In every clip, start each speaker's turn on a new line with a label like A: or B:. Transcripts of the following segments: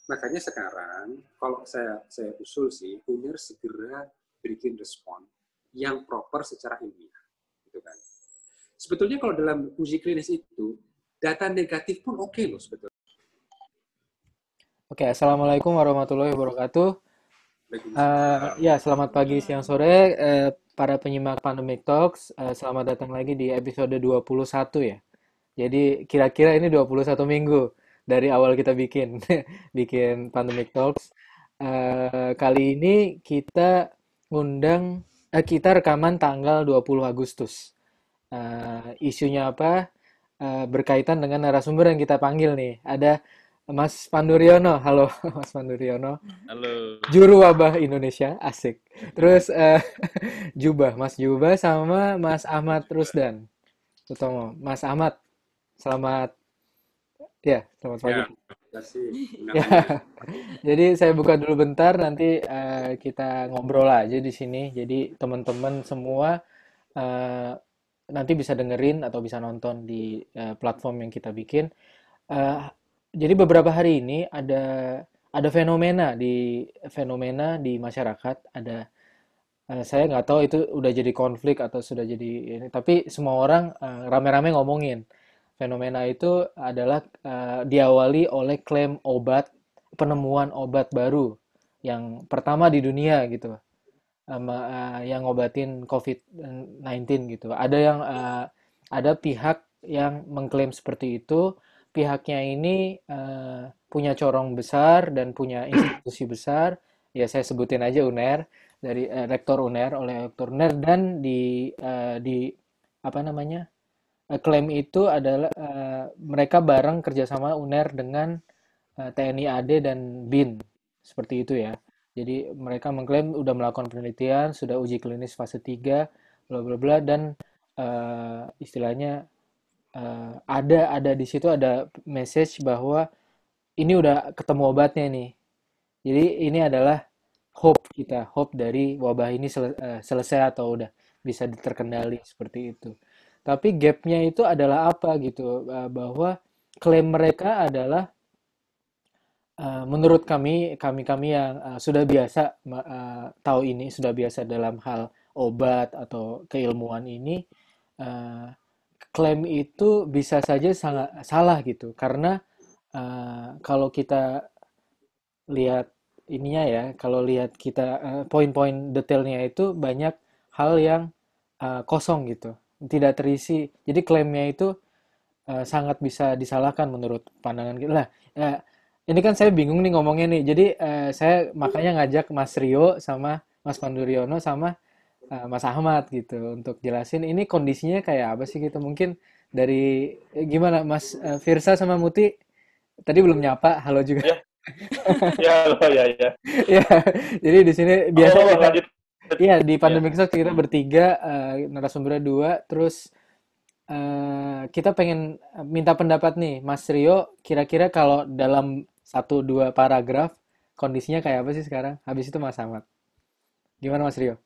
A: Makanya sekarang kalau saya usul sih, UNER segera bikin respon yang proper secara ilmiah, gitu kan. Sebetulnya kalau dalam uji klinis itu data negatif pun oke loh sebetulnya.
B: Oke, Assalamualaikum warahmatullahi wabarakatuh.
A: Waalaikumsalam.
B: Ya, selamat pagi, siang, sore, para penyimak Pandemic Talks. Selamat datang lagi di episode 21 ya. Jadi kira-kira ini 21 minggu dari awal kita bikin bikin Pandemic Talks. Kali ini kita rekaman tanggal 20 Agustus. Isunya apa? Berkaitan dengan narasumber yang kita panggil nih. Ada Mas Panduryono. Halo, Mas Panduryono.
C: Halo.
B: Juru wabah Indonesia, asik. Terus Mas Jubah sama Mas Ahmad Rusdan Utomo. Mas Ahmad, selamat selamat pagi.
C: Ya,
A: Terima kasih.
B: Ya, jadi saya buka dulu bentar, nanti kita ngobrol aja di sini. Jadi teman-teman semua eh, nanti bisa dengerin atau bisa nonton di platform yang kita bikin. Eh, jadi beberapa hari ini ada fenomena di masyarakat. Saya nggak tahu itu udah jadi konflik atau sudah jadi ini, tapi semua orang rame-rame ngomongin fenomena itu adalah diawali oleh klaim penemuan obat baru yang pertama di dunia gitu, yang ngobatin COVID-19 gitu. Ada pihak yang mengklaim seperti itu. Pihaknya ini punya corong besar dan punya institusi besar. Ya saya sebutin aja UNER, dari rektor UNER, oleh rektor UNER, dan di apa namanya, klaim itu adalah mereka bareng kerjasama UNER dengan TNI AD dan BIN, seperti itu ya. Jadi mereka mengklaim udah melakukan penelitian, sudah uji klinis fase 3, bla bla bla, dan istilahnya ada di situ ada message bahwa ini udah ketemu obatnya nih. Jadi ini adalah hope dari wabah ini selesai atau udah bisa terkendali seperti itu. Tapi gapnya itu adalah apa gitu, bahwa klaim mereka adalah menurut kami yang sudah biasa tahu ini, sudah biasa dalam hal obat atau keilmuan ini, eh, klaim itu bisa saja sangat salah gitu. Karena kalau kita lihat ininya ya, kalau lihat kita poin-poin detailnya itu banyak hal yang kosong gitu, tidak terisi. Jadi klaimnya itu sangat bisa disalahkan menurut pandangan kita. Lah, ini kan saya bingung nih ngomongnya nih. Jadi saya makanya ngajak Mas Rio sama Mas Panduryono sama Mas Ahmad gitu untuk jelasin ini kondisinya kayak apa sih gitu. Mungkin dari gimana Mas Firsa sama Muti tadi belum nyapa, halo juga.
C: ya, ya, loh, ya, ya.
B: Ya, jadi di sini biasa
C: Oh,
B: kita,
C: lanjut.
B: iya di
C: Ya,
B: Pandemic Talks kita bertiga, narasumbernya dua, terus kita pengen minta pendapat nih, Mas Rio, kira-kira kalau dalam satu dua paragraf kondisinya kayak apa sih sekarang? Habis itu Mas Ahmad. Gimana Mas Rio?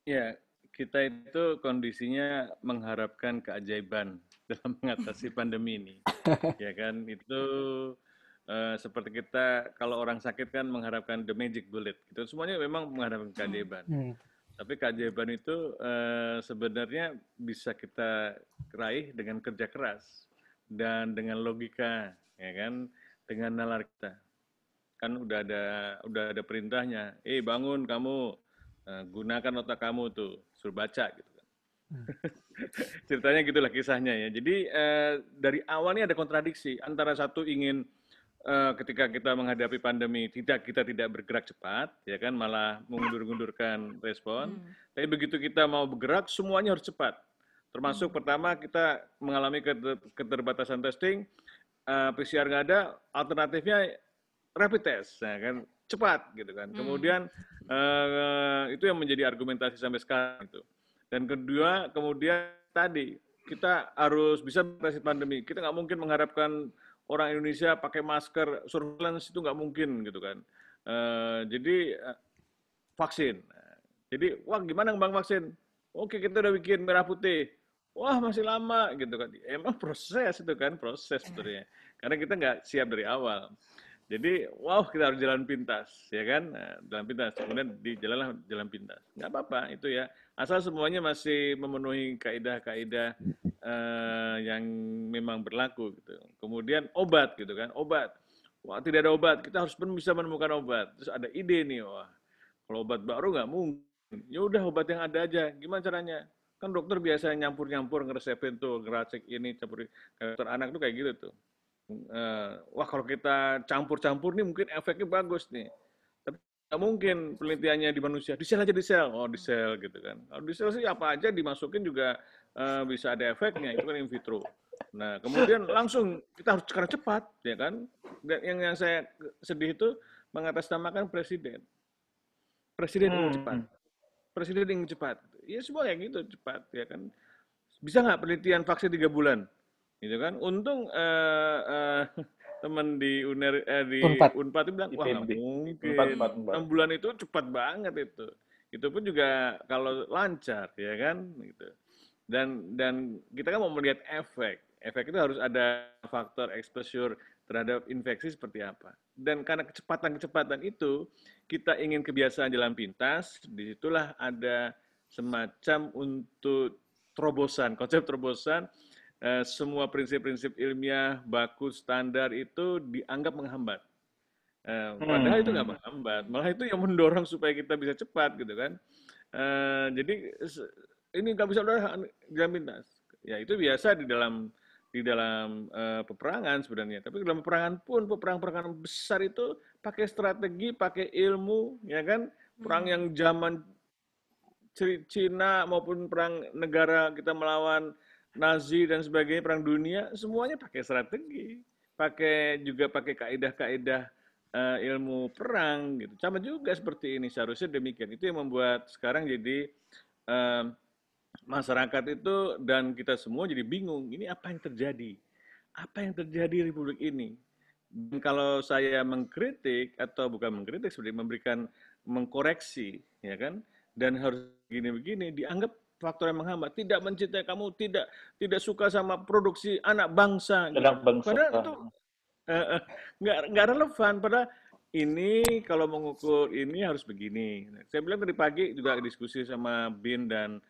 C: ya, kita itu kondisinya mengharapkan keajaiban dalam mengatasi pandemi ini. Ya kan, itu seperti kita kalau orang sakit kan mengharapkan the magic bullet. Gitu. Semuanya memang mengharapkan keajaiban.
B: Hmm.
C: Tapi keajaiban itu sebenarnya bisa kita raih dengan kerja keras dan dengan logika, ya kan, dengan nalar kita. Kan udah ada perintahnya. Bangun kamu, gunakan otak kamu tuh, suruh baca gitu kan. Ceritanya gitulah kisahnya ya. Jadi dari awal ini ada kontradiksi antara satu ingin ketika kita menghadapi pandemi kita tidak bergerak cepat, ya kan, malah mengundur-undurkan respon. Tapi begitu kita mau bergerak, semuanya harus cepat. Termasuk pertama kita mengalami keterbatasan testing, PCR nggak ada, alternatifnya rapid test, nah, kan cepat gitu kan. Kemudian itu yang menjadi argumentasi sampai sekarang itu. Dan kedua, kemudian tadi kita harus bisa mengatasi pandemi. Kita nggak mungkin mengharapkan orang Indonesia pakai masker, surveillance itu nggak mungkin gitu kan. Jadi vaksin. Jadi wah gimana bang vaksin? Oke kita udah bikin merah putih. Wah masih lama gitu kan. Emang proses itu kan proses sebenarnya. Karena kita nggak siap dari awal. Jadi, wow, kita harus jalan pintas, ya kan? Nah, jalan pintas, kemudian di jalanlah jalan pintas. Nggak apa-apa itu ya, asal semuanya masih memenuhi kaidah-kaidah yang memang berlaku gitu. Kemudian obat gitu kan, obat. Wah, tidak ada obat, kita harus bisa menemukan obat. Terus ada ide nih, wah, kalau obat baru nggak mungkin. Ya udah obat yang ada aja. Gimana caranya? Kan dokter biasa nyampur-nyampur ngeresepin tuh, ngeracik ini, campur. Dokter anak tuh kayak gitu tuh. Wah kalau kita campur-campur nih mungkin efeknya bagus nih. Tapi nggak mungkin penelitiannya di manusia. Di sel aja di sel. Oh di sel gitu kan. Kalau di sel sih apa aja dimasukin juga bisa ada efeknya. Itu kan in vitro. Nah kemudian langsung kita harus karena cepat ya kan. Dan yang saya sedih itu mengatasnamakan presiden. Presiden ingin cepat. Presiden ingin cepat. Ya semua kayak gitu cepat ya kan. Bisa nggak penelitian vaksin 3 bulan? Gitu kan. Untung teman di di
B: Unpad.
C: Unpad itu bilang, wah nggak
D: IPB.
C: mungkin. 6 bulan itu cepat banget itu. Itu pun juga kalau lancar, ya kan? Gitu. Dan kita kan mau melihat efek. Efek itu harus ada faktor exposure terhadap infeksi seperti apa. Dan karena kecepatan-kecepatan itu, kita ingin kebiasaan jalan pintas, disitulah ada semacam untuk terobosan, konsep terobosan, semua prinsip-prinsip ilmiah, baku, standar itu dianggap menghambat. Padahal itu nggak menghambat, malah itu yang mendorong supaya kita bisa cepat gitu kan. Jadi ini nggak bisa udah jalan pintas. Ya itu biasa di dalam peperangan sebenarnya. Tapi dalam peperangan pun, peperangan besar itu pakai strategi, pakai ilmu, ya kan. Perang yang zaman Cina maupun perang negara kita melawan Nazi dan sebagainya, perang dunia, semuanya pakai strategi, pakai kaidah-kaidah ilmu perang gitu. Sama juga seperti ini, seharusnya demikian. Itu yang membuat sekarang jadi masyarakat itu dan kita semua jadi bingung. Ini apa yang terjadi? Apa yang terjadi di Republik ini? Dan kalau saya mengkritik atau bukan mengkritik, sebenarnya mengkoreksi, ya kan? Dan harus begini-begini, dianggap faktor yang menghambat, tidak mencintai kamu, tidak suka sama produksi anak bangsa.
D: Anak bangsa.
C: Padahal itu nggak relevan. Padahal ini kalau mengukur ini harus begini. Saya bilang tadi pagi juga diskusi sama Bin dan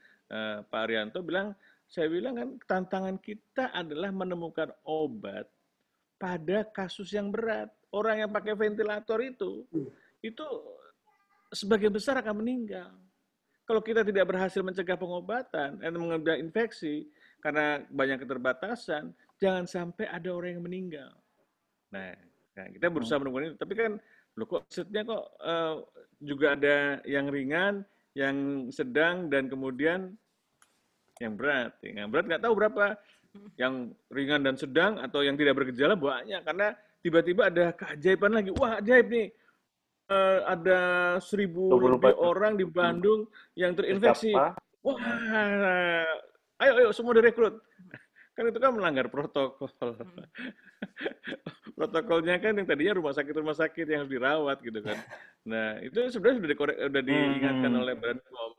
C: Pak Arianto saya bilang kan tantangan kita adalah menemukan obat pada kasus yang berat. Orang yang pakai ventilator itu sebagian besar akan meninggal. Kalau kita tidak berhasil mencegah pengobatan dan mencegah infeksi karena banyak keterbatasan, jangan sampai ada orang yang meninggal. Nah kita berusaha menemukan itu. Tapi kan, loh kok maksudnya kok juga ada yang ringan, yang sedang, dan kemudian yang berat. Yang berat nggak tahu berapa. Yang ringan dan sedang atau yang tidak bergejala banyak. Karena tiba-tiba ada keajaiban lagi. Wah ajaib nih. Ada 1.000 lebih orang di Bandung yang terinfeksi. Wah, ayo semua direkrut. Kan itu kan melanggar protokol. Protokolnya kan yang tadinya rumah sakit yang harus dirawat gitu kan. Nah itu sebenarnya sudah diingatkan oleh Badan POM.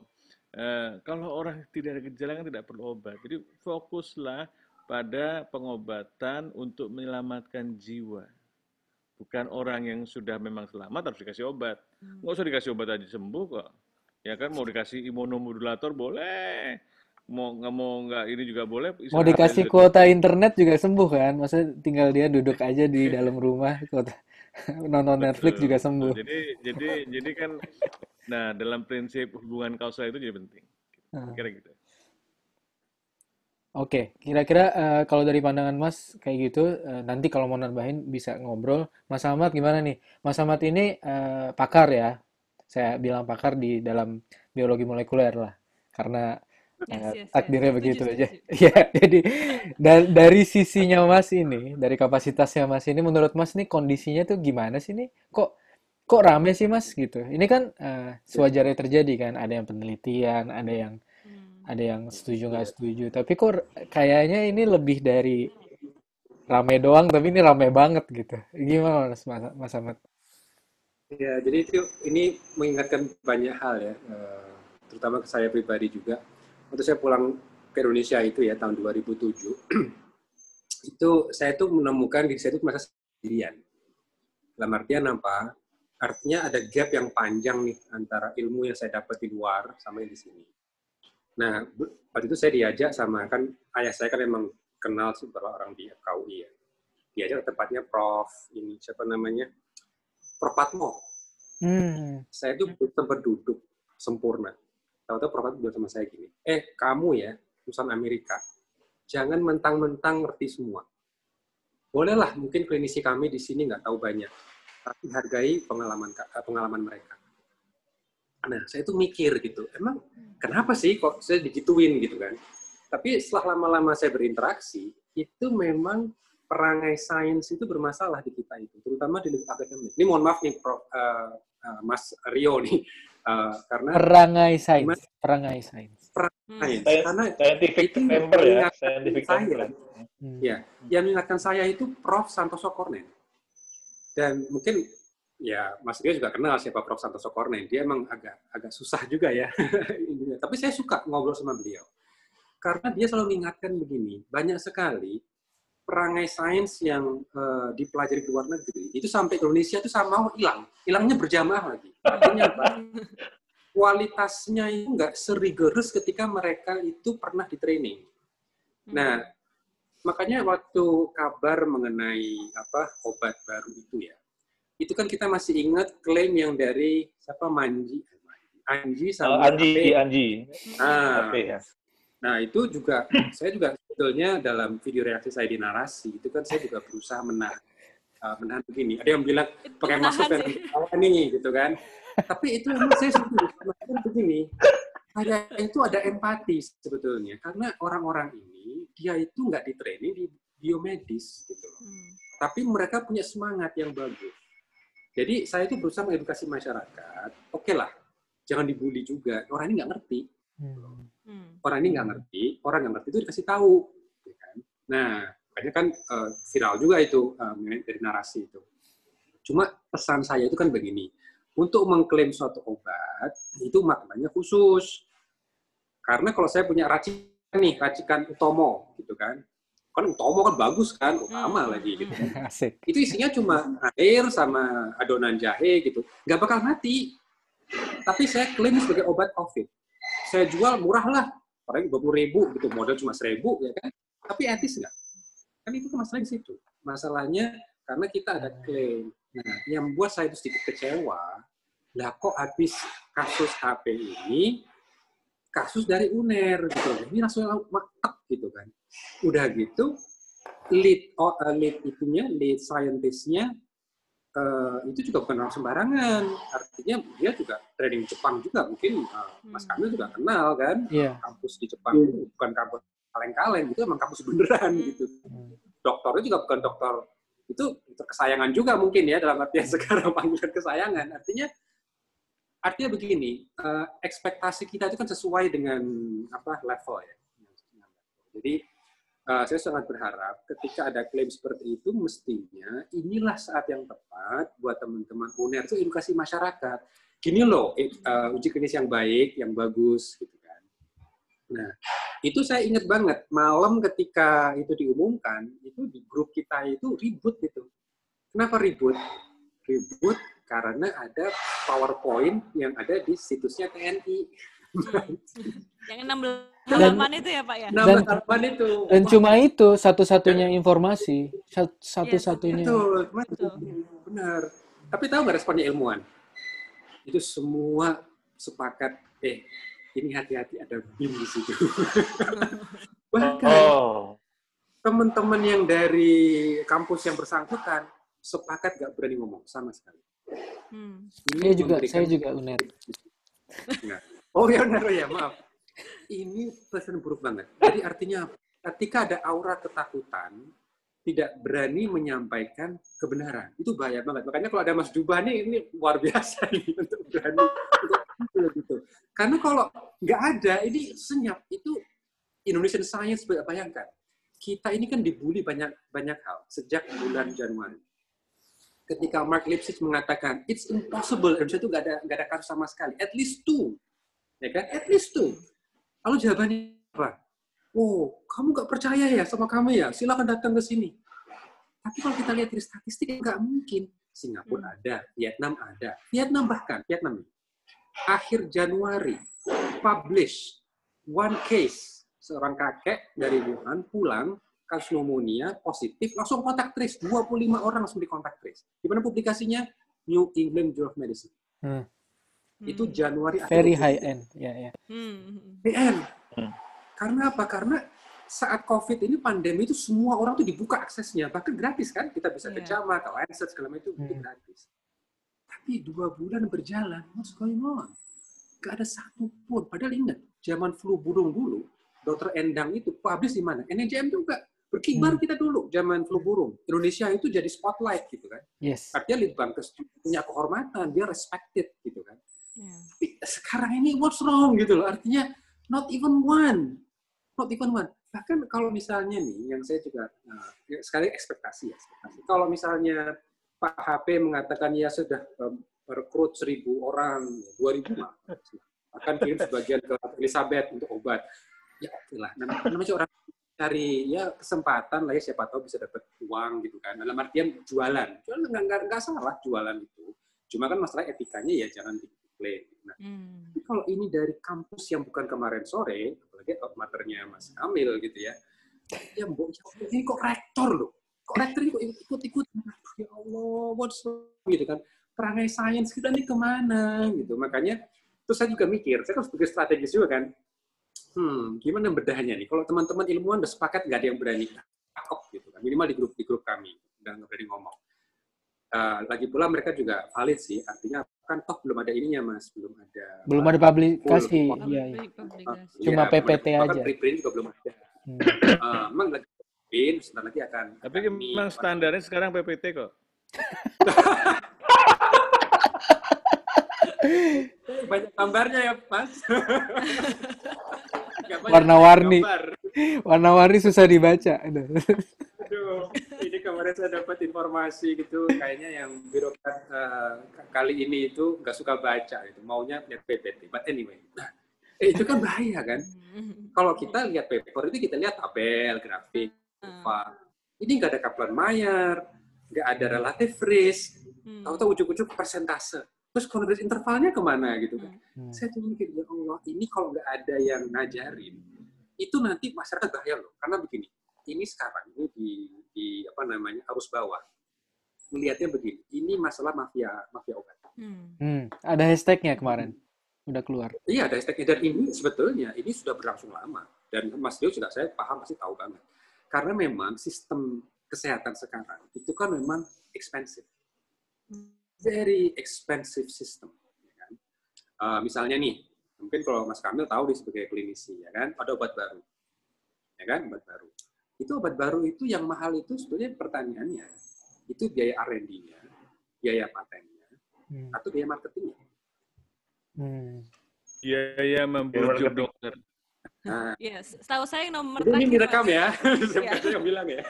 C: Kalau orang tidak ada gejala kan tidak perlu obat. Jadi fokuslah pada pengobatan untuk menyelamatkan jiwa. Bukan orang yang sudah memang selamat harus dikasih obat. Nggak usah dikasih obat aja sembuh kok. Ya kan mau dikasih imunomodulator boleh. Mau nggak ini juga boleh.
B: Mau dikasih kuota internet juga sembuh kan? Maksudnya tinggal dia duduk aja di dalam rumah, nonton Netflix juga sembuh.
C: Jadi kan, nah dalam prinsip hubungan kausal itu jadi penting. Kira gitu.
B: Oke, kira-kira kalau dari pandangan Mas kayak gitu, nanti kalau mau nambahin bisa ngobrol. Mas Ahmad gimana nih? Mas Ahmad ini pakar ya, saya bilang pakar di dalam biologi molekuler lah, karena takdirnya begitu aja. Ya, jadi dari sisinya Mas ini, dari kapasitasnya Mas ini, menurut Mas nih kondisinya tuh gimana sih nih? Kok rame sih Mas gitu? Ini kan sewajarnya terjadi kan, ada yang penelitian, ada yang setuju nggak setuju, tapi kok kayaknya ini lebih dari rame doang, tapi ini rame banget gitu. Gimana Mas Ahmad?
A: Ya, jadi ini mengingatkan banyak hal ya, terutama ke saya pribadi juga. Waktu saya pulang ke Indonesia itu ya tahun 2007, itu saya tuh menemukan diri saya itu merasa sendirian. Dalam artian apa? Artinya ada gap yang panjang nih antara ilmu yang saya dapat di luar sama yang di sini. Nah, waktu itu saya diajak sama, kan ayah saya kan memang kenal beberapa orang di FKUI ya. Diajak ke tempatnya Prof. Ini siapa namanya? Prof. Patmo. Saya tuh tempat duduk sempurna. Tahu-tahu Prof. Patmo bilang sama saya gini, kamu ya, lulusan Amerika, jangan mentang-mentang ngerti semua. Bolehlah, mungkin klinisi kami di sini nggak tahu banyak, tapi hargai pengalaman mereka. Nah, saya tuh mikir gitu, emang kenapa sih kok saya digituin gitu kan? Tapi setelah lama-lama saya berinteraksi, itu memang perangai sains itu bermasalah di kita itu, terutama di lingkup akademik. Ini mohon maaf nih, Prof, Mas Rio nih, karena
B: perangai sains.
A: Karena
D: scientific
A: itu
D: temper ya,
A: mengingatkan
D: scientific
A: saya,
D: temper.
A: ya, yang mengingatkan saya itu Prof. Santoso Kornen. Dan mungkin ya Mas Rio juga kenal siapa Prof. Santoso Kornen. Dia emang agak susah juga ya. Tapi saya suka ngobrol sama beliau. Karena dia selalu mengingatkan begini, banyak sekali perangai sains yang dipelajari di luar negeri, itu sampai ke Indonesia itu sama hilang. Hilangnya berjamaah lagi. Artinya apa? Kualitasnya itu nggak serigorous ketika mereka itu pernah di training. Nah, makanya waktu kabar mengenai obat baru itu ya, itu kan kita masih ingat klaim yang dari siapa Anji sama
D: Anji.
A: Ya. Nah, itu juga saya juga sebetulnya dalam video reaksi saya di narasi itu kan saya juga berusaha menahan begini. Ada yang bilang pakai masker dan nih gitu kan. Tapi itu memang saya setuju begini. Itu ada empati sebetulnya karena orang-orang ini dia itu nggak di training di biomedis gitu loh. Tapi mereka punya semangat yang bagus. Jadi saya itu berusaha mengedukasi masyarakat. Oke lah, jangan dibully juga. Orang ini nggak ngerti. Orang nggak ngerti itu dikasih tahu. Nah, makanya kan viral juga itu dari narasi itu. Cuma pesan saya itu kan begini. Untuk mengklaim suatu obat, itu maknanya khusus. Karena kalau saya punya racikan Utomo, gitu kan. Kan Utomo kan bagus kan, utama lagi gitu kan.
B: Asik.
A: Itu isinya cuma air sama adonan jahe gitu. Nggak bakal mati. Tapi saya klaim sebagai obat COVID. Saya jual murah lah. Paling 20.000 gitu, modal cuma 1.000 ya kan. Tapi etis nggak? Kan itu masalahnya di situ. Masalahnya karena kita ada klaim. Nah, yang membuat saya itu sedikit kecewa, lah kok habis kasus HP ini, kasus dari UNER gitu. Ini langsung matek gitu kan. Udah gitu, lead scientist-nya itu juga bukan orang sembarangan. Artinya dia juga training Jepang juga. Mungkin Mas Kamil juga kenal kan. Kampus di Jepang itu bukan kampus kaleng-kaleng, itu emang kampus beneran gitu. Dokternya juga bukan dokter, itu kesayangan juga mungkin ya, dalam artian sekarang panggilan kesayangan. Artinya begini, ekspektasi kita itu kan sesuai dengan level ya. Jadi saya sangat berharap ketika ada klaim seperti itu, mestinya inilah saat yang tepat buat teman-teman UNER itu edukasi masyarakat. Gini loh, uji klinis yang baik, yang bagus, gitu kan. Nah, itu saya ingat banget, malam ketika itu diumumkan, itu di grup kita itu ribut gitu. Kenapa ribut? Ribut karena ada PowerPoint yang ada di situsnya TNI.
E: Yang 16 halaman itu ya Pak ya?
A: 16 halaman itu.
B: Dan cuma itu satu-satunya informasi. Satu-satunya.
A: Betul. Benar. Tapi tahu nggak responnya ilmuwan? Itu semua sepakat, ini hati-hati ada BIM di situ. Bahkan teman-teman yang dari kampus yang bersangkutan sepakat nggak berani ngomong sama sekali.
B: Saya juga UNER.
A: Oh ya benar ya, maaf. Ini pesan buruk banget. Jadi artinya ketika ada aura ketakutan, tidak berani menyampaikan kebenaran. Itu bahaya banget. Makanya kalau ada Mas Dubah ini luar biasa nih untuk berani gitu. Karena kalau nggak ada, ini senyap. Itu Indonesian Science, bayangkan. Kita ini kan dibully banyak hal sejak bulan Januari. Ketika Mark Lipsitch mengatakan it's impossible, Indonesia itu nggak ada kasus sama sekali. At least 2. Ya kan? At least 2. Lalu jawabannya apa? Oh, kamu nggak percaya ya sama kami ya? Silakan datang ke sini. Tapi kalau kita lihat dari statistik, nggak mungkin. Singapura ada, Vietnam ada. Vietnam akhir Januari publish one case, seorang kakek dari Wuhan pulang kasus pneumonia positif, langsung kontak trace, 25 orang langsung di kontak trace. Di mana publikasinya? New England Journal of Medicine. Itu Januari.
B: Very high end, ya.
A: PN. Karena apa? Karena saat COVID ini pandemi itu semua orang tuh dibuka aksesnya, bahkan gratis kan? Kita bisa ke JAMA, ke Lancet, segala macam itu gratis. Tapi 2 bulan berjalan, what's going on? Gak ada satu pun. Padahal ingat, zaman flu burung dulu, Dr. Endang itu publish di mana? NEJM juga. Berkibar kita dulu, zaman flu burung. Indonesia itu jadi spotlight gitu kan.
B: Yes.
A: Artinya Litbangkes punya kehormatan, dia respected gitu kan. Tapi sekarang ini what's wrong gitu loh. Artinya not even one. Bahkan kalau misalnya nih, yang saya juga, sekali ekspektasi. Kalau misalnya Pak HP mengatakan ya sudah merekrut 1.000 orang, 2.000 akan kirim sebagian ke Elizabeth untuk obat. Ya oke lah, namanya orang cari ya kesempatan lah ya, siapa tahu bisa dapat uang gitu kan. Dalam artian jualan nggak salah jualan itu. Cuma kan masalah etikanya ya jangan diklaim. Nah, tapi kalau ini dari kampus yang bukan kemarin sore, apalagi outmaternya Mas Kamil gitu ya, ini kok rektor loh, kok rektor ini kok ikut-ikut, ya Allah, what's wrong gitu kan, perangai sains kita nih kemana gitu. Makanya terus saya juga mikir, saya kan sebagai strategis juga kan, gimana bedahnya nih, kalau teman-teman ilmuwan udah sepakat nggak ada yang berani takut gitu kan, minimal di grup kami, udah nggak berani ngomong. Lagi pula mereka juga valid sih, artinya kan toh belum ada ininya Mas, belum ada
B: publikasi, cuma PPT aja.
A: Bahkan preprint juga belum ada. Memang lagi preprint, sebentar lagi akan.
C: Tapi memang standarnya sekarang PPT kok.
A: Banyak gambarnya ya Mas.
B: Warna-warni susah dibaca.
A: Aduh, ini kemarin saya dapat informasi gitu, kayaknya yang birokrat kali ini itu nggak suka baca, itu maunya lihat PPT. But anyway, itu kan bahaya kan? Kalau kita lihat paper itu kita lihat tabel, grafik, apa. Ini nggak ada Kaplan-Meier, nggak ada relative risk, tahu-tahu ujuk-ujuk persentase. Terus confidence intervalnya kemana gitu kan? Saya tuh mikir, ya Allah, ini kalau nggak ada yang ngajarin, itu nanti masyarakat bahaya loh. Karena begini. Ini sekarang ini di apa namanya arus bawah melihatnya begini, ini masalah mafia obat.
B: Ada hashtagnya kemarin udah keluar.
A: Iya, ada hashtagnya, dan ini sebetulnya ini sudah berlangsung lama, dan Mas Dio juga saya paham pasti tahu banget, karena memang sistem kesehatan sekarang itu kan memang expensive, very expensive system. Ya kan? Misalnya nih, mungkin kalau Mas Kamil tahu nih sebagai klinisi, ya kan, ada obat baru, ya kan, obat baru. Itu obat baru itu yang mahal itu sebetulnya pertanyaannya itu biaya R&D-nya, biaya patennya, atau biaya marketingnya.
C: Biaya membujuk dokter.
A: Nah,
E: yes, setahu saya yang nomor
A: ini direkam
E: Pak.
A: ya, saya yang bilang ya.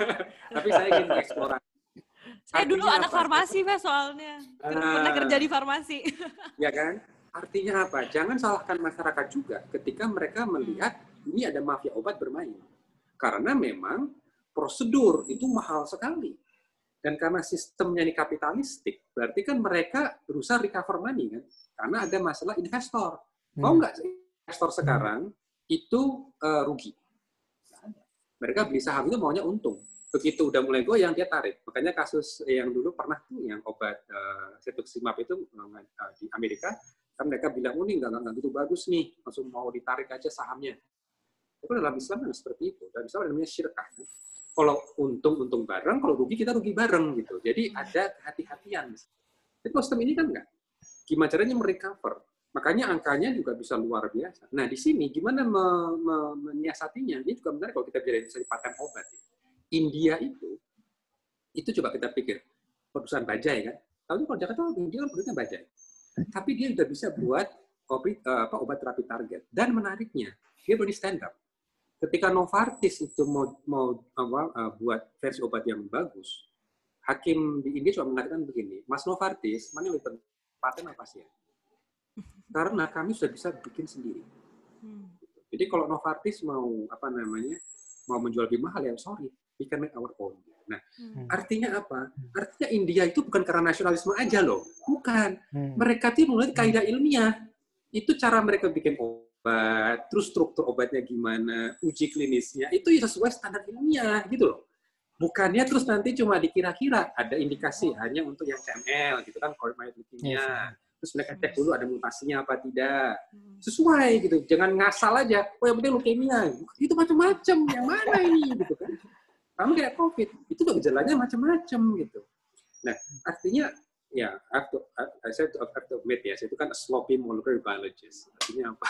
A: Tapi saya ingin mengeksplorasi.
E: Saya dulu anak farmasi Pak soalnya, pernah kerja di farmasi.
A: Ya kan? Artinya apa? Jangan salahkan masyarakat juga ketika mereka melihat ini ada mafia obat bermain. Karena memang prosedur itu mahal sekali. Dan karena sistemnya ini kapitalistik, berarti kan mereka berusaha recover money kan? Karena ada masalah investor. Mau nggak investor sekarang itu rugi? Mereka beli saham itu maunya untung. Begitu udah mulai goyang, dia tarik. Makanya kasus yang dulu pernah tuh, yang obat cetuximab itu di Amerika, kan mereka bilang, oh ini nggak begitu bagus nih, langsung mau ditarik aja sahamnya. Itu dalam Islam kan seperti itu. Dalam Islam namanya syirkah. Kalau untung bareng, kalau rugi kita rugi bareng gitu. Jadi ada kehati-hatian. Tapi sistem ini kan enggak. Gimana caranya merecover? Makanya angkanya juga bisa luar biasa. Nah di sini gimana menyiasatinya? Ini juga menarik kalau kita bicara paten obat. India itu coba kita pikir perusahaan bajai kan. Tahu kalau Jakarta India kan perusahaan bajai. Tapi dia sudah bisa buat obat terapi target. Dan menariknya dia berani stand up. Ketika Novartis itu mau buat versi obat yang bagus, hakim di India cuma mengatakan begini, Mas Novartis, mana lebih penting, paten apa sih ya? Karena kami sudah bisa bikin sendiri. Jadi kalau Novartis mau menjual lebih mahal, ya sorry, we can make our own. Nah,
E: Hmm.
A: artinya apa? Artinya India itu bukan karena nasionalisme aja loh. Bukan.
B: Hmm.
A: Mereka tuh mulai kaidah ilmiah. Itu cara mereka bikin obat, terus struktur obatnya gimana, uji klinisnya, itu ya sesuai standar ilmiah gitu loh. Bukannya terus nanti cuma dikira-kira ada indikasi hanya untuk yang CML gitu kan, choroid leukemia.
B: Yes.
A: Terus mereka cek dulu ada mutasinya apa tidak.
E: Hmm.
A: Sesuai gitu, jangan ngasal aja. Oh yang penting leukemia, itu macam-macam. Yang mana ini gitu kan? Kamu kayak COVID, itu tuh gejalanya macam-macam gitu. Nah, artinya ya, saya have to admit ya, saya itu kan a sloppy molecular biologist. Artinya apa?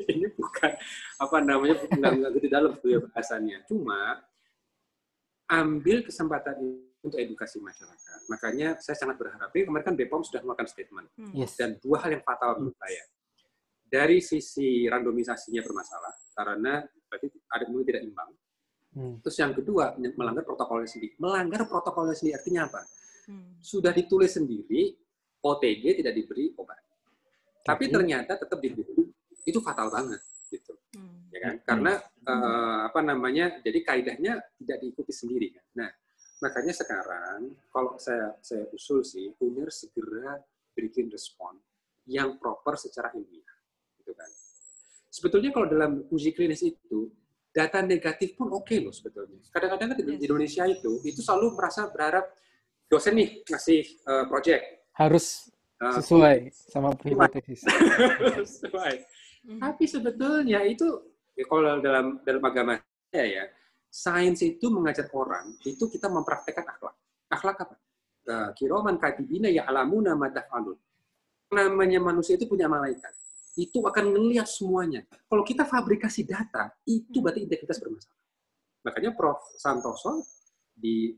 A: Ini bukan apa namanya, nggak gitu dalam tuh ya bahasannya. Cuma ambil kesempatan ini untuk edukasi masyarakat. Makanya saya sangat berharap, ini kemarin kan BPOM sudah mengeluarkan statement.
E: Hmm.
B: Yes.
A: Dan dua hal yang fatal menurut saya. Dari sisi randomisasinya bermasalah, karena berarti ada mungkin tidak imbang.
B: Hmm.
A: Terus yang kedua, melanggar protokolnya sendiri. Melanggar protokolnya sendiri artinya apa?
E: Hmm.
A: Sudah ditulis sendiri, OTG tidak diberi obat. Tapi ternyata tetap diberi. Itu fatal banget. Gitu.
E: Hmm.
A: Ya kan? Karena apa namanya? Jadi kaidahnya tidak diikuti sendiri kan. Nah, makanya sekarang kalau saya usul sih UNER segera bikin respon yang proper secara ilmiah, gitu kan. Sebetulnya kalau dalam uji klinis itu data negatif pun oke loh sebetulnya. Kadang-kadang di Indonesia itu selalu merasa berharap dosen nih ngasih project
B: Harus sesuai sama hipotesis.
A: sesuai. Tapi sebetulnya itu ya, kalau dalam agama saya ya, sains itu mengajar orang itu kita mempraktekkan akhlak. Akhlak apa? Kiraman katibina ya'lamuna ma taf'alun. Namanya manusia itu punya malaikat. Itu akan ngelihat semuanya. Kalau kita fabrikasi data, itu berarti integritas bermasalah. Makanya Prof. Santoso di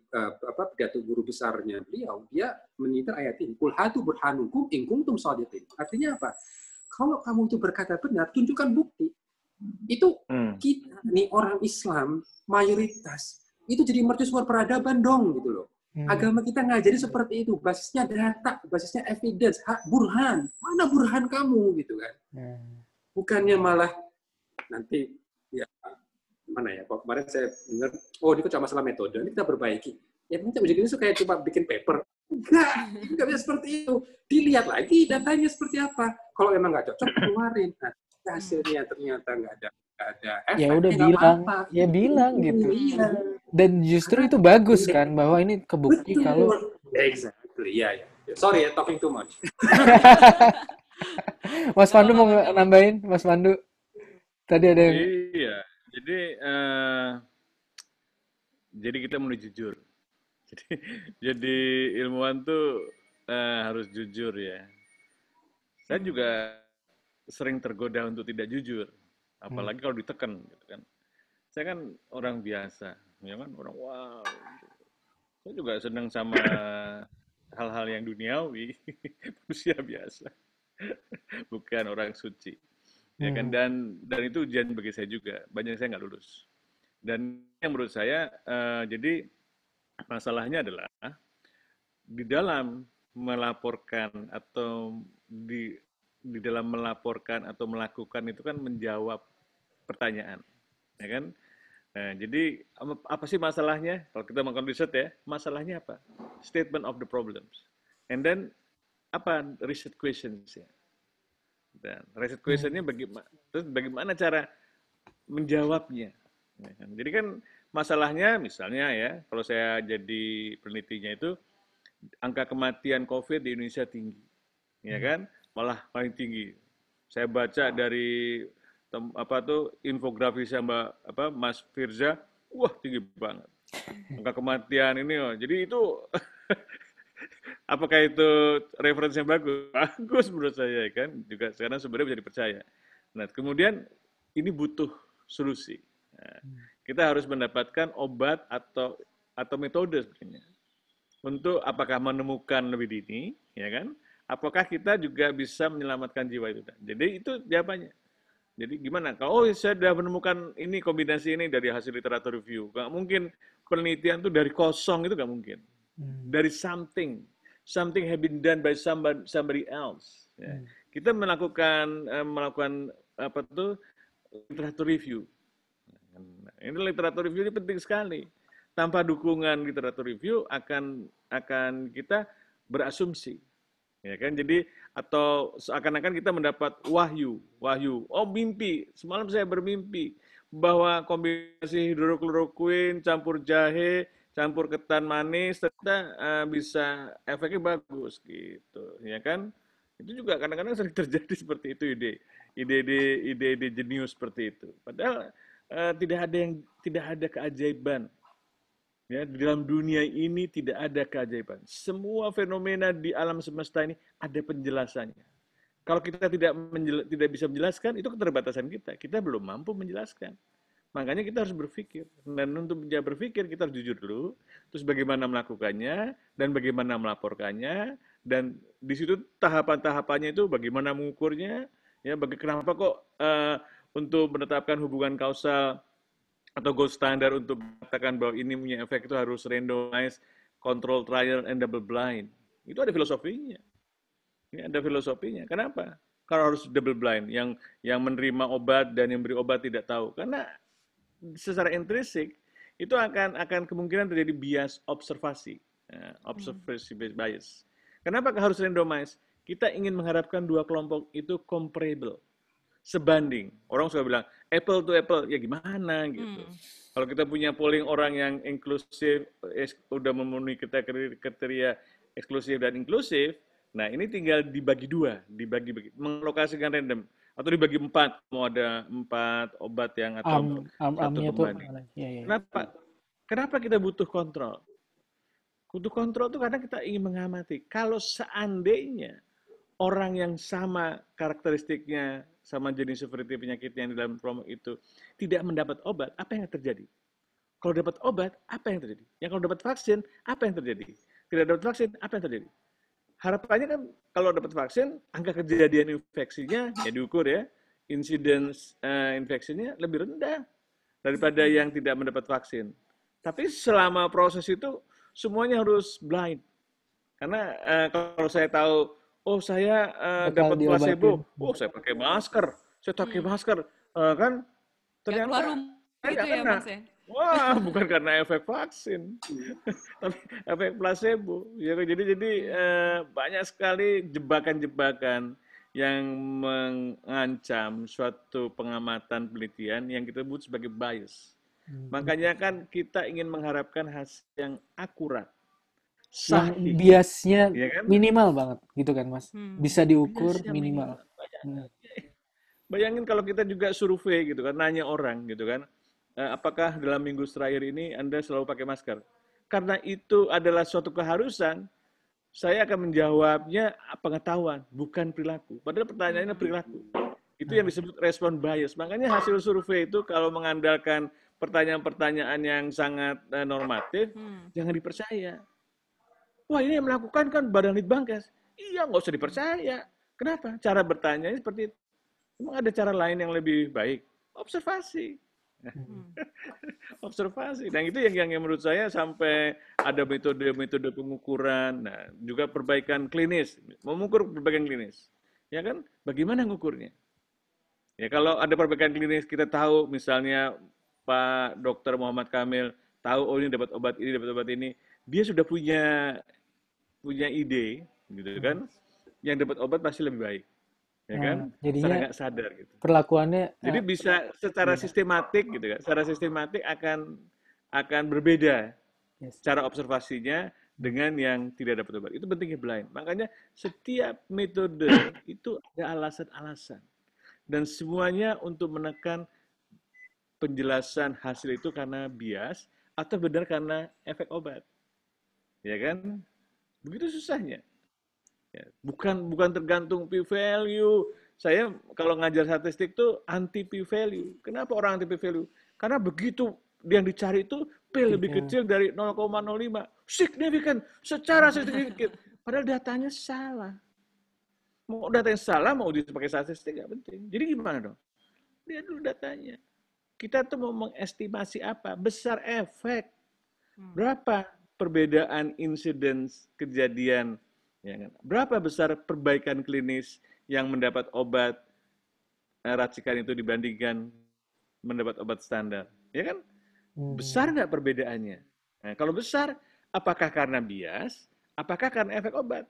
A: pidato guru besarnya beliau, dia menyitir ayat ini. Qul hatu burhanukum in kuntum shadiqin. Artinya apa? Kalau kamu itu berkata benar, tunjukkan bukti. Itu kita nih orang Islam mayoritas itu jadi mercusuar peradaban dong gitu loh. Agama kita ngajari seperti itu, basisnya data, basisnya evidence, burhan. Mana burhan kamu gitu kan? Bukannya malah nanti ya mana ya? Kemarin saya dengar, oh ini cuma masalah metode, ini kita perbaiki. Ya kita uji klinis kayak cuma bikin paper. Enggak bisa seperti itu. Dilihat lagi datanya seperti apa. Kalau emang nggak cocok, keluarin. Nah, hasilnya ternyata nggak ada efek.
B: Ya udah bilang, ya bilang gitu. Dan justru itu bagus kan, bahwa ini kebukti kalau
A: exactly, ya. Sorry ya, talking too much.
B: Mas Pandu mau nambahin, Mas Pandu? Tadi ada yang...
C: Iya, jadi kita mau jujur. Jadi ilmuwan tuh harus jujur ya. Saya juga sering tergoda untuk tidak jujur, apalagi kalau ditekan, gitu kan. Saya kan orang biasa, ya kan, orang wow. Saya juga senang sama hal-hal yang duniawi, manusia biasa, bukan orang suci, ya kan. Dan itu ujian bagi saya juga, banyak saya nggak lulus. Dan yang menurut saya, jadi masalahnya adalah di dalam melaporkan atau di dalam melaporkan atau melakukan itu kan menjawab pertanyaan, ya kan? Nah, jadi apa sih masalahnya? Kalau kita melakukan riset ya, masalahnya apa? Statement of the problems, and then apa riset questions ya? Dan riset questionnya bagaimana cara menjawabnya? Ya kan? Jadi kan masalahnya misalnya ya, kalau saya jadi penelitinya itu angka kematian COVID di Indonesia tinggi, ya kan? Malah paling tinggi. Saya baca dari infografis Mas Firza, wah tinggi banget. Angka kematian ini, jadi itu apakah itu referensi yang bagus? Bagus menurut saya kan, juga sekarang sebenarnya bisa dipercaya. Nah, kemudian ini butuh solusi. Nah, kita harus mendapatkan obat atau metode sebenarnya. Untuk apakah menemukan lebih dini, ya kan? Apakah kita juga bisa menyelamatkan jiwa itu? Jadi itu jawabannya. Jadi gimana? Kalau saya sudah menemukan ini kombinasi ini dari hasil literatur review, nggak mungkin penelitian itu dari kosong, itu nggak mungkin. Dari something have been done by somebody else. Ya. Kita melakukan literatur review. Ini literatur review ini penting sekali. tanpa dukungan literatur review akan kita berasumsi, ya kan? Jadi atau seakan-akan kita mendapat wahyu. Oh, mimpi. Semalam saya bermimpi bahwa kombinasi hidrokloroquine campur jahe, campur ketan manis, ternyata bisa efeknya bagus gitu, ya kan? Itu juga kadang-kadang sering terjadi seperti itu ide-ide jenius seperti itu. Padahal tidak ada keajaiban. Ya, di dalam dunia ini tidak ada keajaiban. Semua fenomena di alam semesta ini ada penjelasannya. Kalau kita tidak bisa menjelaskan, itu keterbatasan kita. Kita belum mampu menjelaskan. Makanya kita harus berpikir. Dan untuk bisa berpikir, kita harus jujur dulu. Terus bagaimana melakukannya, dan bagaimana melaporkannya, dan di situ tahapan-tahapannya itu bagaimana mengukurnya, ya, kenapa kok untuk menetapkan hubungan kausal atau gold standard untuk mengatakan bahwa ini punya efek itu harus randomized, control trial, and double blind. Itu ada filosofinya. Ini ada filosofinya. Kenapa? Kalau harus double blind, yang menerima obat dan yang beri obat tidak tahu. Karena secara intrinsik itu akan kemungkinan terjadi bias observasi, observation bias. Kenapa harus randomized? Kita ingin mengharapkan dua kelompok itu comparable, sebanding. Orang suka bilang apple to apple, ya gimana gitu. Kalau kita punya polling orang yang inklusif, udah memenuhi kriteria eksklusif dan inklusif, nah ini tinggal dibagi dua, mengalokasikan random, atau dibagi 4, mau ada 4 obat yang atau satu pembanding. Kenapa kita butuh kontrol? Butuh kontrol itu karena kita ingin mengamati. Kalau seandainya orang yang sama karakteristiknya, sama jenis severity penyakitnya yang di dalam kelompok itu tidak mendapat obat, apa yang terjadi? Kalau dapat obat, apa yang terjadi? Yang kalau dapat vaksin, apa yang terjadi? Tidak dapat vaksin, apa yang terjadi? Harapannya kan kalau dapat vaksin, angka kejadian infeksinya ya diukur ya, incidence infeksinya lebih rendah daripada yang tidak mendapat vaksin. Tapi selama proses itu semuanya harus blind. Karena kalau saya tahu, oh saya dapat placebo, oh saya pakai masker, kan ternyata
E: keluar rumah gitu ya Mas ya?
C: Wah, bukan karena efek vaksin, tapi efek placebo. Ya, jadi banyak sekali jebakan-jebakan yang mengancam suatu pengamatan penelitian yang kita sebut sebagai bias. Makanya kan kita ingin mengharapkan hasil yang akurat,
B: sahih. Yang biasnya
C: ya kan?
B: minimal banget, gitu kan Mas? Bisa diukur minimal.
C: Bayangin kalau kita juga survei gitu kan, nanya orang gitu kan. Apakah dalam minggu terakhir ini Anda selalu pakai masker? Karena itu adalah suatu keharusan, saya akan menjawabnya pengetahuan, bukan perilaku. Padahal pertanyaannya perilaku. Itu yang disebut respon bias. Makanya hasil survei itu kalau mengandalkan pertanyaan-pertanyaan yang sangat normatif, jangan dipercaya. Wah, ini yang melakukan kan Badan Litbangkes. Iya, nggak usah dipercaya. Kenapa? Cara bertanya seperti itu. Memang ada cara lain yang lebih baik. Observasi. Observasi. Nah, itu yang menurut saya sampai ada metode pengukuran, nah juga perbaikan klinis, mengukur perbaikan klinis. Ya kan? Bagaimana mengukurnya? Ya kalau ada perbaikan klinis kita tahu misalnya Pak Dr. Muhammad Kamil tahu oh ini dapat obat ini, dia sudah punya ide gitu kan. Yang dapat obat pasti lebih baik. Ya kan?
B: Jadinya
C: secara nggak sadar gitu.
B: Perlakuannya
C: jadi bisa secara sistematik gitu kan. Secara sistematik akan berbeda cara observasinya dengan yang tidak dapat obat. Itu pentingnya blind. Makanya setiap metode itu ada alasan-alasan. Dan semuanya untuk menekan penjelasan hasil itu karena bias atau benar karena efek obat. Ya kan? Begitu susahnya. Ya, bukan tergantung p-value. Saya kalau ngajar statistik tuh anti p-value. Kenapa orang anti p-value? Karena begitu yang dicari itu p lebih kecil dari 0,05. Signifikan, secara signifikan. Padahal datanya salah. Mau datanya salah, mau dipakai statistik nggak penting. Jadi gimana dong? Lihat dulu datanya. Kita tuh mau mengestimasi apa? Besar efek. Berapa perbedaan insidence kejadian? Ya kan? Berapa besar perbaikan klinis yang mendapat obat racikan itu dibandingkan mendapat obat standar? Ya kan? Besar nggak perbedaannya? Nah, kalau besar, apakah karena bias, apakah karena efek obat?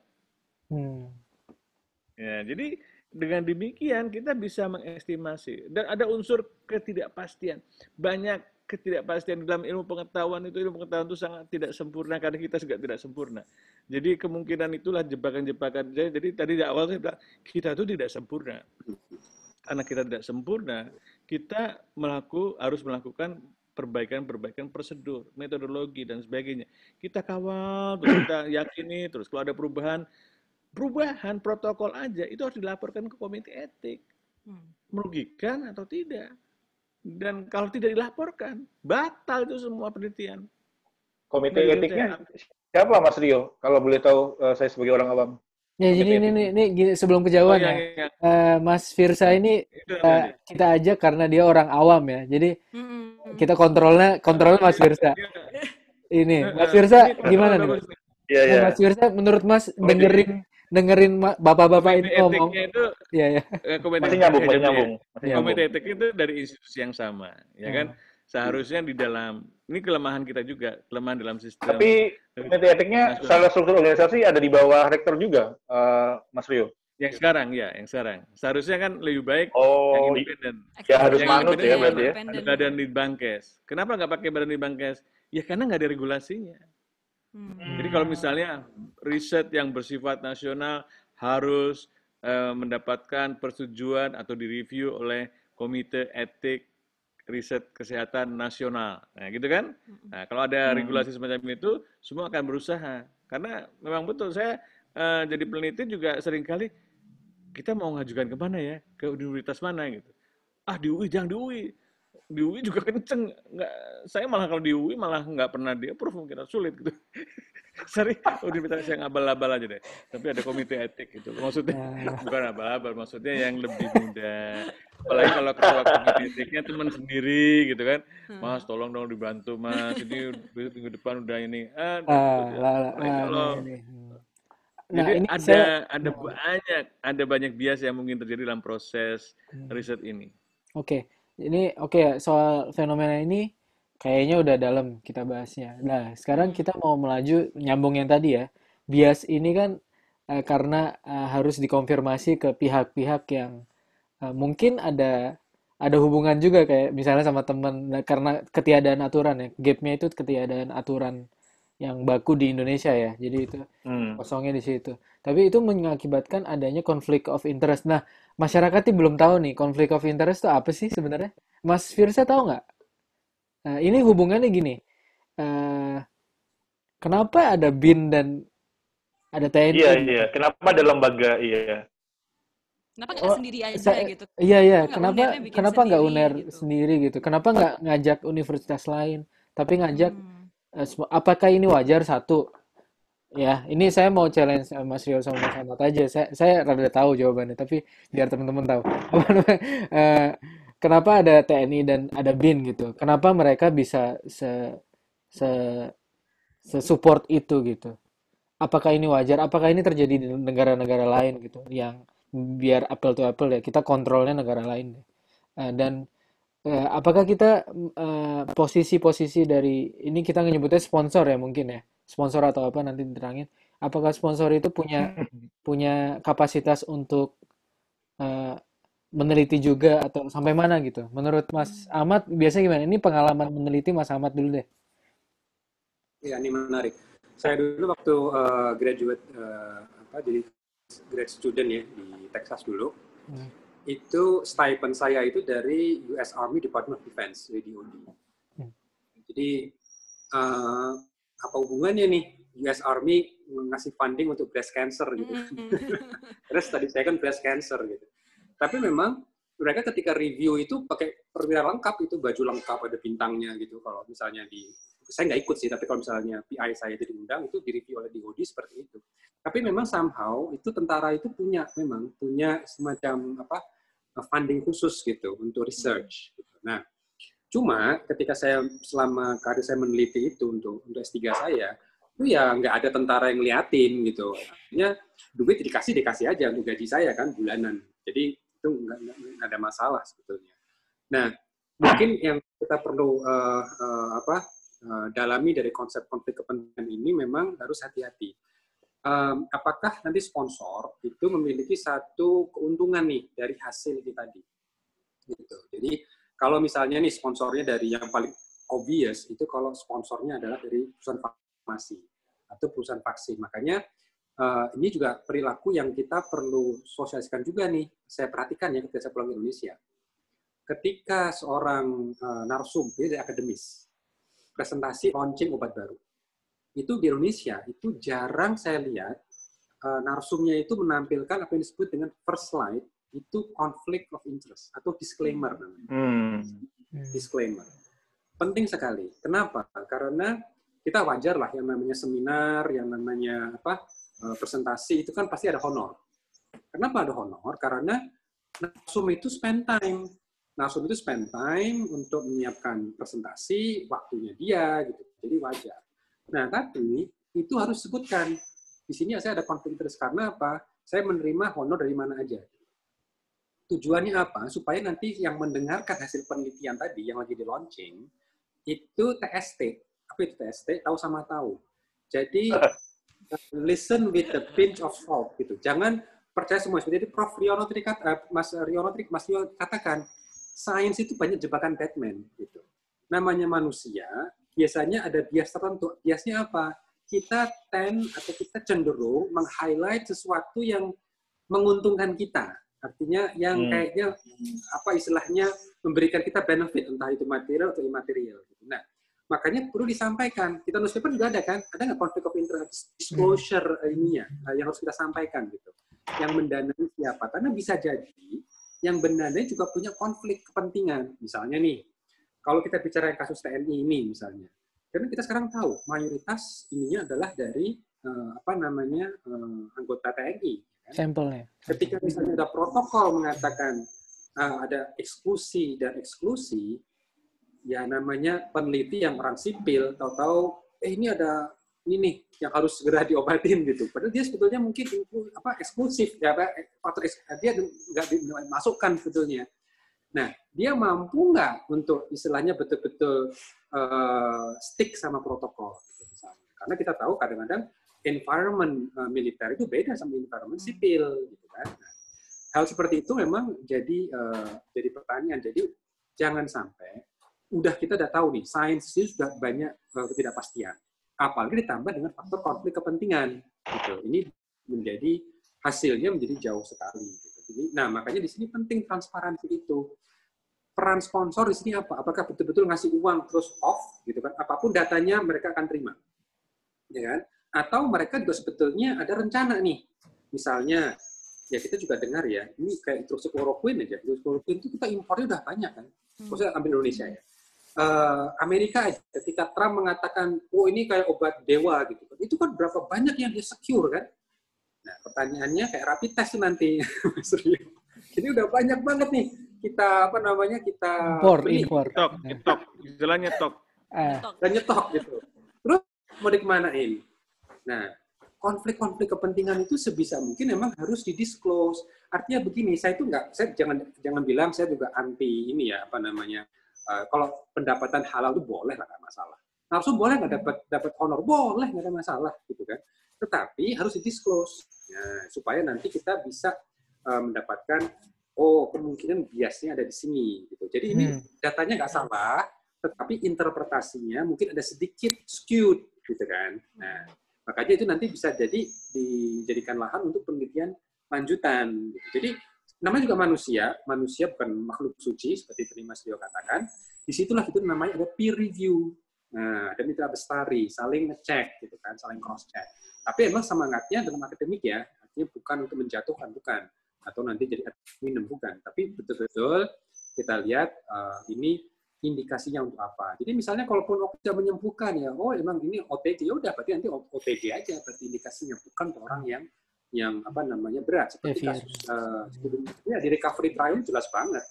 C: Ya, jadi dengan demikian kita bisa mengestimasi dan ada unsur ketidakpastian. Banyak ketidakpastian dalam ilmu pengetahuan itu sangat tidak sempurna karena kita juga tidak sempurna. Jadi kemungkinan itulah jebakan-jebakan. Jadi tadi di awal saya bilang kita itu tidak sempurna. Karena kita tidak sempurna, kita harus melakukan perbaikan prosedur, metodologi dan sebagainya. Kita kawal, terus kita yakini, terus kalau ada perubahan protokol aja itu harus dilaporkan ke komite etik. Merugikan atau tidak? Dan kalau tidak dilaporkan, batal itu semua penelitian.
D: Komite etiknya siapa, Mas Rio? Kalau boleh tahu, saya sebagai orang awam.
B: Ya, jadi ini gini, sebelum kejauhan Mas Firsa ini kita ajak karena dia orang awam ya. Jadi kita kontrolnya Mas Firsa. Ini Mas Firsa gimana nih? Mas Firsa, menurut Mas dengerin bapak-bapak ini ngomong.
C: Iya.
D: Masih nyambung.
C: Komite etik itu dari institusi yang sama, ya kan? Seharusnya di dalam, ini kelemahan kita juga, kelemahan dalam sistem.
D: Tapi komite etiknya secara struktur organisasi ada di bawah rektor juga, Mas Rio?
C: Yang sekarang. Seharusnya kan lebih baik yang independen.
D: Ya harus manut ya berarti ya.
C: Badan Litbangkes. Kenapa nggak pakai badan Litbangkes? Ya karena nggak ada regulasinya. Jadi kalau misalnya riset yang bersifat nasional harus mendapatkan persetujuan atau direview oleh Komite Etik Riset Kesehatan Nasional, nah gitu kan? Nah kalau ada regulasi semacam itu, semua akan berusaha. Karena memang betul saya jadi peneliti juga seringkali kita mau ngajukan kemana ya, ke universitas mana gitu. Di UI, jangan di UI. Di UI juga kenceng. Saya malah kalau di UI malah nggak pernah di-approve, mungkin sulit gitu. Sorry, universitas yang abal-abal aja deh. Tapi ada komite etik gitu. Maksudnya bukan abal-abal, maksudnya yang lebih muda. Apalagi kalau ketua komite etiknya teman sendiri gitu kan. Mas, tolong dong dibantu Mas. Ini minggu depan udah ini. Jadi ada banyak bias yang mungkin terjadi dalam proses riset ini.
B: Oke. Soal fenomena ini kayaknya udah dalam kita bahasnya. Nah, sekarang kita mau melaju nyambung yang tadi ya. Bias ini kan karena harus dikonfirmasi ke pihak-pihak yang mungkin ada hubungan juga, kayak misalnya sama teman, karena ketiadaan aturan ya. Gapnya itu ketiadaan aturan yang baku di Indonesia ya. Jadi itu kosongnya di situ. Tapi itu mengakibatkan adanya konflik of interest. Nah, masyarakat ini belum tahu nih konflik of interest itu apa sih sebenarnya? Mas Firsa tahu nggak? Ini hubungannya gini, kenapa ada BIN dan ada TNI?
D: Iya. Kenapa ada lembaga? Iya.
E: Kenapa nggak sendiri aja gitu?
B: Iya. Kenapa nggak UNER sendiri gitu? Kenapa nggak ngajak universitas lain? Tapi ngajak, apakah ini wajar? Satu, ya ini saya mau challenge Mas Rio sama Mas Ahmad aja. Saya rada tahu jawabannya, tapi biar teman-teman tahu. Kenapa ada TNI dan ada BIN gitu? Kenapa mereka bisa support itu gitu? Apakah ini wajar? Apakah ini terjadi di negara-negara lain gitu? Yang biar apple to apple ya, kita kontrolnya negara lain. Dan apakah kita posisi-posisi dari ini, kita nyebutnya sponsor ya mungkin ya, sponsor atau apa nanti diterangin. Apakah sponsor itu punya kapasitas untuk meneliti juga atau sampai mana gitu? Menurut Mas Ahmad biasanya gimana? Ini pengalaman meneliti Mas Ahmad dulu deh.
A: Ya, ini menarik. Saya dulu waktu graduate jadi grad student ya di Texas dulu. Itu stipend saya itu dari US Army Department of Defense, DoD. Jadi apa hubungannya nih US Army ngasih funding untuk breast cancer gitu. Terus tadi saya kan breast cancer gitu. Tapi memang mereka ketika review itu pakai perwira lengkap, itu baju lengkap, ada bintangnya gitu. Kalau misalnya saya nggak ikut sih, tapi kalau misalnya PI saya jadi undang, itu direview oleh DoD seperti itu. Tapi memang somehow itu tentara itu punya semacam funding khusus gitu untuk research. Gitu. Nah, cuma ketika saya selama karir saya meneliti itu untuk S3 saya, itu ya nggak ada tentara yang ngeliatin gitu. Artinya duit dikasih aja untuk gaji saya kan bulanan. Jadi itu nggak ada masalah sebetulnya. Nah, mungkin yang kita perlu dalami dari konsep konflik kepentingan ini memang harus hati-hati. Apakah nanti sponsor itu memiliki satu keuntungan nih dari hasil itu tadi? Gitu. Jadi kalau misalnya nih sponsornya dari yang paling obvious itu kalau sponsornya adalah dari perusahaan farmasi atau perusahaan vaksin, makanya ini juga perilaku yang kita perlu sosialisasikan juga nih. Saya perhatikan ya ketika saya pulang ke Indonesia. Ketika seorang narsum, dia dari akademis, presentasi launching obat baru, itu di Indonesia itu jarang saya lihat narsumnya itu menampilkan apa yang disebut dengan first slide itu conflict of interest atau disclaimer namanya. Disclaimer penting sekali. Kenapa? Karena kita wajar lah yang namanya seminar, yang namanya presentasi itu kan pasti ada honor. Kenapa ada honor? Karena narsum itu spend time. Narsum itu spend time untuk menyiapkan presentasi, waktunya dia gitu. Jadi wajar. Nah, tapi itu harus disebutkan. Di sini saya ada konflik interest karena apa? Saya menerima honor dari mana aja. Tujuannya apa? Supaya nanti yang mendengarkan hasil penelitian tadi yang lagi di launching itu TST. Apa itu TST? Tahu sama tahu. Jadi listen with a pinch of salt gitu. Jangan percaya semua. Jadi Prof. Riono tadi Mas Riono katakan, sains itu banyak jebakan Batman gitu. Namanya manusia biasanya ada bias tertentu. Biasnya apa? Kita atau kita cenderung meng-highlight sesuatu yang menguntungkan kita. Artinya yang kayaknya apa istilahnya memberikan kita benefit, entah itu material atau imaterial. Nah, makanya perlu disampaikan. Kita newspaper juga ada kan? Ada nggak conflict of interest disclosure ini ya yang harus kita sampaikan gitu. Yang mendanai siapa? Karena bisa jadi yang mendanai juga punya konflik kepentingan. Misalnya nih, kalau kita bicara kasus TNI ini misalnya, karena kita sekarang tahu mayoritas ininya adalah dari anggota TNI.
B: Sampelnya.
A: Ketika misalnya ada protokol mengatakan ada eksklusi dan eksklusi, ya namanya peneliti yang orang sipil tahu-tahu ini ada ini nih yang harus segera diobatin gitu. Padahal dia sebetulnya mungkin eksklusif ya faktor dia nggak dimasukkan sebetulnya. Nah, dia mampu nggak untuk istilahnya betul-betul stick sama protokol gitu, misalnya. Karena kita tahu kadang-kadang environment militer itu beda sama environment sipil gitu kan. Nah, hal seperti itu memang jadi pertanyaan. Jadi jangan sampai kita udah tahu nih sains itu sudah banyak ketidakpastian. Apalagi ditambah dengan faktor konflik kepentingan gitu. Ini menjadi hasilnya menjadi jauh sekali gitu. Jadi, nah makanya di sini penting transparansi itu. Peran sponsor di sini apa? Apakah betul-betul ngasih uang terus off gitu kan? Apapun datanya mereka akan terima. Ya kan? Atau mereka juga sebetulnya ada rencana nih. Misalnya, ya kita juga dengar ya, ini kayak hidroksikloroquine aja. Hidroksikloroquine itu kita impornya udah banyak kan. Maksudnya ambil Indonesia ya. Amerika aja, ketika Trump mengatakan, oh ini kayak obat dewa gitu. Itu kan berapa banyak yang dia secure kan. Nah pertanyaannya kayak rapid test nanti. Jadi udah banyak banget nih kita
B: impor.
C: Nyetok. Istilahnya nyetok.
A: Dan nyetok gitu. Terus mau dikemanain? Nah, konflik-konflik kepentingan itu sebisa mungkin memang harus didisclose. Artinya begini, saya jangan bilang saya juga anti ini ya, kalau pendapatan halal itu boleh lah, nggak masalah. Langsung boleh nggak dapat honor, boleh nggak ada masalah gitu kan. Tetapi harus didisclose, supaya nanti kita bisa mendapatkan kemungkinan biasnya ada di sini gitu. Jadi ini datanya nggak salah, tetapi interpretasinya mungkin ada sedikit skewed gitu kan. Nah, makanya itu nanti bisa jadi dijadikan lahan untuk penelitian lanjutan. Jadi namanya juga manusia bukan makhluk suci seperti tadi Mas Rio katakan. Disitulah itu namanya ada peer review. Nah, ada mitra bestari, saling ngecek gitu kan, saling cross check. Tapi emang semangatnya dalam akademik ya, artinya bukan untuk menjatuhkan, bukan, atau nanti jadi minum, bukan. Tapi betul-betul kita lihat ini indikasinya untuk apa. Jadi misalnya kalaupun sudah menyembuhkan ya, emang ini OTG, ya udah berarti nanti OTG aja, berarti indikasinya bukan ke orang yang berat. Seperti kasus di recovery trial jelas banget.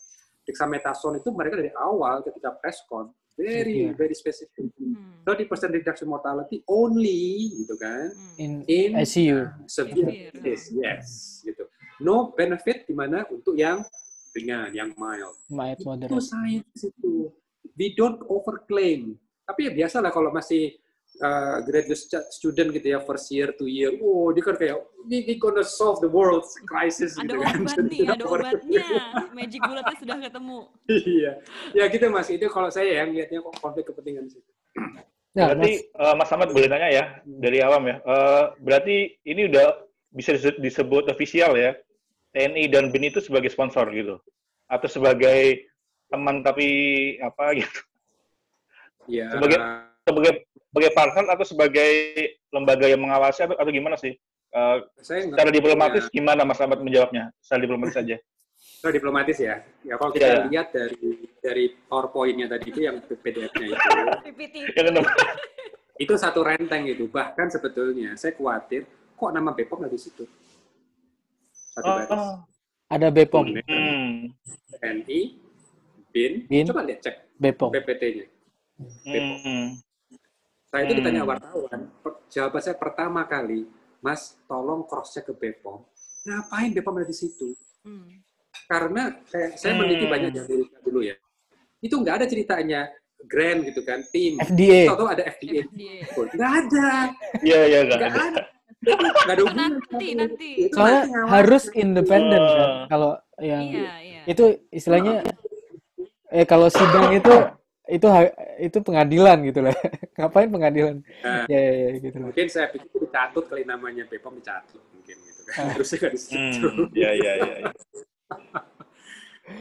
A: Dexamethasone itu mereka dari awal ketika preskon very specific. 30% reduction mortality only gitu kan. In
B: ICU.
A: Severe case, yes gitu. No benefit di mana untuk yang ringan, yang mild.
B: Moderate.
A: Itu science itu. We don't overclaim. Tapi ya biasa lah kalau masih graduate student gitu ya, first year, 2 year, dia kan kayak, ini gonna solve the world crisis
E: Ada
A: gitu kan.
E: obat nih, ada obatnya. Magic bulletnya sudah ketemu.
A: Iya, ya gitu Mas. Itu kalau saya yang lihatnya konflik kepentingan di situ.
B: Nah,
D: Berarti Mas Ahmad boleh tanya ya, dari awam ya. Berarti ini udah bisa disebut official ya, TNI dan BIN itu sebagai sponsor gitu? Atau sebagai teman tapi apa gitu?
A: Ya,
D: Sebagai partner atau sebagai lembaga yang mengawasi atau gimana sih? Secara diplomatis gimana Mas Ahmad menjawabnya? Secara diplomatis saja.
A: Secara diplomatis ya. Ya kalau kita lihat dari PowerPoint-nya tadi itu yang PDF-nya itu. Itu satu renteng itu. Bahkan sebetulnya saya khawatir kok nama BPOM nggak di situ. Satu baris.
B: Ada BPOM.
A: TNI, BIN. Coba lihat cek
B: BPOM.
A: PPT-nya. Saya itu ditanya wartawan, jawaban saya pertama kali, Mas, tolong cross-check ke BPOM. Ngapain BPOM ada di situ? Karena saya meneliti banyak di Amerika dulu ya. Itu nggak ada ceritanya grant gitu kan, tim.
B: FDA.
A: Tahu ada FDA. Nggak ada.
D: Iya, nggak ada.
A: Nggak ada hubungan.
E: Nanti.
B: Soalnya harus independen kan. Kalau yang itu istilahnya, kalau sidang itu pengadilan gitu lah. Ngapain pengadilan? Ya gitu lah.
A: Mungkin saya pikir itu dicatut kali namanya BPOM dicatut mungkin gitu kan. Harusnya nggak di situ.
D: Iya.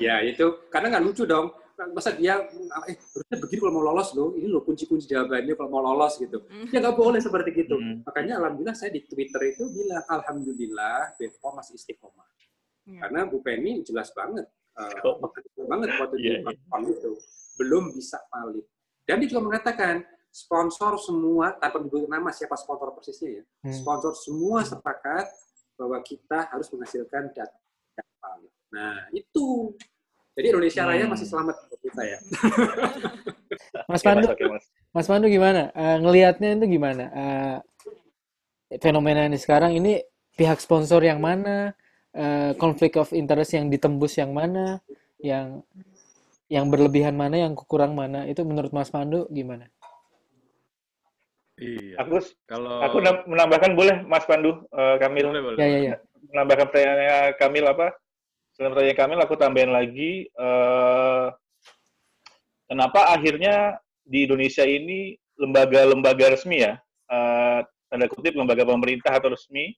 A: Ya itu karena nggak lucu dong. Masa dia harusnya begini kalau mau lolos loh. Ini loh kunci-kunci jawabannya kalau mau lolos gitu. Ya nggak boleh seperti gitu. Makanya alhamdulillah saya di Twitter itu bilang alhamdulillah BPOM masih istiqomah. Karena Bu Penny jelas banget. Banget waktu di platform itu. Belum bisa valid. Dan dia juga mengatakan sponsor semua, tanpa menyebut nama siapa sponsor persisnya ya, sponsor semua sepakat bahwa kita harus menghasilkan data yang valid. Nah, itu. Jadi Indonesia Raya masih selamat untuk kita ya.
B: Mas Pandu gimana? Ngelihatnya itu gimana? Fenomena ini sekarang ini pihak sponsor yang mana? Konflik of interest yang ditembus yang mana? Yang berlebihan mana, yang kurang mana, itu menurut Mas Pandu gimana?
C: Iya.
D: Aku menambahkan boleh Mas Pandu, Kamil.
C: Boleh.
B: Ya.
D: Menambahkan pertanyaannya Kamil apa? Setelah pertanyaan Kamil, aku tambahin lagi. Kenapa akhirnya di Indonesia ini lembaga-lembaga resmi ya, tanda kutip lembaga pemerintah atau resmi,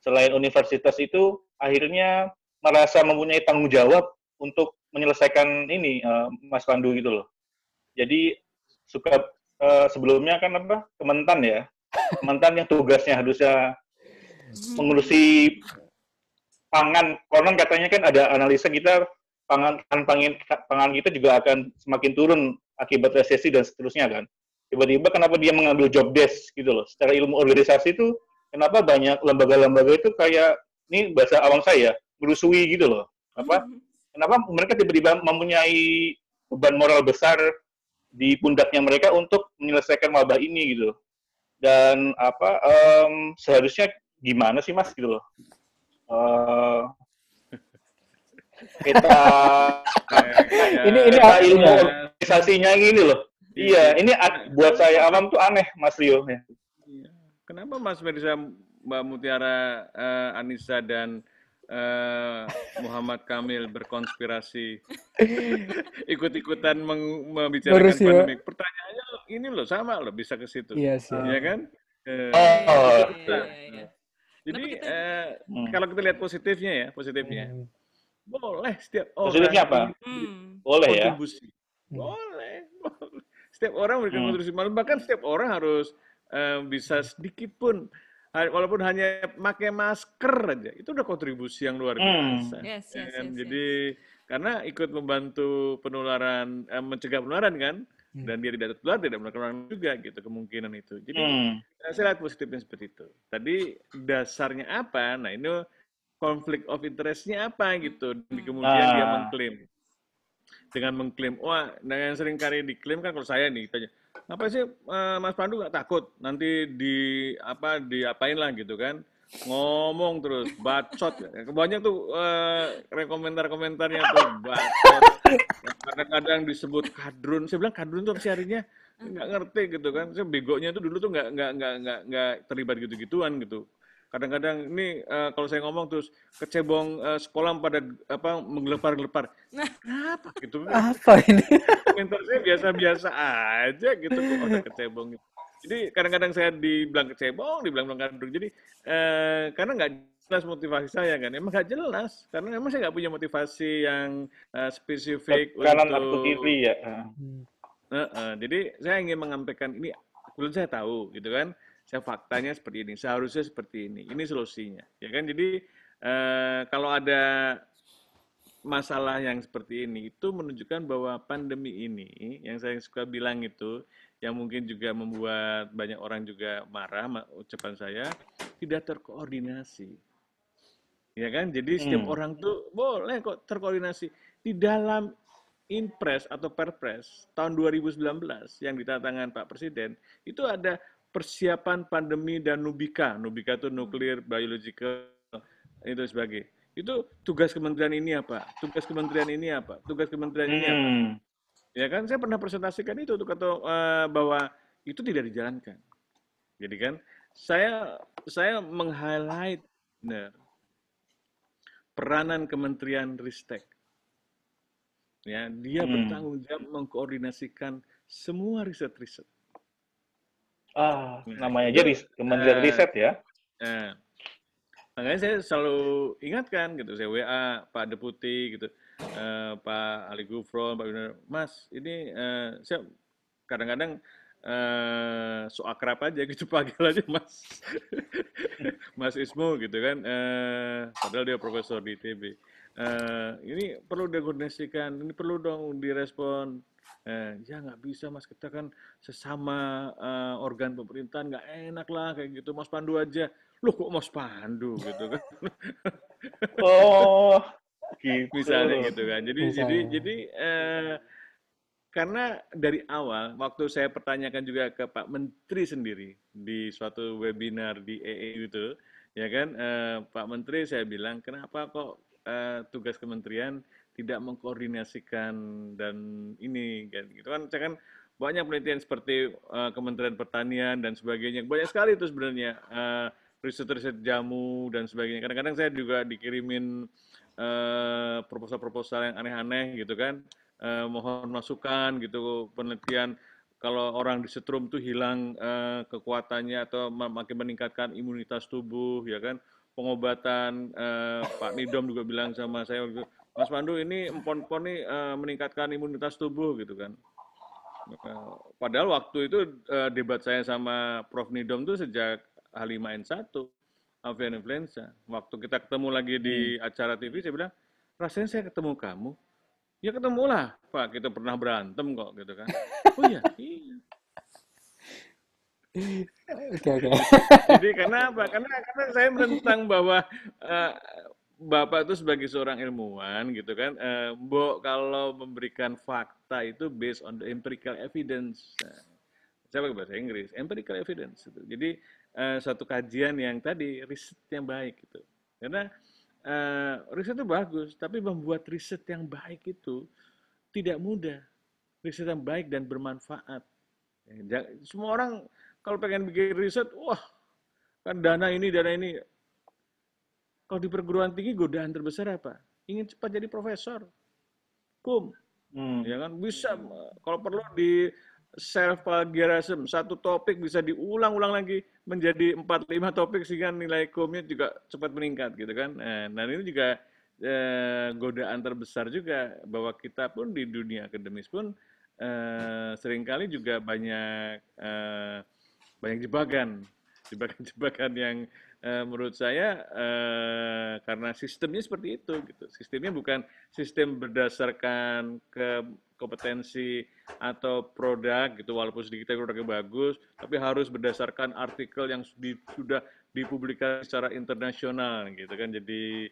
D: selain universitas itu akhirnya merasa mempunyai tanggung jawab untuk menyelesaikan ini, Mas Pandu gitu loh. Jadi sebelumnya kan Kementan ya, Kementan yang tugasnya harusnya mengurusi pangan. Konon katanya kan ada analisa kita pangan kita juga akan semakin turun akibat resesi dan seterusnya kan. Tiba-tiba kenapa dia mengambil job desk gitu loh. Secara ilmu organisasi itu kenapa banyak lembaga-lembaga itu kayak ini bahasa awam saya merusui gitu loh. Kenapa mereka tiba-tiba mempunyai beban moral besar di pundaknya mereka untuk menyelesaikan wabah ini gitu. Dan seharusnya gimana sih Mas gitu loh. Kita
B: ini
D: ilmu organisasinya gini loh. Iya, ini buat saya awam tuh aneh Mas Rio.
C: Kenapa Mas Mirza, Mbak Mutiara, Anissa dan Muhammad Kamil berkonspirasi ikut-ikutan membicarakan pandemi? Pertanyaannya ini loh sama loh bisa ke situ.
B: Iya sih.
C: Ya kan? Jadi kalau kita lihat positifnya boleh setiap orang.
D: Positifnya apa? Boleh ya.
C: Boleh. Setiap orang memberikan kontribusi, bahkan setiap orang harus bisa sedikit pun, walaupun hanya pakai masker aja, itu udah kontribusi yang luar biasa. Jadi karena ikut membantu penularan, mencegah penularan kan, dan dia tidak tertular, tidak menularkan juga gitu kemungkinan itu. Jadi saya lihat positifnya seperti itu. Tadi dasarnya apa? Nah ini konflik of interest-nya apa gitu. Kemudian dia mengklaim, yang sering kali diklaim kan kalau saya nih tanya, apa sih Mas Pandu nggak takut nanti diapain lah gitu kan? Ngomong terus, bacot. Banyak tuh komentar-komentarnya tuh bacot. Kadang-kadang disebut kadrun. Saya bilang kadrun tuh apa sih artinya? nggak ngerti gitu kan. Saya begonya tuh dulu tuh nggak terlibat gitu-gituan gitu. Kadang-kadang ini kalau saya ngomong terus kecebong sekolah pada apa menggelepar-gelepar. Kenapa gitu?
B: Apa ini?
C: Komentar saya biasa-biasa aja gitu kok udah kecebong. Jadi kadang-kadang saya dibilang kecebong, dibilang kandung. Jadi karena nggak jelas motivasi saya kan, emang nggak jelas karena emang saya nggak punya motivasi yang spesifik
D: kanan atau
C: untuk
D: kiri ya.
C: jadi saya ingin menyampaikan ini, kebetulan saya tahu gitu kan, saya faktanya seperti ini, seharusnya seperti ini solusinya, ya kan. Jadi kalau ada masalah yang seperti ini itu menunjukkan bahwa pandemi ini yang saya suka bilang itu yang mungkin juga membuat banyak orang juga marah ucapan saya tidak terkoordinasi, ya kan. Jadi setiap orang tuh boleh kok terkoordinasi di dalam Inpres atau Perpres tahun 2019 yang ditandatangan Pak Presiden itu ada persiapan pandemi dan Nubika itu nuklir biological itu sebagai itu tugas kementerian ini apa, tugas kementerian ini apa, tugas kementerian ini apa, ya kan. Saya pernah presentasikan itu untuk kata bahwa itu tidak dijalankan. Jadi kan saya meng-highlight peranan Kementerian Ristek. Ya, dia bertanggung jawab mengkoordinasikan semua riset-riset.
D: Namanya aja Kementerian Riset ya.
C: Makanya saya selalu ingatkan gitu, saya WA Pak Deputi gitu, Pak Ali Gufron, Pak Yunus, Mas, ini saya kadang-kadang so akrab aja gitu, panggil aja Mas, Mas Ismo gitu kan, padahal dia profesor di ITB. Ini perlu dikoordinasikan, ini perlu dong direspon. Ya nggak bisa Mas, kita kan sesama organ pemerintahan, nggak enak lah kayak gitu, Mas Pandu aja. Loh kok Mas Pandu gitu kan?
D: Oh, gitu.
C: Misalnya gitu kan. Jadi karena dari awal waktu saya pertanyakan juga ke Pak Menteri sendiri di suatu webinar di EE itu, ya kan, Pak Menteri saya bilang kenapa kok tugas kementerian tidak mengkoordinasikan dan ini gitu kan. Saya kan banyak penelitian seperti Kementerian Pertanian dan sebagainya, banyak sekali itu sebenarnya riset-riset jamu dan sebagainya. Kadang-kadang saya juga dikirimin proposal-proposal yang aneh-aneh gitu kan, mohon masukan gitu, penelitian kalau orang disetrum tuh hilang kekuatannya atau makin meningkatkan imunitas tubuh, ya kan. Pengobatan Pak Nidom juga bilang sama saya, Mas Pandu ini empon-empon nih meningkatkan imunitas tubuh gitu kan. Padahal waktu itu debat saya sama Prof Nidom tuh sejak H5N1, avian influenza. Waktu kita ketemu lagi di acara TV, saya bilang, rasanya saya ketemu kamu. Ya ketemulah, Pak, kita pernah berantem kok, gitu kan. Oh iya, iya.
B: Oke.
C: Jadi karena apa? Karena saya menentang bahwa Bapak itu sebagai seorang ilmuwan, gitu kan, kalau memberikan fakta itu based on the empirical evidence. Saya pakai bahasa Inggris, empirical evidence. Gitu. Jadi satu kajian yang tadi riset yang baik gitu. Karena riset itu bagus, tapi membuat riset yang baik itu tidak mudah. Riset yang baik dan bermanfaat. Semua orang kalau pengen bikin riset, wah kan dana ini. Kalau di perguruan tinggi godaan terbesar apa? Ingin cepat jadi profesor, ya kan bisa. Kalau perlu di self plagiarism, satu topik bisa diulang-ulang lagi menjadi 4-5 topik sehingga nilai kumnya juga cepat meningkat gitu kan. Nah ini juga godaan terbesar juga bahwa kita pun di dunia akademis pun seringkali juga banyak jebakan yang menurut saya karena sistemnya seperti itu gitu. Sistemnya bukan sistem berdasarkan kompetensi atau produk gitu, walaupun sedikit produknya bagus, tapi harus berdasarkan artikel yang sudah dipublikasi secara internasional gitu kan. Jadi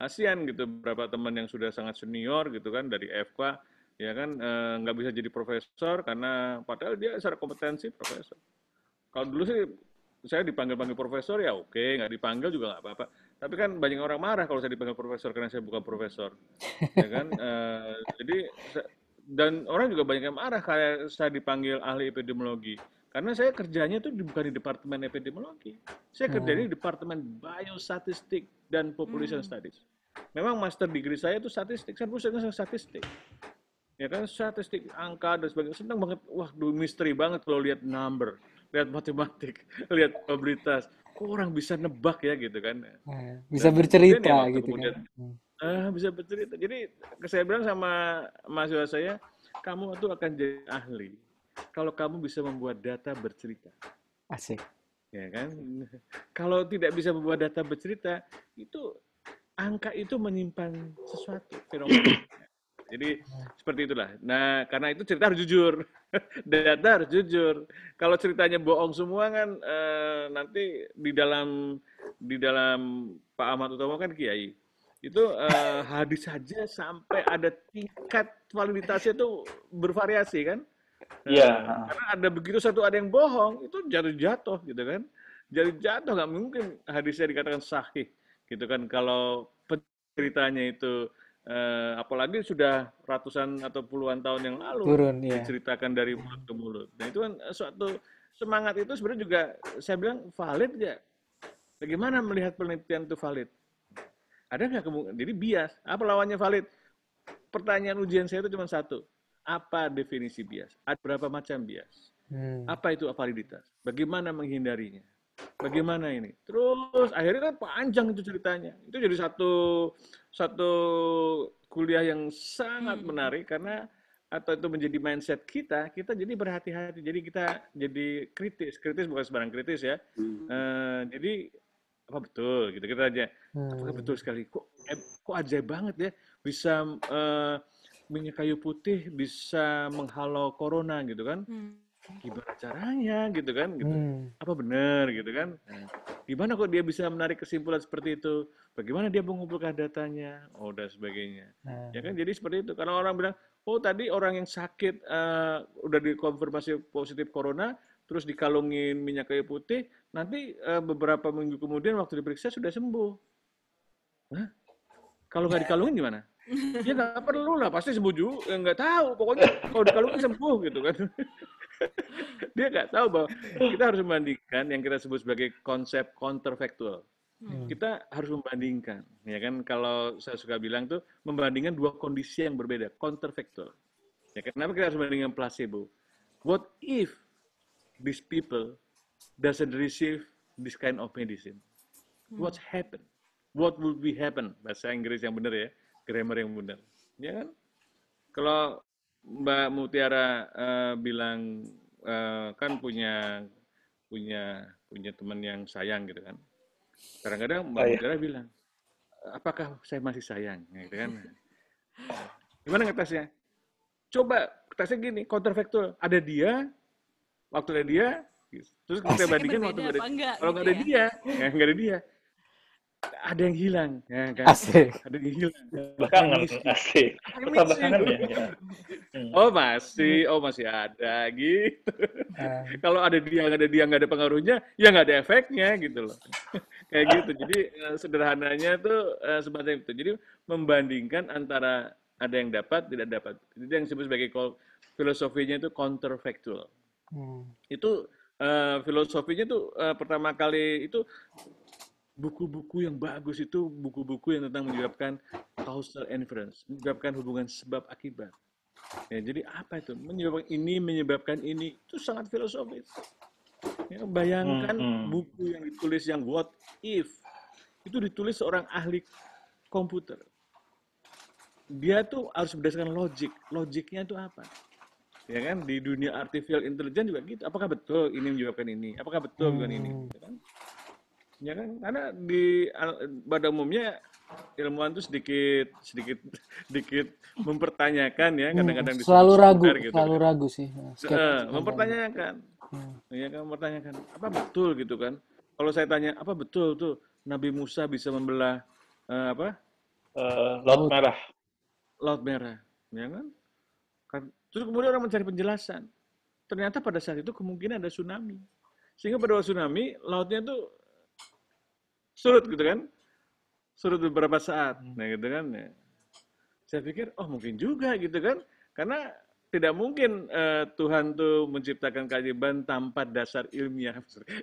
C: ASEAN gitu, beberapa teman yang sudah sangat senior gitu kan dari FK ya kan nggak bisa jadi profesor karena padahal dia secara kompetensi profesor. Kalau dulu sih saya dipanggil profesor ya oke, nggak dipanggil juga nggak apa-apa. Tapi kan banyak orang marah kalau saya dipanggil profesor karena saya bukan profesor, ya kan. Jadi dan orang juga banyak yang marah kayak saya dipanggil ahli epidemiologi. Karena saya kerjanya tuh bukan di departemen epidemiologi. Saya kerja di departemen biostatistik dan population studies. Memang master degree saya itu statistik, saya pusatnya statistik. Ya kan, statistik, angka dan sebagainya. Senang banget, wah misteri banget kalau lihat number, lihat matematik, lihat probabilitas. Kok orang bisa nebak ya gitu kan.
B: Bisa
C: Dan kemudian ya
B: bercerita
C: waktu
B: gitu
C: kemudian
B: kan.
C: bisa bercerita. Jadi saya bilang sama mahasiswa saya, kamu tuh akan jadi ahli kalau kamu bisa membuat data bercerita.
B: Asik.
C: Ya kan? Kalau tidak bisa membuat data bercerita, itu angka itu menyimpan sesuatu fenomena. Jadi seperti itulah. Nah, karena itu cerita harus jujur. Data harus jujur. Kalau ceritanya bohong semua kan nanti di dalam Pak Ahmad Utomo kan kiai. Itu hadis saja sampai ada tingkat validitasnya itu bervariasi kan.
D: Iya.
C: Karena ada begitu satu ada yang bohong, itu jatuh gitu kan. Jadi jatuh nggak mungkin hadisnya dikatakan sahih gitu kan. Kalau penceritanya itu apalagi sudah ratusan atau puluhan tahun yang lalu
B: Turun, ya.
C: diceritakan dari mulut ke mulut. Nah itu kan suatu semangat itu sebenarnya juga saya bilang valid nggak? Bagaimana melihat penelitian itu valid? Ada nggak kemungkinan? Jadi bias. Apa lawannya valid? Pertanyaan ujian saya itu cuma satu. Apa definisi bias? Ada berapa macam bias? Apa itu validitas? Bagaimana menghindarinya? Bagaimana ini? Terus akhirnya kan panjang itu ceritanya. Itu jadi satu kuliah yang sangat menarik karena atau itu menjadi mindset kita jadi berhati-hati. Jadi kita jadi kritis bukan sembarang kritis ya. Jadi apa betul gitu kita aja. Apakah betul sekali? Kok ajaib banget ya bisa minyak kayu putih bisa menghalau corona gitu kan? Gimana caranya gitu kan gitu. Apa benar gitu kan? Nah, gimana kok dia bisa menarik kesimpulan seperti itu? Bagaimana dia mengumpulkan datanya? Dan sebagainya. Ya kan jadi seperti itu. Karena orang bilang, "Oh, tadi orang yang sakit udah dikonfirmasi positif corona, terus dikalungin minyak kayu putih, nanti beberapa minggu kemudian waktu diperiksa sudah sembuh." Hah? Kalau nggak dikalungin gimana? Ya nggak perlu lah, pasti sembuh juga. Nggak tahu, pokoknya kalau dikalungin sembuh gitu kan. Dia nggak tahu bahwa kita harus membandingkan yang kita sebut sebagai konsep counterfactual. Kita harus membandingkan, ya kan? Kalau saya suka bilang tuh membandingkan dua kondisi yang berbeda, counterfactual. Ya, kenapa kita harus membandingkan placebo? What if these people doesn't receive this kind of medicine? What's happen? What would be happen? Bahasa Inggris yang benar ya, grammar yang benar. Ya kan? Kalau Mbak Mutiara bilang kan punya teman yang sayang gitu kan. Kadang-kadang Mbak Mutiara bilang, apakah saya masih sayang? Gitu kan. Gimana ngetesnya? Coba tesnya gini, counterfactual. Ada dia, waktu ada dia, terus kita bandingkan waktu nggak ada. Kalau nggak ada dia, nggak ada dia. Ada yang hilang, ya kan?
B: Asik.
C: Ada yang hilang.
D: Belakangan, asik. Belakangan ya.
C: Masih ada gitu. Kalau ada dia, nggak ada pengaruhnya, ya nggak ada efeknya gitu loh. Kayak gitu. Jadi sederhananya tuh semacam itu. Jadi membandingkan antara ada yang dapat, tidak dapat. Jadi yang disebut sebagai filosofinya itu counterfactual. Itu filosofinya tuh pertama kali itu buku-buku yang bagus itu buku-buku yang tentang menyebabkan causal inference, menyebabkan hubungan sebab akibat. Ya, jadi apa itu? Menyebabkan ini itu sangat filosofis. Ya, bayangkan buku yang ditulis yang what if itu ditulis seorang ahli komputer. Dia tuh harus berdasarkan logik. Logiknya itu apa? Ya kan di dunia artificial intelligence juga gitu. Apakah betul ini menyebabkan ini? Apakah betul bukan ini? Ya kan? Ya kan, karena pada umumnya ilmuwan itu sedikit mempertanyakan ya, kadang-kadang
B: selalu ragu,
C: gitu,
B: selalu ragu sih.
C: Mempertanyakan, ya kan, mempertanyakan apa betul gitu kan? Kalau saya tanya apa betul tuh Nabi Musa bisa membelah
D: Laut Merah,
C: ya kan? Terus kemudian orang mencari penjelasan. Ternyata pada saat itu kemungkinan ada tsunami, sehingga pada waktu tsunami lautnya tuh surut gitu kan, surut beberapa saat, nah gitu kan. Ya. Saya pikir, mungkin juga gitu kan, Karena tidak mungkin Tuhan tuh menciptakan keajaiban tanpa dasar ilmiah.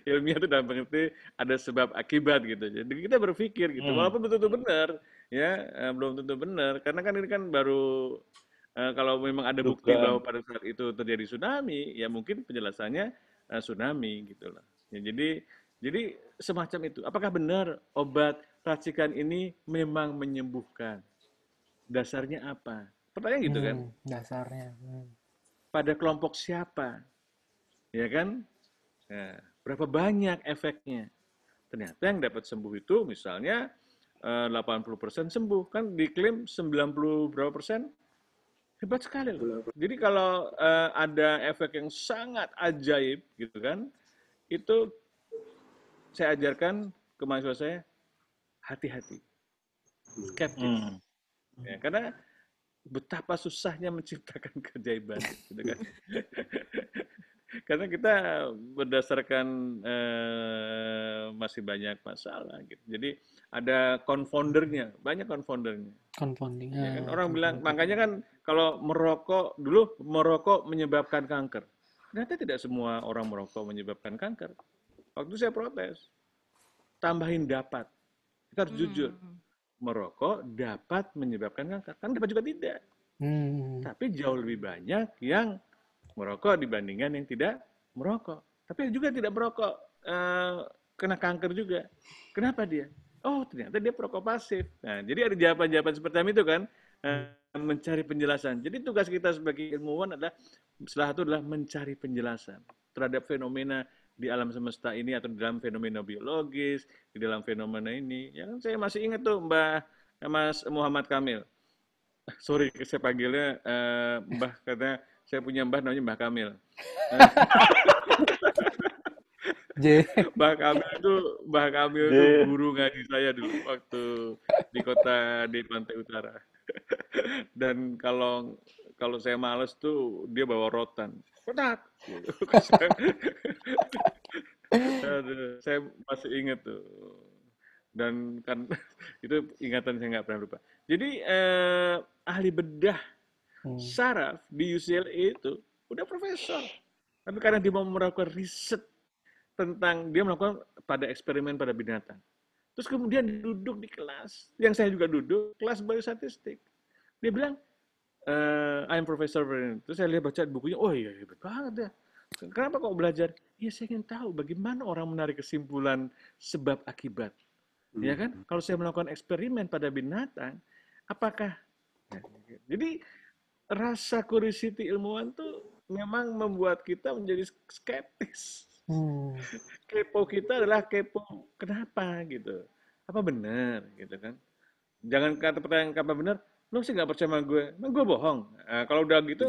C: Ilmiah itu dalam pengerti ada sebab akibat gitu. Jadi kita berpikir gitu, walaupun betul-betul benar, ya belum tentu benar. Karena kan ini kan baru kalau memang ada bukti
D: Dugaan.
C: bahwa pada saat itu terjadi tsunami, ya mungkin penjelasannya tsunami gitu loh. Ya, jadi semacam itu. Apakah benar obat racikan ini memang menyembuhkan? Dasarnya apa? Pertanyaan gitu kan.
B: Dasarnya.
C: Pada kelompok siapa? Ya kan? Nah, berapa banyak efeknya? Ternyata yang dapat sembuh itu misalnya 80% sembuh. Kan diklaim 90 berapa persen? Hebat sekali loh. Jadi kalau ada efek yang sangat ajaib gitu kan, itu saya ajarkan ke mahasiswa saya, hati-hati. Skeptis. Ya, karena betapa susahnya menciptakan keajaiban gitu kan. Karena kita berdasarkan masih banyak masalah gitu. Jadi ada confoundernya, banyak confoundernya.
B: Confounding.
C: Ya kan orang bilang, makanya kan kalau merokok dulu merokok menyebabkan kanker. Ternyata tidak semua orang merokok menyebabkan kanker. Waktu saya protes, tambahin dapat. Kita harus jujur. Merokok dapat menyebabkan kanker. Kan dapat juga tidak. Tapi jauh lebih banyak yang merokok dibandingkan yang tidak merokok. Tapi juga tidak merokok kena kanker juga. Kenapa dia? Oh, ternyata dia perokok pasif. Nah, jadi ada jawaban-jawaban seperti itu kan, mencari penjelasan. Jadi tugas kita sebagai ilmuwan adalah salah satu adalah mencari penjelasan terhadap fenomena di alam semesta ini atau di dalam fenomena biologis, di dalam fenomena ini. Ya kan saya masih ingat tuh Mas Muhammad Kamil. Sorry, saya panggilnya Mbah karena saya punya Mbah namanya Mbah Kamil. Mbah Kamil itu guru ngaji saya dulu waktu di kota di Pantai Utara. Dan kalau saya males tuh dia bawa rotan. Kotak. Saya masih ingat tuh. Dan kan itu ingatan saya nggak pernah lupa. Jadi ahli bedah saraf di UCLA itu udah profesor. Tapi karena dia mau melakukan riset tentang, dia melakukan pada eksperimen pada binatang. Terus kemudian duduk di kelas, yang saya juga duduk, kelas biostatistik. Dia bilang, I'm Professor. Terus saya lihat baca bukunya, oh iya hebat banget ya. Kenapa kok belajar? Ya saya ingin tahu bagaimana orang menarik kesimpulan sebab akibat. Ya kan? Kalau saya melakukan eksperimen pada binatang, apakah? Jadi rasa curiosity ilmuwan tuh memang membuat kita menjadi skeptis. Kepo kita adalah kepo kenapa gitu. Apa benar gitu kan? Jangan kata pertanyaan apa benar, lo sih nggak percaya sama gue, emang gue bohong. Nah, kalau udah gitu,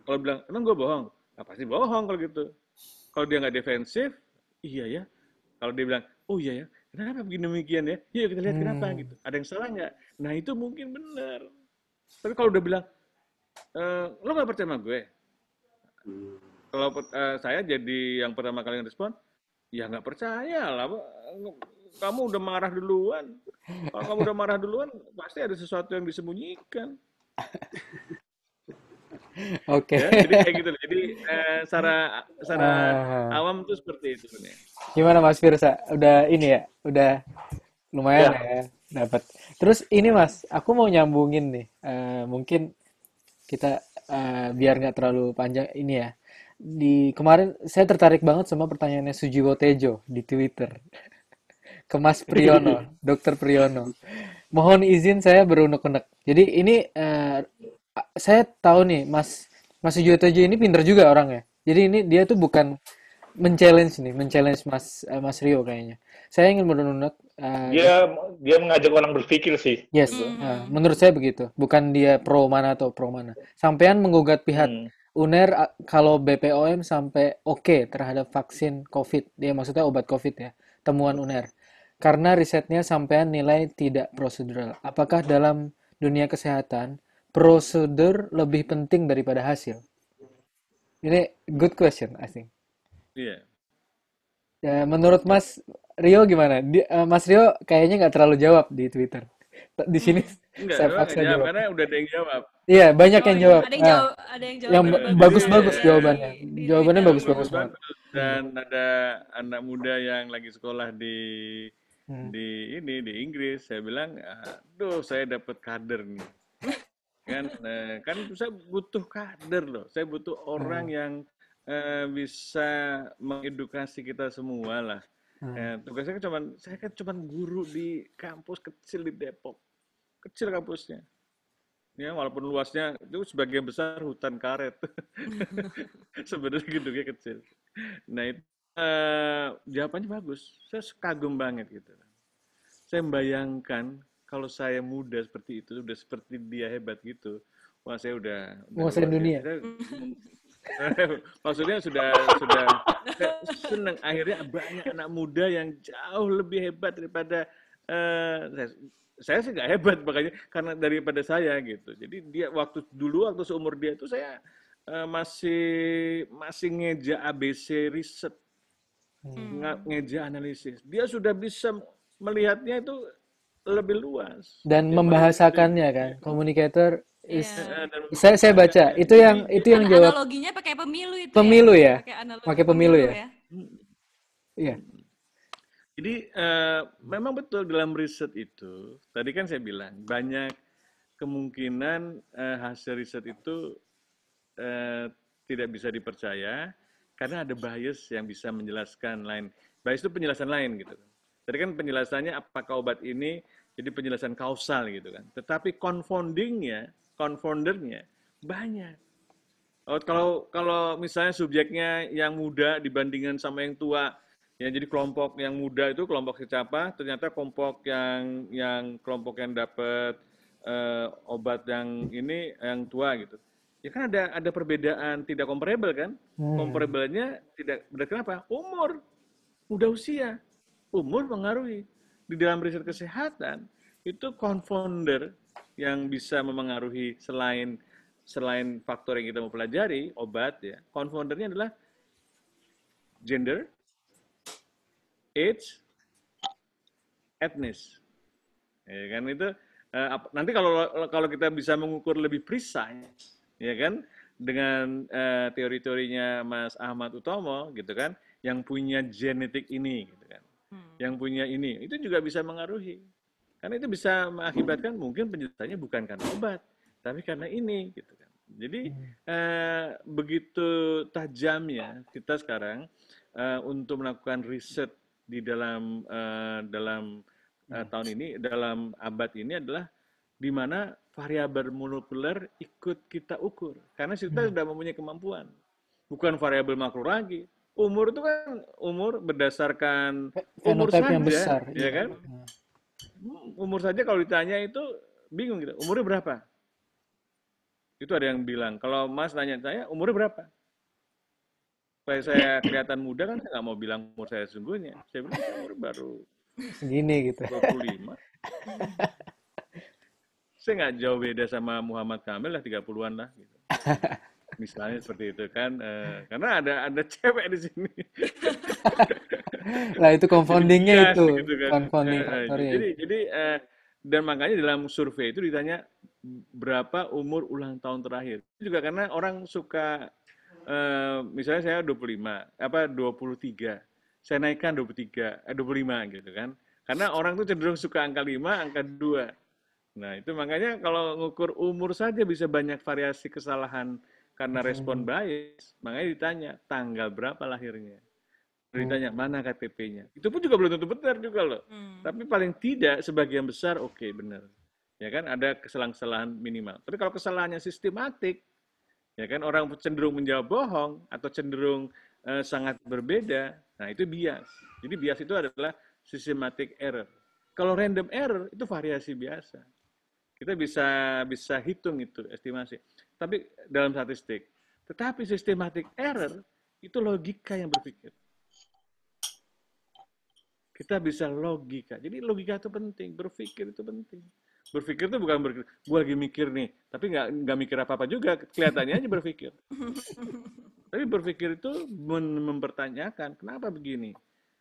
C: kalau bilang emang gue bohong, nah, pasti bohong kalau gitu. Kalau dia nggak defensif, iya ya. Kalau dia bilang, oh iya ya, kenapa begini demikian ya? Yuk kita lihat kenapa gitu. Ada yang salah nggak? Nah itu mungkin benar. Tapi kalau udah bilang, lo nggak percaya sama gue? Kalau saya jadi yang pertama kali respon, ya nggak percaya lah. Kamu udah marah duluan. Kalau kamu udah marah duluan, pasti ada sesuatu yang disembunyikan.
B: Oke.
C: Ya, jadi kayak gitu. Jadi secara awam itu seperti itu.
B: Gimana Mas Firsa? Udah ini ya? Udah lumayan ya dapat. Terus ini Mas, aku mau nyambungin nih. Mungkin kita biar nggak terlalu panjang ini ya. Di kemarin saya tertarik banget sama pertanyaannya Sujiwo Tejo di Twitter. Ke Mas Priyono, Dr. Priyono. Mohon izin saya berunek-unek. Jadi ini saya tahu nih Mas Sujiwo Tejo ini pinter juga orangnya. Jadi ini dia tuh bukan men-challenge Mas Rio kayaknya. Saya ingin berunek.
D: Dia mengajak orang berpikir sih.
B: Yes, menurut saya begitu. Bukan dia pro mana atau pro mana. Sampean menggugat pihak UNER kalau BPOM sampai oke terhadap vaksin COVID. Dia maksudnya obat COVID ya. Temuan UNER. Karena risetnya sampean nilai tidak prosedural. Apakah dalam dunia kesehatan prosedur lebih penting daripada hasil? Ini good question, I think.
C: Iya.
B: Ya, menurut Mas Rio gimana? Mas Rio kayaknya nggak terlalu jawab di Twitter. Di sini
C: Enggak,
B: saya
C: memang
B: paksa
C: nggak jawab
B: jawab.
C: karena udah ada yang jawab.
B: Iya, banyak
E: Oh
B: yang
E: iya,
B: jawab.
E: ada yang jawab, ada yang jawab
B: Yang
E: bagus-bagus
C: Jadi
B: bagus-bagus
E: di
B: jawabannya.
E: di
B: Jawabannya
E: Twitter.
B: bagus-bagus banget.
C: bagus-bagus dan ada anak muda yang lagi sekolah
B: Hmm.
C: di Inggris. Saya bilang, aduh saya dapat kader nih. Kan saya butuh kader loh. Saya butuh orang yang bisa mengedukasi kita semua lah. Tugas saya kan cuman guru di kampus kecil di Depok. Kecil kampusnya. Ya, walaupun luasnya itu sebagian besar hutan karet. Sebenarnya gedungnya kecil. Nah, itu jawabannya bagus. Saya kagum banget gitu. Saya membayangkan kalau saya muda seperti itu, udah seperti dia hebat gitu. Wah, saya udah
B: Menguasai
C: luar
B: dunia.
C: biasa. Maksudnya sudah senang akhirnya banyak anak muda yang jauh lebih hebat daripada saya sih nggak hebat makanya karena daripada saya gitu. Jadi dia waktu seumur dia itu saya masih ngeja ABC riset, ngeja analisis. Dia sudah bisa melihatnya itu lebih luas.
B: Dan
C: daripada
B: membahasakannya
C: saya.
B: kan. Communicator is
E: Iya.
B: saya baca itu yang jawab
E: Analoginya pakai pemilu itu
B: pemilu ya.
E: Pakai analogi
B: Pakai pemilu ya. Iya.
C: Jadi memang betul dalam riset itu, tadi kan saya bilang banyak kemungkinan hasil riset itu tidak bisa dipercaya karena ada bias yang bisa menjelaskan lain. Bias itu penjelasan lain gitu. Tadi kan penjelasannya apakah obat ini jadi penjelasan kausal gitu kan. Tetapi confoundernya banyak. Kalau misalnya subjeknya yang muda dibandingkan sama yang tua, ya jadi kelompok yang muda itu kelompok secapa, ternyata kelompok yang dapat obat yang ini yang tua gitu. Ya kan ada perbedaan tidak comparable kan? Comparable-nya tidak berarti apa? Umur, muda usia, umur mengaruhi. Di dalam riset kesehatan itu confounder yang bisa memengaruhi selain faktor yang kita mau pelajari obat ya. Confoundernya adalah gender, age, etnis. Ya kan itu nanti kalau kita bisa mengukur lebih precise ya kan dengan teori-teorinya Mas Ahmad Utomo gitu kan yang punya genetik ini gitu kan. Yang punya ini itu juga bisa mengaruhi. Karena itu bisa mengakibatkan mungkin penjelasannya bukan karena obat, tapi karena ini gitu kan. Jadi begitu tajamnya kita sekarang untuk melakukan riset di dalam tahun ini, dalam abad ini adalah di mana variabel molekuler ikut kita ukur. Karena kita sudah mempunyai kemampuan. Bukan variabel makro lagi. Umur itu kan berdasarkan umur
B: Fenotipe
C: saja,
B: yang besar.
C: ya kan? Umur saja kalau ditanya itu bingung gitu. Umurnya berapa? Itu ada yang bilang. Kalau Mas nanya saya, umurnya berapa? Supaya saya kelihatan muda kan saya nggak mau bilang umur saya sesungguhnya. Saya bilang umur baru
B: Segini gitu.
C: 25. Saya nggak jauh beda sama Muhammad Kamil lah 30-an lah gitu. Misalnya seperti itu kan, karena ada cewek di sini.
B: Lah itu confoundingnya itu,
C: Gitu kan.
B: confounding faktornya.
C: Jadi dan makanya dalam survei itu ditanya berapa umur ulang tahun terakhir. Itu juga karena orang suka, misalnya saya 23, saya naikkan 25 gitu kan. Karena orang tuh cenderung suka angka 5, angka 2. Nah itu makanya kalau ngukur umur saja bisa banyak variasi kesalahan karena respon bias, makanya ditanya tanggal berapa lahirnya. Ditanya mana KTP-nya. Itu pun juga belum tentu benar juga loh. Tapi paling tidak sebagian besar oke, benar. Ya kan ada kesalahan-kesalahan minimal. Tapi kalau kesalahannya sistematik, ya kan orang cenderung menjawab bohong atau cenderung sangat berbeda, nah itu bias. Jadi bias itu adalah systematic error. Kalau random error itu variasi biasa. Kita bisa hitung itu estimasi. Tapi dalam statistik. Tetapi systematic error itu logika yang berpikir. Kita bisa logika. Jadi logika itu penting, berpikir itu penting. Berpikir itu bukan gue lagi mikir nih, tapi nggak mikir apa-apa juga, kelihatannya aja berpikir. Tapi berpikir itu mempertanyakan, kenapa begini?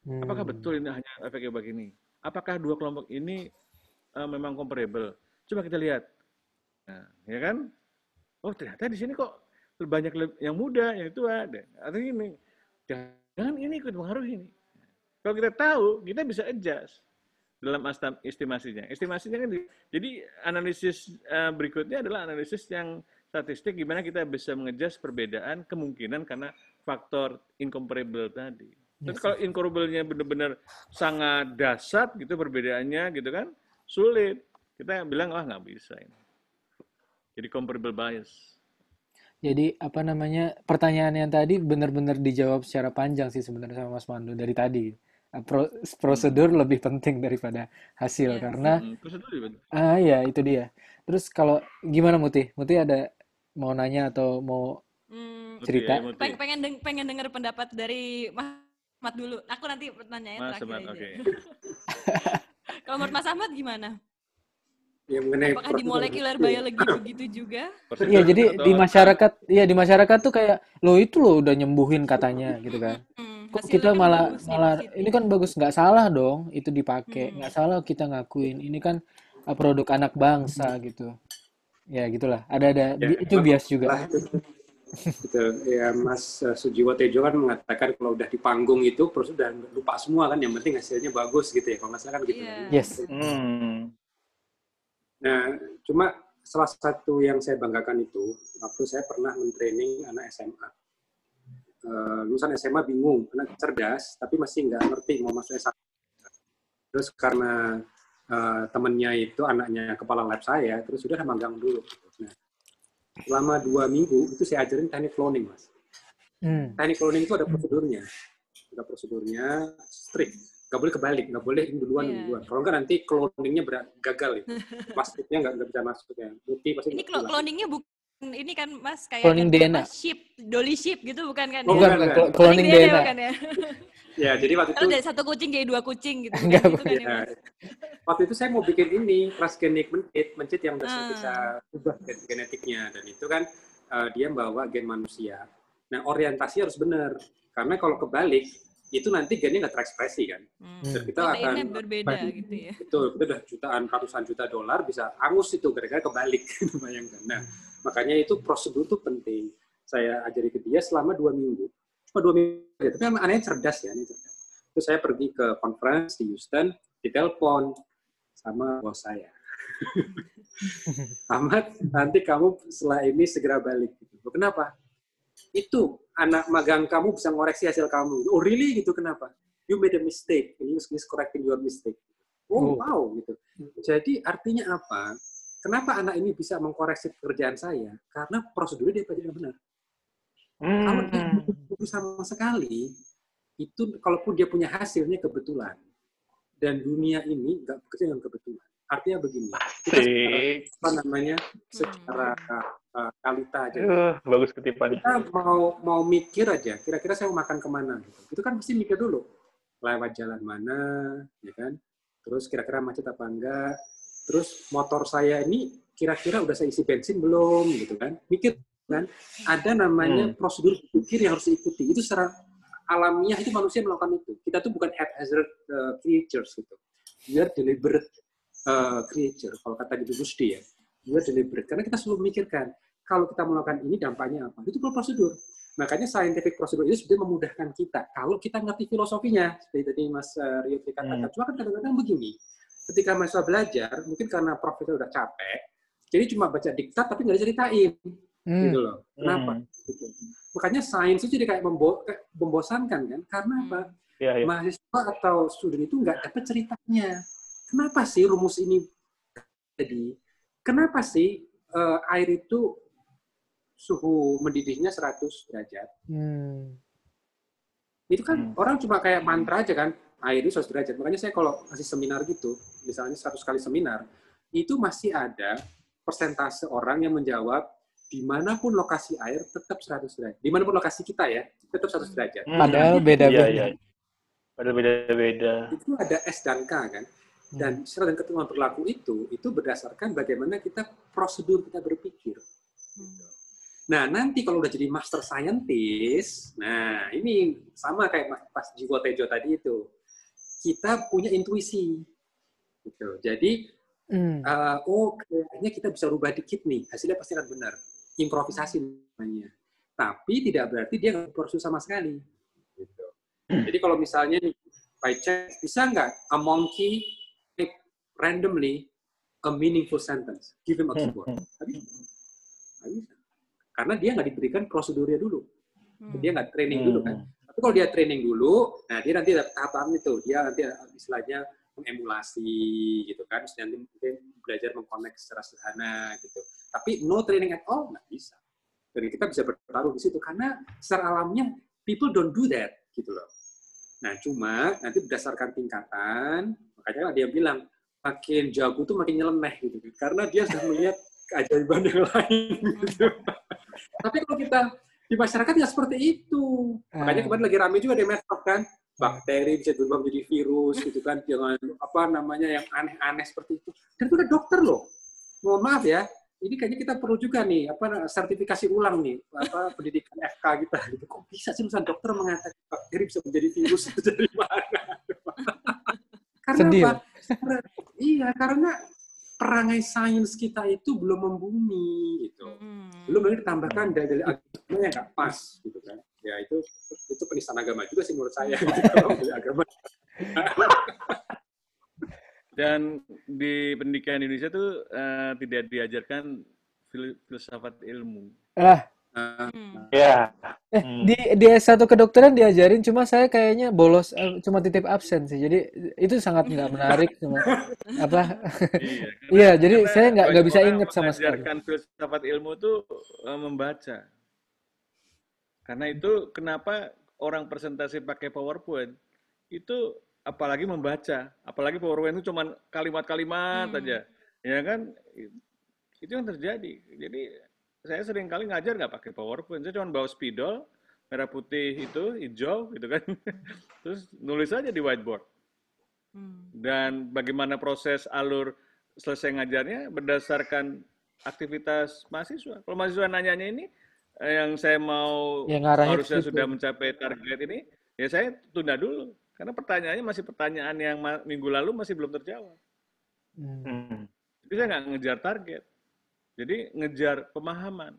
C: Apakah betul ini hanya efeknya begini? Apakah dua kelompok ini memang comparable. Coba kita lihat. Nah, ya kan? Oh, ternyata di sini kok banyak yang muda, yang tua. Artinya ini, jangan ini ikut mengaruhi ini. Kalau kita tahu, kita bisa adjust dalam estimasinya. Estimasinya kan, jadi analisis berikutnya adalah analisis yang statistik, gimana kita bisa mengadjust perbedaan kemungkinan karena faktor incomparable tadi. Tapi kalau incomparable-nya benar-benar sangat dasar gitu perbedaannya gitu kan, sulit. Kita bilang, wah nggak bisa ini. Jadi comparable bias.
B: Jadi apa namanya, pertanyaan yang tadi benar-benar dijawab secara panjang sih sebenarnya sama Mas Pandu dari tadi. Prosedur lebih penting daripada hasil karena
C: Prosedur juga.
B: ya itu dia. Terus kalau gimana Muti? Muti ada mau nanya atau mau cerita?
E: Pengen denger pendapat dari Mas Ahmad dulu. Aku nanti pertanyaannya terakhir aja.
C: Okay.
E: Kalau menurut Mas Ahmad gimana?
A: Ya,
E: apakah di molekular biologi begitu juga?
B: Iya, jadi di masyarakat tuh kayak itu loh udah nyembuhin katanya gitu kan. Kok kita malah ini kan bagus, nggak salah dong itu dipakai, nggak salah kita ngakuin ini kan produk anak bangsa gitu. Ya gitulah. Ada itu bias juga.
A: Betul. Ya Mas Sujiwo Tejo kan mengatakan kalau udah di panggung itu terus udah lupa semua kan, yang penting hasilnya bagus gitu ya. Kalau nggak salah kan gitu.
B: Yes.
A: Nah, cuma salah satu yang saya banggakan itu, waktu saya pernah mentraining anak SMA. Lulusan SMA bingung, anak cerdas, tapi masih nggak ngerti mau masuk SMA. Terus karena temennya itu anaknya kepala lab saya, terus sudah magang dulu. Nah, selama 2 minggu, itu saya ajarin teknik cloning, Mas. Teknik cloning itu ada prosedurnya. Ada prosedurnya strict. Nggak boleh kebalik, nggak boleh ini duluan. Kalau nggak nanti cloningnya gagal itu. Plastiknya nggak bisa masuk ya.
E: Ini cloningnya bukan ini kan Mas kayak
B: cloning DNA.
E: Dolly sheep gitu bukan kan?
B: Bukan cloning DNA.
E: Bukan ya?
A: Ya, jadi waktu itu
E: dari 1 kucing jadi 2 kucing gitu.
B: Enggak,
E: gitu kan, ya,
A: waktu itu saya mau bikin ini transgenik mencit yang bisa ubah genetiknya, dan itu kan dia bawa gen manusia. Nah, orientasi harus benar, karena kalau kebalik itu nanti gennya nggak terekspresi kan. Dan kita akan
E: berbeda gitu ya.
A: Betul, itu udah ratusan juta dolar bisa angus itu gara-gara kebalik. Bayangkan. Nah, makanya itu prosedur itu penting. Saya ajari ke dia selama 2 minggu. Cuma 2 minggu aja, tapi anaknya cerdas ya. Terus saya pergi ke conference di Houston, ditelepon sama bos saya. Ahmad, nanti kamu setelah ini segera balik. Kenapa? Itu anak magang kamu bisa ngoreksi hasil kamu. Oh really gitu, kenapa? You made a mistake, and you is correcting your mistake. Oh wow gitu. Jadi artinya apa? Kenapa anak ini bisa mengkoreksi pekerjaan saya? Karena prosedurnya dia tidak benar. Kalau dia butuh sama sekali, itu kalaupun dia punya hasilnya kebetulan. Dan dunia ini nggak bekerja dengan kebetulan. Artinya begini, kita secara kalita aja.
D: Bagus ketipan.
A: Kita mau mikir aja, kira-kira saya mau makan kemana? Gitu. Itu kan mesti mikir dulu, lewat jalan mana, ya kan? Terus kira-kira macet apa enggak? Terus motor saya ini kira-kira udah saya isi bensin belum? Gitu kan? Mikir kan? Ada namanya prosedur pikir yang harus diikuti. Itu secara alamiah itu manusia melakukan itu. Kita tuh bukan haphazard creatures gitu. We are deliberate creature, kalau kata Ibu Gusti ya, dia deliberate, karena kita selalu memikirkan kalau kita melakukan ini dampaknya apa, itu perlu prosedur. Makanya scientific prosedur itu sebenarnya memudahkan kita kalau kita ngerti filosofinya, seperti tadi Mas Rio katakan. Cuma kan kadang-kadang begini, ketika mahasiswa belajar, mungkin karena profesor udah capek, jadi cuma baca diktat tapi nggak diceritain, gitu loh. Kenapa? Gitu. Makanya sains itu jadi kayak membosankan kan, karena apa? Mahasiswa atau student itu nggak dapat ceritanya. Kenapa sih rumus ini jadi? Kenapa sih air itu suhu mendidihnya 100 derajat? Itu kan orang cuma kayak mantra aja kan, air itu 100 derajat. Makanya saya kalau kasih seminar gitu, misalnya 100 kali seminar, itu masih ada persentase orang yang menjawab dimanapun lokasi air tetap 100 derajat. Dimanapun lokasi kita ya, tetap 100 derajat.
B: Padahal beda-beda.
D: Padahal beda-beda.
A: Itu ada S dan K kan. Dan syarat dan ketentuan berlaku itu berdasarkan bagaimana kita prosedur kita berpikir. Nah, nanti kalau udah jadi master scientist, nah ini sama kayak Mas Jiwo Tejo tadi itu. Kita punya intuisi. Gitu. Jadi oh kayaknya kita bisa rubah dikit nih, hasilnya pasti akan benar. Improvisasi namanya. Tapi tidak berarti dia nggak berproses sama sekali. Gitu. Jadi kalau misalnya nih, by chance, bisa nggak a monkey make randomly a meaningful sentence? Give him a keyboard. Nggak bisa. Karena dia nggak diberikan prosedurnya dulu. Dia nggak training dulu kan. Tapi kalau dia training dulu, nah dia nanti ada tahapan itu. Dia nanti istilahnya mengemulasi gitu kan. Terus nanti mungkin belajar mengkonek secara sederhana gitu. Tapi no training at all nggak bisa. Dan kita bisa bertaruh di situ karena secara alamnya people don't do that gitu loh. Nah cuma nanti berdasarkan tingkatan, makanya dia bilang makin jago tuh makin nyeleneh gitu karena dia sudah melihat keajaiban yang lain gitu. Tapi kalau kita di masyarakat ya seperti itu. Makanya kemarin lagi rame juga di medsos kan, bakteri bisa berubah menjadi virus gitu kan, jangan apa namanya yang aneh-aneh seperti itu. Dan itu udah dokter loh. Mohon maaf ya, ini kayaknya kita perlu juga nih apa sertifikasi ulang nih apa pendidikan FK kita gitu. Kok bisa sih lulusan dokter mengatakan bakteri bisa menjadi virus itu dari mana? Karena
B: Sedih.
A: apa? Iya, karena perangai sains kita itu belum membumi gitu. Belum lagi ditambahkan dari agama yang nggak pas gitu kan. Ya itu penistaan agama juga sih menurut saya gitu kalau dari agama.
C: Dan di pendidikan Indonesia tuh tidak diajarkan filsafat ilmu.
D: Ya.
B: Di S1 kedokteran diajarin, cuma saya kayaknya bolos, cuma titip absen sih. Jadi itu sangat nggak menarik, cuma apa? Iya, jadi saya nggak bisa ingat sama sekali.
C: Mengajarkan filsafat ilmu tuh membaca. Karena itu kenapa orang presentasi pakai PowerPoint itu apalagi membaca, apalagi PowerPoint itu cuma kalimat-kalimat aja, ya kan? Itu yang terjadi. Jadi saya sering kali ngajar nggak pakai PowerPoint, saya cuma bawa spidol merah putih itu hijau gitu kan, terus nulis aja di whiteboard. Dan bagaimana proses alur selesai ngajarnya berdasarkan aktivitas mahasiswa. Kalau mahasiswa nanyanya ini yang saya mau harusnya sudah mencapai target ini, ya saya tunda dulu. Karena pertanyaannya masih pertanyaan yang minggu lalu masih belum terjawab. Jadi saya nggak ngejar target. Jadi ngejar pemahaman.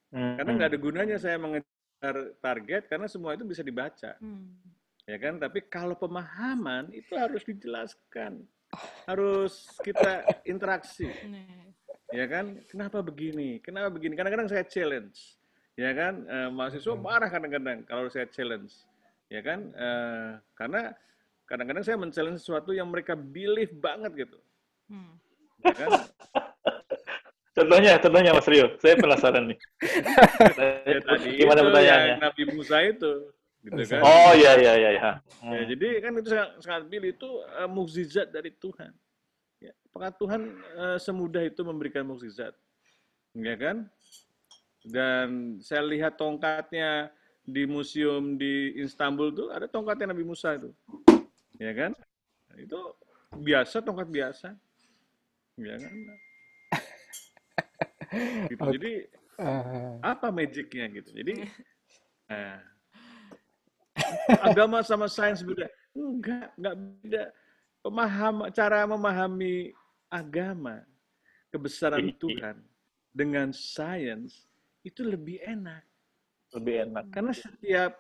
C: Karena nggak ada gunanya saya mengejar target karena semua itu bisa dibaca. Ya kan? Tapi kalau pemahaman itu harus dijelaskan. Harus kita interaksi. Ya kan? Kenapa begini? Kenapa begini? Kadang-kadang saya challenge. Ya kan? Mahasiswa marah kadang-kadang kalau saya challenge. Ya kan? Karena kadang-kadang saya men-challenge sesuatu yang mereka believe banget gitu. Ya kan?
D: Contohnya Mas Rio, saya penasaran nih.
C: Ya, tadi
D: gimana
C: itu
D: pertanyaannya?
C: Yang Nabi Musa itu, gitu kan?
D: Oh iya.
C: Ya, jadi kan itu sangat pilih itu mukjizat dari Tuhan. Ya, apakah Tuhan semudah itu memberikan mukjizat? Ya kan? Dan saya lihat tongkatnya di museum di Istanbul tuh ada tongkatnya Nabi Musa itu, ya kan? Itu biasa, tongkat biasa, ya kan? Gitu. Jadi apa magicnya gitu? Jadi agama sama sains beda? Enggak beda. Cara memahami agama, kebesaran Tuhan dengan sains itu lebih enak. Karena setiap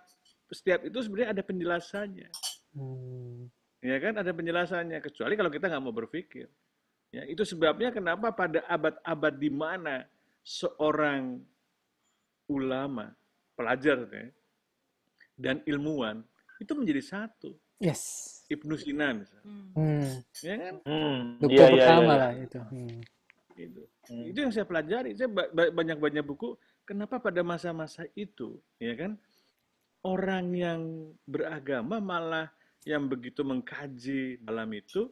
C: itu sebenarnya ada penjelasannya. Ya kan, ada penjelasannya. Kecuali kalau kita nggak mau berpikir. Ya, itu sebabnya kenapa pada abad-abad di mana seorang ulama, pelajar dan ilmuwan itu menjadi satu.
B: Yes.
C: Ibnu Sina misalnya. Ya kan?
B: Dokter pertama lah itu.
C: Itu yang saya pelajari. Saya banyak buku. Kenapa pada masa-masa itu, ya kan, orang yang beragama malah yang begitu mengkaji dalam itu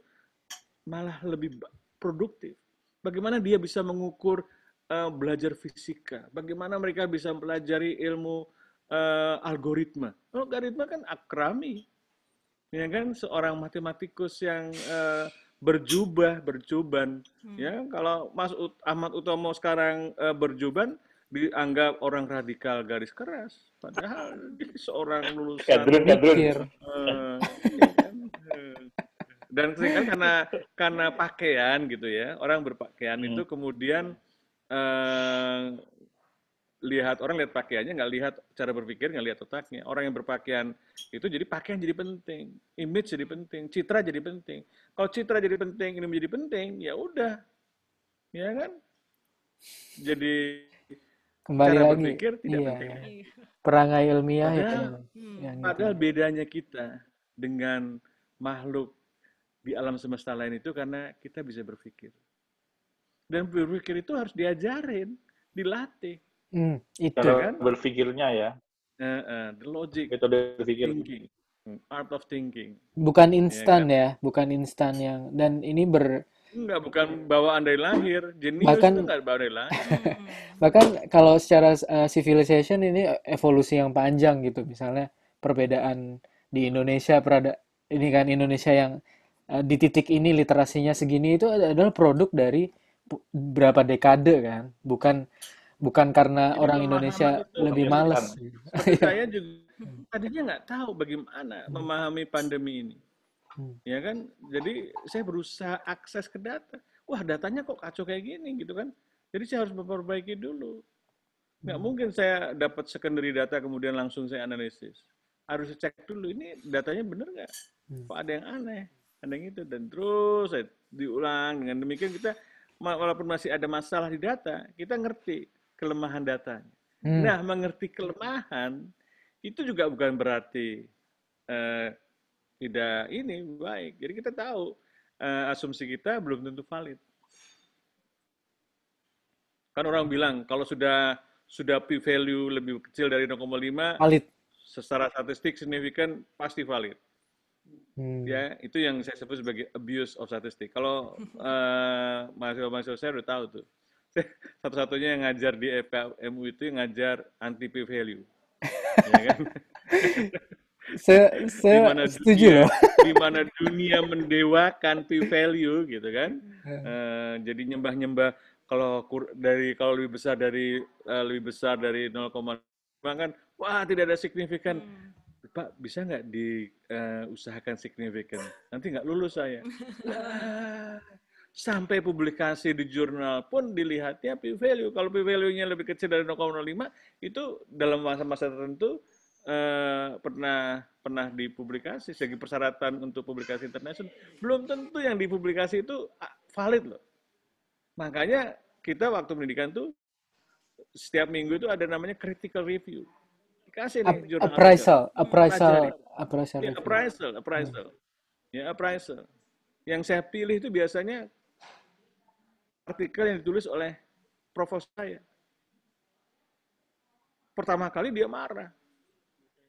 C: malah lebih produktif. Bagaimana dia bisa mengukur belajar fisika? Bagaimana mereka bisa mempelajari ilmu algoritma? Algoritma kan akrami, ya kan, seorang matematikus yang berjuban. Ya, kalau Mas Ahmad Utomo sekarang berjuban dianggap orang radikal garis keras, padahal seorang lulusan
D: kadrun.
C: Dan seringkali karena pakaian gitu ya, orang berpakaian itu kemudian orang lihat pakaiannya, nggak lihat cara berpikir, nggak lihat otaknya. Orang yang berpakaian itu jadi pakaian jadi penting, image jadi penting, citra jadi penting. Kalau citra jadi penting, ini menjadi penting, ya udah, ya kan? Jadi
B: Kembali
C: cara
B: lagi,
C: berpikir tidak
B: iya,
C: penting.
E: Iya.
B: perangai ilmiah itu yang itu.
C: Padahal bedanya kita dengan makhluk di alam semesta lain itu karena kita bisa berpikir. Dan berpikir itu harus diajarin, dilatih.
B: Itu.
D: Cara
C: Kan?
D: berpikirnya ya,
C: The logic,
D: metode berpikir.
C: thinking, art of thinking.
B: Bukan instan
C: kan?
B: ya, bukan instan yang, dan ini
C: Enggak, bukan bawaan dari lahir. Jenius
B: Bahkan-
C: itu enggak bawaan dari lahir.
B: bahkan kalau secara civilization ini evolusi yang panjang gitu. Misalnya perbedaan di Indonesia, ini kan Indonesia yang di titik ini literasinya segini itu adalah produk dari berapa dekade kan, bukan karena
C: Jadi
B: orang
C: pemahaman
B: Indonesia
C: itu
B: lebih
D: pemikiran.
B: males.
C: Seperti saya juga tadinya nggak tahu bagaimana memahami pandemi ini. Ya kan? Jadi saya berusaha akses ke data. Wah, datanya kok kacau kayak gini gitu kan. Jadi saya harus memperbaiki dulu. Nggak mungkin saya dapat secondary data kemudian langsung saya analisis. Harus cek dulu ini datanya benar nggak? Kok ada yang aneh, ada yang itu, dan terus saya diulang. Dengan demikian kita walaupun masih ada masalah di data, kita ngerti kelemahan datanya. Nah, mengerti kelemahan itu juga bukan berarti tidak ini baik. Jadi kita tahu asumsi kita belum tentu valid. Kan orang bilang kalau sudah p-value lebih kecil dari 0,5
B: Valid.
C: secara statistik signifikan pasti valid. Ya, itu yang saya sebut sebagai abuse of statistic. Kalau mahasiswa-mahasiswa saya udah tahu tuh. Satu-satunya yang ngajar di FKMU itu yang ngajar anti p-value. Ya kan?
B: Saya setuju loh.
C: Di mana dunia mendewakan p-value gitu kan. Jadi nyembah-nyembah kalau lebih besar dari 0,5 kan, wah tidak ada signifikan. Pak, bisa nggak diusahakan signifikan? Nanti nggak lulus saya. Sampai publikasi di jurnal pun dilihatnya p-value. Kalau p-value-nya lebih kecil dari 0,05, itu dalam masa-masa tertentu pernah dipublikasi sebagai persyaratan untuk publikasi internasional. Belum tentu yang dipublikasi itu valid loh. Makanya kita waktu pendidikan tuh setiap minggu itu ada namanya critical review. Dikasih nih jurnal appraisal. Yang saya pilih itu biasanya artikel yang ditulis oleh prof saya. Pertama kali dia marah.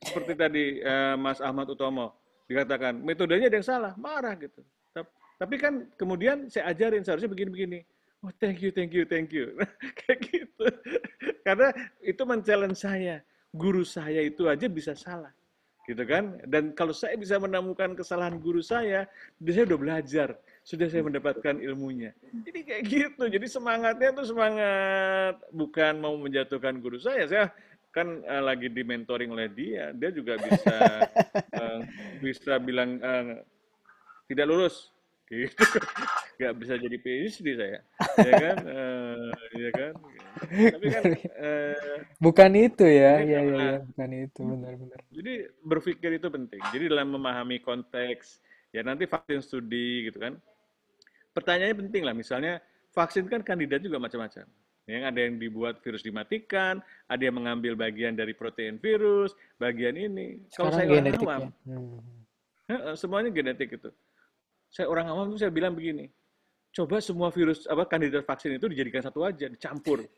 C: Seperti tadi Mas Ahmad Utomo dikatakan metodenya ada yang salah, marah gitu. Tapi kan kemudian saya ajarin seharusnya begini-begini. Oh, thank you. Kayak gitu. Karena itu men-challenge saya. Guru saya itu aja bisa salah. Gitu kan? Dan kalau saya bisa menemukan kesalahan guru saya udah belajar. Sudah saya mendapatkan ilmunya. Jadi kayak gitu. Jadi semangatnya tuh semangat bukan mau menjatuhkan guru saya. Saya kan lagi di mentoring oleh dia. Dia juga bisa bilang tidak lulus. Gitu. Gak bisa jadi PhD saya, ya kan, ya kan. Tapi kan
B: bukan itu ya, bukan itu, benar-benar.
C: Jadi berpikir itu penting. Jadi dalam memahami konteks, ya nanti vaksin studi gitu kan. Pertanyaannya penting lah, misalnya vaksin kan kandidat juga macam-macam. Yang ada yang dibuat virus dimatikan, ada yang mengambil bagian dari protein virus, bagian ini. Kalau saya orang awam, semuanya genetik itu. Saya orang awam itu saya bilang begini, coba semua virus kandidat vaksin itu dijadikan satu aja, dicampur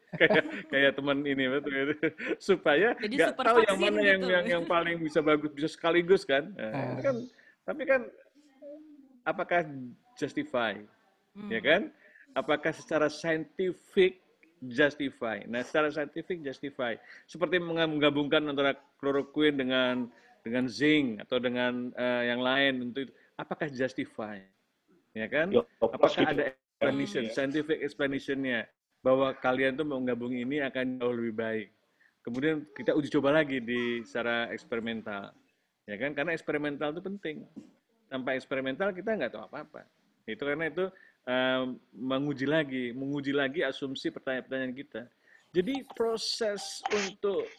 C: kayak teman ini supaya nggak tahu yang mana gitu. yang paling bisa bagus, bisa sekaligus kan. Tapi kan apakah justify, ya kan? Apakah secara scientific justify? Nah, secara scientific justify. Seperti menggabungkan antara chloroquine dengan zinc atau dengan yang lain untuk itu. Apakah justify, ya kan? Apakah ada explanation, scientific explanation-nya bahwa kalian tuh mau gabung ini akan jauh lebih baik. Kemudian kita uji coba lagi secara eksperimental, ya kan? Karena eksperimental itu penting. tanpa eksperimental kita nggak tahu apa-apa. Itu karena itu menguji lagi asumsi pertanyaan-pertanyaan kita. Jadi proses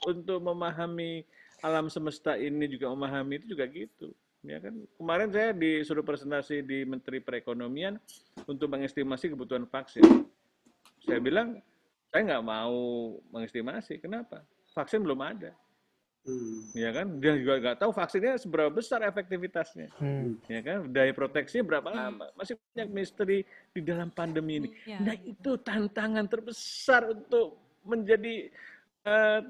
C: untuk memahami alam semesta ini juga memahami itu juga gitu. Ya kan, kemarin saya disuruh presentasi di Menteri Perekonomian untuk mengestimasi kebutuhan vaksin. Saya bilang, saya nggak mau mengestimasi. Kenapa? Vaksin belum ada. Ya kan? Dia juga nggak tahu vaksinnya seberapa besar efektivitasnya. Ya kan? Daya proteksinya berapa lama. Masih banyak misteri di dalam pandemi ini. Nah, itu tantangan terbesar untuk menjadi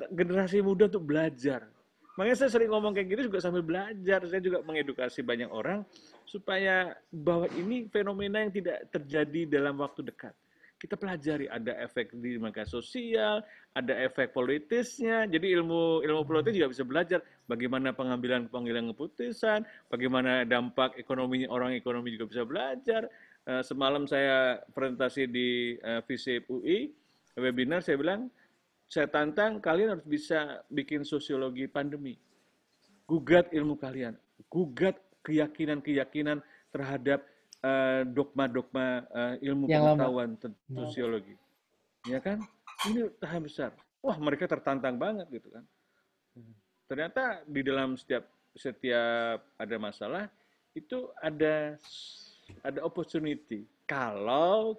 C: generasi muda untuk belajar. Makanya saya sering ngomong kayak gitu juga sambil belajar. Saya juga mengedukasi banyak orang supaya bahwa ini fenomena yang tidak terjadi dalam waktu dekat. Kita pelajari, ada efek di media sosial, ada efek politisnya. Jadi ilmu politis juga bisa belajar bagaimana pengambilan keputusan, bagaimana dampak ekonominya, orang ekonomi juga bisa belajar. Semalam saya presentasi di FISIP UI, webinar, saya bilang, saya tantang kalian harus bisa bikin sosiologi pandemi. Gugat ilmu kalian, gugat keyakinan-keyakinan terhadap dogma-dogma ilmu
B: Yang lama.
C: pengetahuan sosiologi. Ya kan? Ini tahap besar. Wah, mereka tertantang banget gitu kan. Ternyata di dalam setiap ada masalah itu ada opportunity. Kalau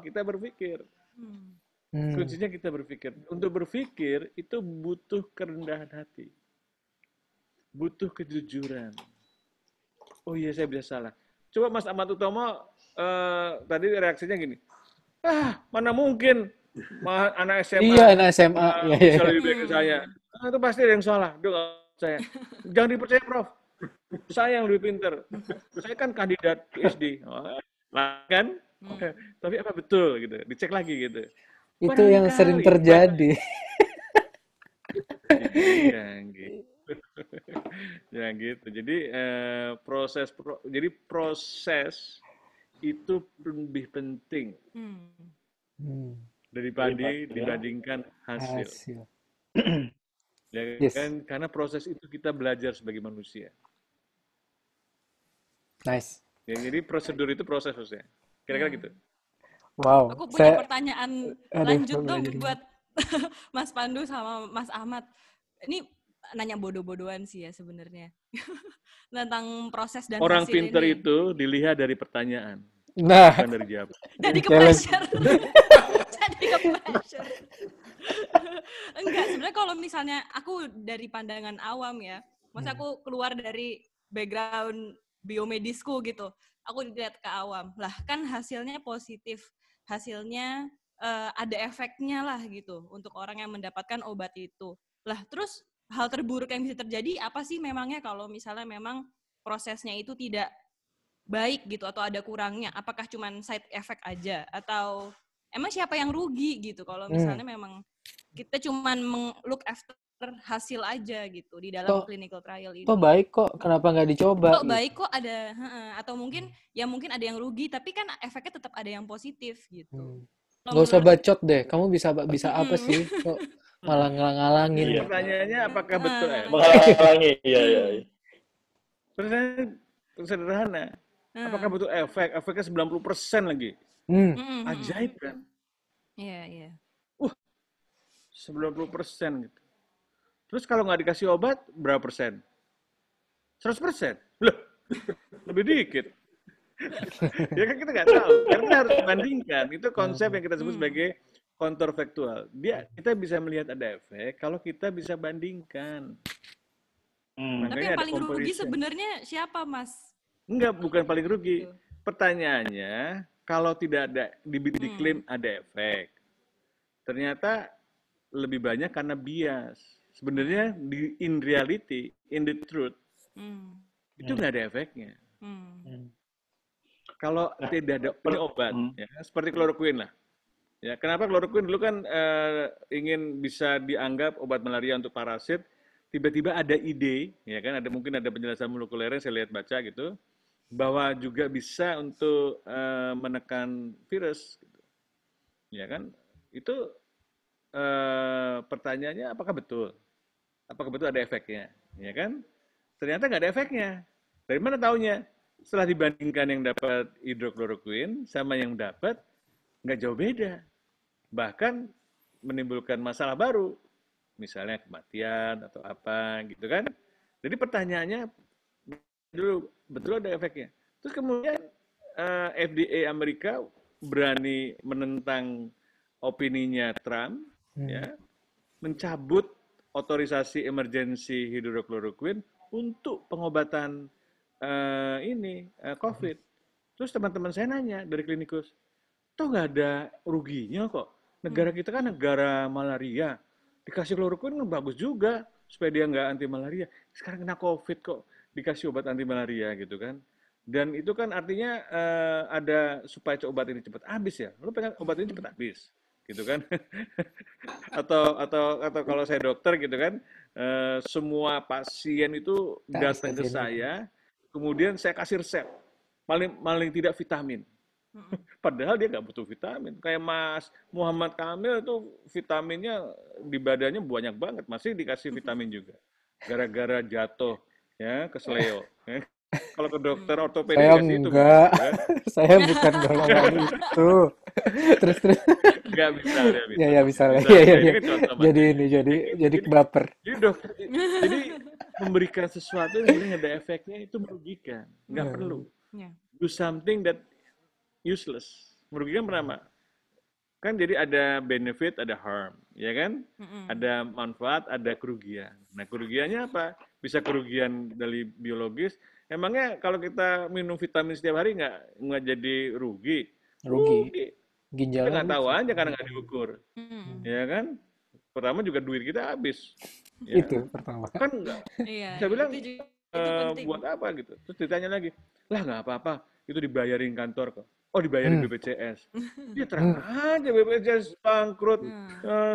C: kita berpikir. Kuncinya kita berpikir. Untuk berpikir itu butuh kerendahan hati. Butuh kejujuran. Oh iya, saya bisa salah. Coba Mas Ahmad Utomo tadi reaksinya gini. Mana mungkin anak SMA
B: Iya, anak SMA.
C: bisa lebih baik ke saya. Itu pasti ada yang salah. Saya. Jangan dipercaya, Prof. Saya yang lebih pinter. Saya kan kandidat PhD. Kan? Tapi apa betul gitu? Dicek lagi gitu.
B: Itu yang sering terjadi.
C: Iya, gitu. Ya gitu. Jadi proses itu lebih penting dibandingkan hasil. Ya kan? Karena proses itu kita belajar sebagai manusia.
B: Nice.
C: Ya, jadi prosedur itu proses maksudnya. Kira-kira gitu.
B: Wow.
E: Aku punya pertanyaan lanjut dong
B: jadi
E: buat Mas Pandu sama Mas Ahmad. Ini nanya bodoh-bodohan sih ya sebenarnya. Tentang proses dan
C: Orang
E: hasil
C: pinter
E: ini.
C: itu dilihat dari pertanyaan.
B: Nah,
C: bukan dari jawaban.
E: Jadi ke pressure. Jadi ke pressure. Enggak, sebenarnya kalau misalnya aku dari pandangan awam ya, masa aku keluar dari background biomedisku gitu, aku lihat ke awam, lah kan hasilnya positif, hasilnya ada efeknya lah gitu untuk orang yang mendapatkan obat itu. Lah terus hal terburuk yang bisa terjadi apa sih memangnya kalau misalnya memang prosesnya itu tidak baik gitu atau ada kurangnya? Apakah cuma side effect aja atau emang siapa yang rugi gitu kalau misalnya memang kita cuma look after hasil aja gitu di dalam clinical trial ini.
B: Kok baik kok, kenapa nggak dicoba?
E: Kok baik kok ada, atau mungkin ada yang rugi tapi kan efeknya tetap ada yang positif gitu.
B: Nggak usah bacot deh, kamu bisa apa sih? Kok malah ngalang-ngalangin?
D: Iya.
C: Pertanyaannya apakah betul?
D: Menghalangi, iya.
C: Pertanyaan sederhana. Apakah betul efeknya 90% lagi? Ajaib kan?
E: Iya.
C: 90% gitu. Terus kalau nggak dikasih obat, berapa persen? 100%? Loh, lebih dikit. Ya kan kita nggak tahu. Karena kita harus bandingkan. Itu konsep yang kita sebut sebagai counterfactual. Kita bisa melihat ada efek kalau kita bisa bandingkan.
E: Tapi yang paling rugi sebenarnya siapa, Mas?
C: Enggak, bukan paling rugi. Pertanyaannya, kalau tidak ada diklaim ada efek, ternyata lebih banyak karena bias. Sebenarnya in reality, in the truth, itu nggak ada efeknya. Kalau tidak ada ini obat, ya, seperti kloroquine lah. Ya, kenapa kloroquine dulu kan ingin bisa dianggap obat malaria untuk parasit, tiba-tiba ada ide, ya kan, mungkin ada penjelasan molekulernya saya lihat baca gitu, bahwa juga bisa untuk menekan virus, gitu. Ya kan, itu pertanyaannya apakah betul? Apakah betul ada efeknya? Ya kan? Ternyata nggak ada efeknya. Dari mana taunya? setelah dibandingkan yang dapat hidrokloroquine sama yang dapat, nggak jauh beda. Bahkan menimbulkan masalah baru, misalnya kematian atau apa gitu kan. Jadi pertanyaannya dulu betul ada efeknya. Terus kemudian FDA Amerika berani menentang opininya Trump, ya, mencabut otorisasi emergensi hidrokloroquine untuk pengobatan COVID. Terus teman-teman saya nanya dari klinikus, toh nggak ada ruginya kok. Negara kita kan negara malaria, dikasih kloroquine kan bagus juga supaya dia nggak anti malaria. Sekarang kena COVID kok dikasih obat anti malaria gitu kan. Dan itu kan artinya ada supaya obat ini cepat habis ya. Lu pengen obat ini cepat habis gitu kan. atau kalau saya dokter gitu kan, semua pasien itu datang ke saya, kemudian saya kasih resep paling tidak vitamin. Padahal dia nggak butuh vitamin. Kayak Mas Muhammad Kamil itu vitaminnya di badannya banyak banget, masih dikasih vitamin juga. Gara-gara jatuh ya ke seleo. Kalau ke dokter ortopedi
B: saya
C: dikasih itu.
B: Enggak. Saya bukan golongan itu. Terus.
C: Nggak bisa.
B: Ya bisa lah.
C: Bisa.
B: Iya.
C: Ini kan contoh, Mas.
B: Jadi baper.
C: Jadi memberikan sesuatu yang sebenarnya ada efeknya itu merugikan. Nggak perlu. Do something that useless. Merugikan pertama. Kan jadi ada benefit, ada harm, ya kan? Ada manfaat, ada kerugian. Nah, kerugiannya apa? Bisa kerugian dari biologis. Emangnya kalau kita minum vitamin setiap hari nggak jadi rugi?
B: Rugi. Ginjalnya
C: kita nggak tahu aja karena nggak diukur, ya kan? Pertama juga duit kita habis. Ya.
B: Itu pertama.
C: Kan nggak. Saya bilang buat apa gitu. Terus ditanya lagi, lah nggak apa-apa, itu dibayarin kantor kok. Oh dibayarin BPJS. Ya terang aja BPJS bangkrut,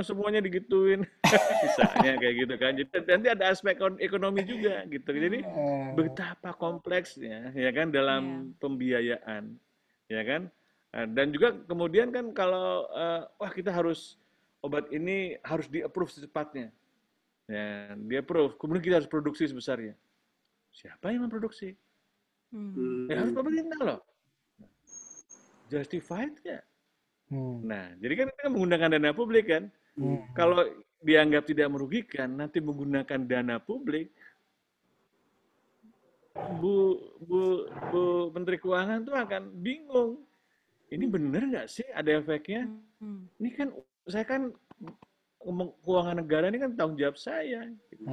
C: semuanya digituin. Misalnya kayak gitu kan. Jadi nanti ada aspek ekonomi juga gitu. Jadi betapa kompleksnya ya kan dalam pembiayaan, ya kan. Dan juga kemudian kan kalau wah kita harus obat ini harus di-approve secepatnya. Ya, di-approve. Kemudian kita harus produksi sebesarnya. Siapa yang memproduksi? Ya harus pemerintah loh. Justified nggak? Nah, jadi kan kita menggunakan dana publik kan. Kalau dianggap tidak merugikan, nanti menggunakan dana publik, Bu Menteri Keuangan tuh akan bingung. Ini benar nggak sih ada efeknya? Ini kan saya kan keuangan negara ini kan tanggung jawab saya. Gitu.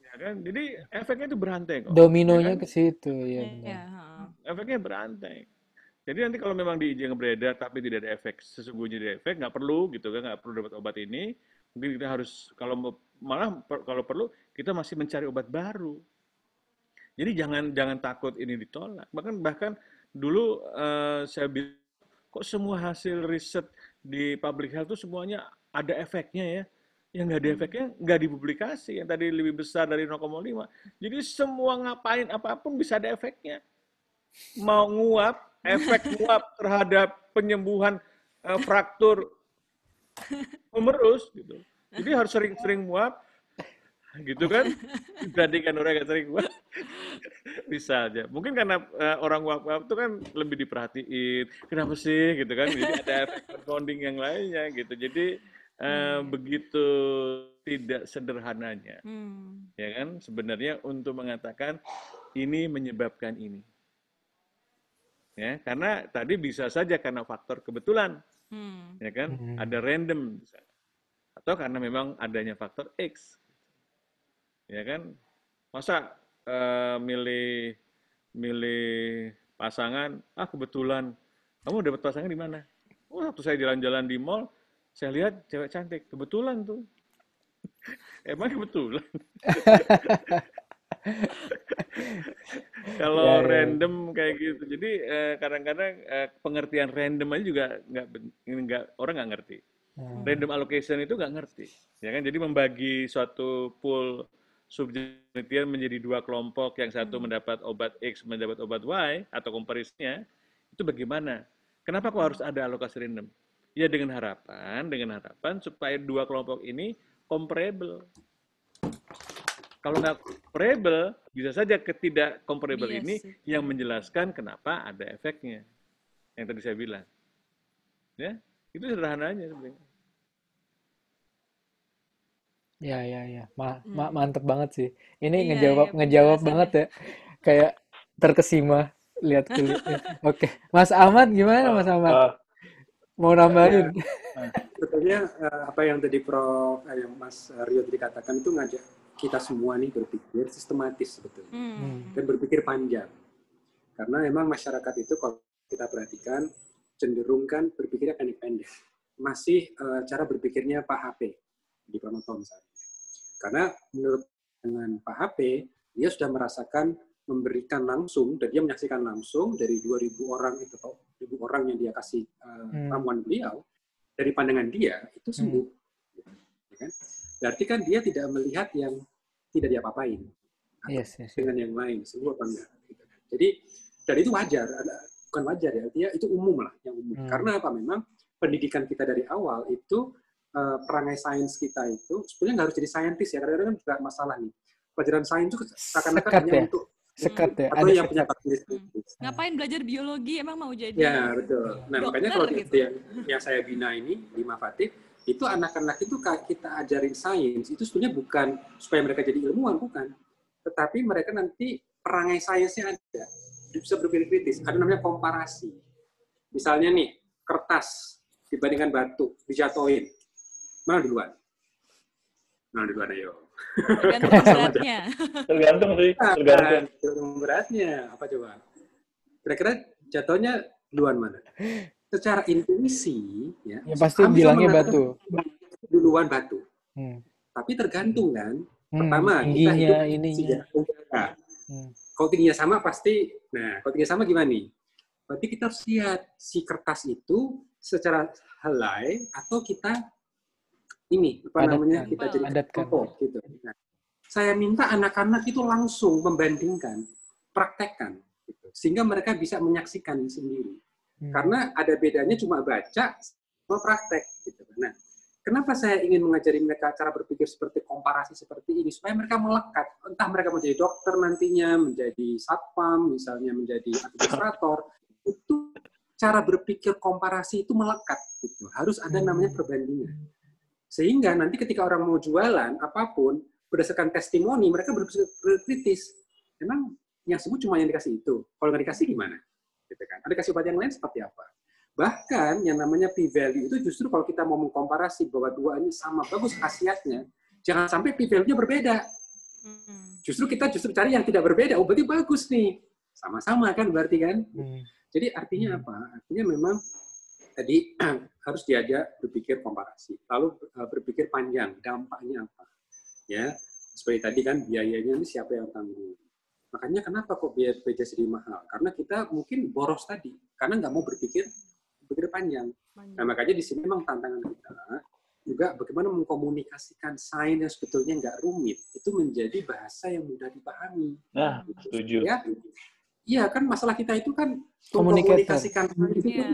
C: Ya kan, jadi efeknya itu berantai kok.
B: Dominonya
C: ya kan?
B: ke situ ya benar.
C: Efeknya berantai. Jadi nanti kalau memang diizin beredar tapi tidak ada efek, sesungguhnya tidak ada efek, nggak perlu gitu kan, nggak perlu dapat obat ini. Mungkin kita harus kalau perlu kita masih mencari obat baru. Jadi jangan takut ini ditolak. Bahkan dulu saya bilang kok semua hasil riset di public health itu semuanya ada efeknya ya. Yang nggak ada efeknya nggak dipublikasi. Yang tadi lebih besar dari 0,5. Jadi semua ngapain apapun bisa ada efeknya. Mau nguap, efek nguap terhadap penyembuhan fraktur humerus gitu. Jadi harus sering-sering nguap, gitu kan? Dibandingkan orang yang sering nguap, bisa aja. Mungkin karena orang nguap-nguap itu kan lebih diperhatiin. Kenapa sih, gitu kan? Jadi ada efek confounding yang lainnya, gitu. Jadi begitu tidak sederhananya, ya kan? Sebenarnya untuk mengatakan ini menyebabkan ini. Ya, karena tadi bisa saja karena faktor kebetulan, ya kan, ada random, atau karena memang adanya faktor X, ya kan, masa milih pasangan, kebetulan, kamu dapat pasangan di mana? Waktu saya jalan-jalan di mall, saya lihat cewek cantik, kebetulan tuh, emang kebetulan. Kalau random kayak gitu, jadi kadang-kadang pengertian random aja juga orang nggak ngerti. Random allocation itu nggak ngerti, ya kan? Jadi membagi suatu pool subjek penelitian menjadi dua kelompok, yang satu mendapat obat X, mendapat obat Y atau komparisinya, itu bagaimana? Kenapa kok harus ada alokasi random? Ya dengan harapan supaya dua kelompok ini comparable. Kalau nggak comparable, bisa saja ketidak comparable
E: Bias
C: ini
E: itu.
C: yang menjelaskan kenapa ada efeknya. Yang tadi saya bilang. Ya, itu sederhananya sebenarnya.
B: Ya. Mantep banget sih. Ini
E: Iya,
B: ngejawab
E: penjelasannya.
B: banget ya. Kayak terkesima lihat kulitnya. Oke. Mas Ahmad gimana Mas Ahmad?
D: Eh,
B: Mau nambahin?
A: Sebetulnya apa yang tadi yang Mas Rio tadi katakan itu ngajak kita semua nih berpikir sistematis sebetulnya dan berpikir panjang. Karena memang masyarakat itu kalau kita perhatikan cenderung kan berpikirnya pendek-pendek. Masih cara berpikirnya Pak HP di Pranoto misalnya. Karena menurut dengan Pak HP, dia sudah merasakan memberikan langsung dan dia menyaksikan langsung dari 2.000 orang itu atau 1.000 orang yang dia kasih ramuan beliau, dari pandangan dia itu sembuh. Ya kan? Berarti kan dia tidak melihat yang tidak diapa-apain.
B: Yes.
A: Dengan yang lain, sembuh apa enggak. Jadi, dan itu wajar. Bukan wajar ya, artinya itu umum lah. Yang umum. Karena apa? Memang pendidikan kita dari awal itu, perangai sains kita itu, sebenarnya nggak harus jadi saintis ya. Kadang-kadang kan juga masalah nih. Pelajaran sains itu seakan-akan hanya
B: ya?
A: untuk
B: Sekat ya?
A: atau
B: Ada
A: yang punya
B: sekat.
A: takdir.
E: Ngapain belajar biologi? Emang mau jadi
A: Ya, betul. Nah, makanya kalau
E: dokter gitu.
A: yang saya bina ini di Mafatih, itu anak-anak itu kita ajarin sains, itu sebenarnya bukan supaya mereka jadi ilmuwan, bukan. Tetapi mereka nanti perangai sainsnya ada. Bisa berpikir kritis. Ada namanya komparasi. Misalnya nih, kertas dibandingkan batu, dijatuhin. Mana duluan? Mana duluan, ayo.
E: Tergantung beratnya.
D: tergantung sih, tergantung.
A: Tergantung beratnya. Apa coba? Kira-kira jatuhnya duluan mana? Secara intuisi, ya
B: pasti
A: kami
B: bilangnya
A: mengatakan
B: batu.
A: Duluan batu. Tapi tergantung kan. Pertama, kita
B: tingginya,
A: hidup
B: ininya.
A: Kalau tingginya sama pasti, nah kalau tingginya sama gimana nih? Berarti kita harus lihat si kertas itu secara helai atau kita ini namanya kita jadi kelompok gitu. Nah, saya minta anak-anak itu langsung membandingkan, praktekkan, gitu. Sehingga mereka bisa menyaksikan sendiri. Karena ada bedanya cuma baca sama praktek. Gitu. Nah, kenapa saya ingin mengajari mereka cara berpikir seperti komparasi seperti ini supaya mereka melekat. Entah mereka mau jadi dokter nantinya, menjadi satpam, misalnya menjadi administrator, itu cara berpikir komparasi itu melekat. Gitu. Harus ada namanya perbandingan. Sehingga nanti ketika orang mau jualan apapun berdasarkan testimoni mereka berpikir kritis. Memang yang sebut cuma yang dikasih itu. Kalau nggak dikasih gimana? Gitu kan. Ada kasih obat yang lain seperti apa? Bahkan yang namanya p-value itu justru kalau kita mau mengkomparasi bahwa dua ini sama bagus khasiatnya, jangan sampai p-value-nya berbeda. Justru kita cari yang tidak berbeda. Oh, berarti bagus nih. Sama-sama kan berarti kan? Jadi artinya apa? Artinya memang tadi harus diajak berpikir komparasi. Lalu berpikir panjang, dampaknya apa? Ya, seperti tadi kan biayanya ini siapa yang tanggung? Makanya kenapa kok biaya BPJS jadi mahal? Karena kita mungkin boros tadi, karena nggak mau berpikir panjang. Nah, makanya di sini memang tantangan kita juga bagaimana mengkomunikasikan sains yang sebetulnya nggak rumit, itu menjadi bahasa yang mudah dipahami.
D: Nah, setuju.
A: Ya, iya kan masalah kita itu kan komunikasikan itu kan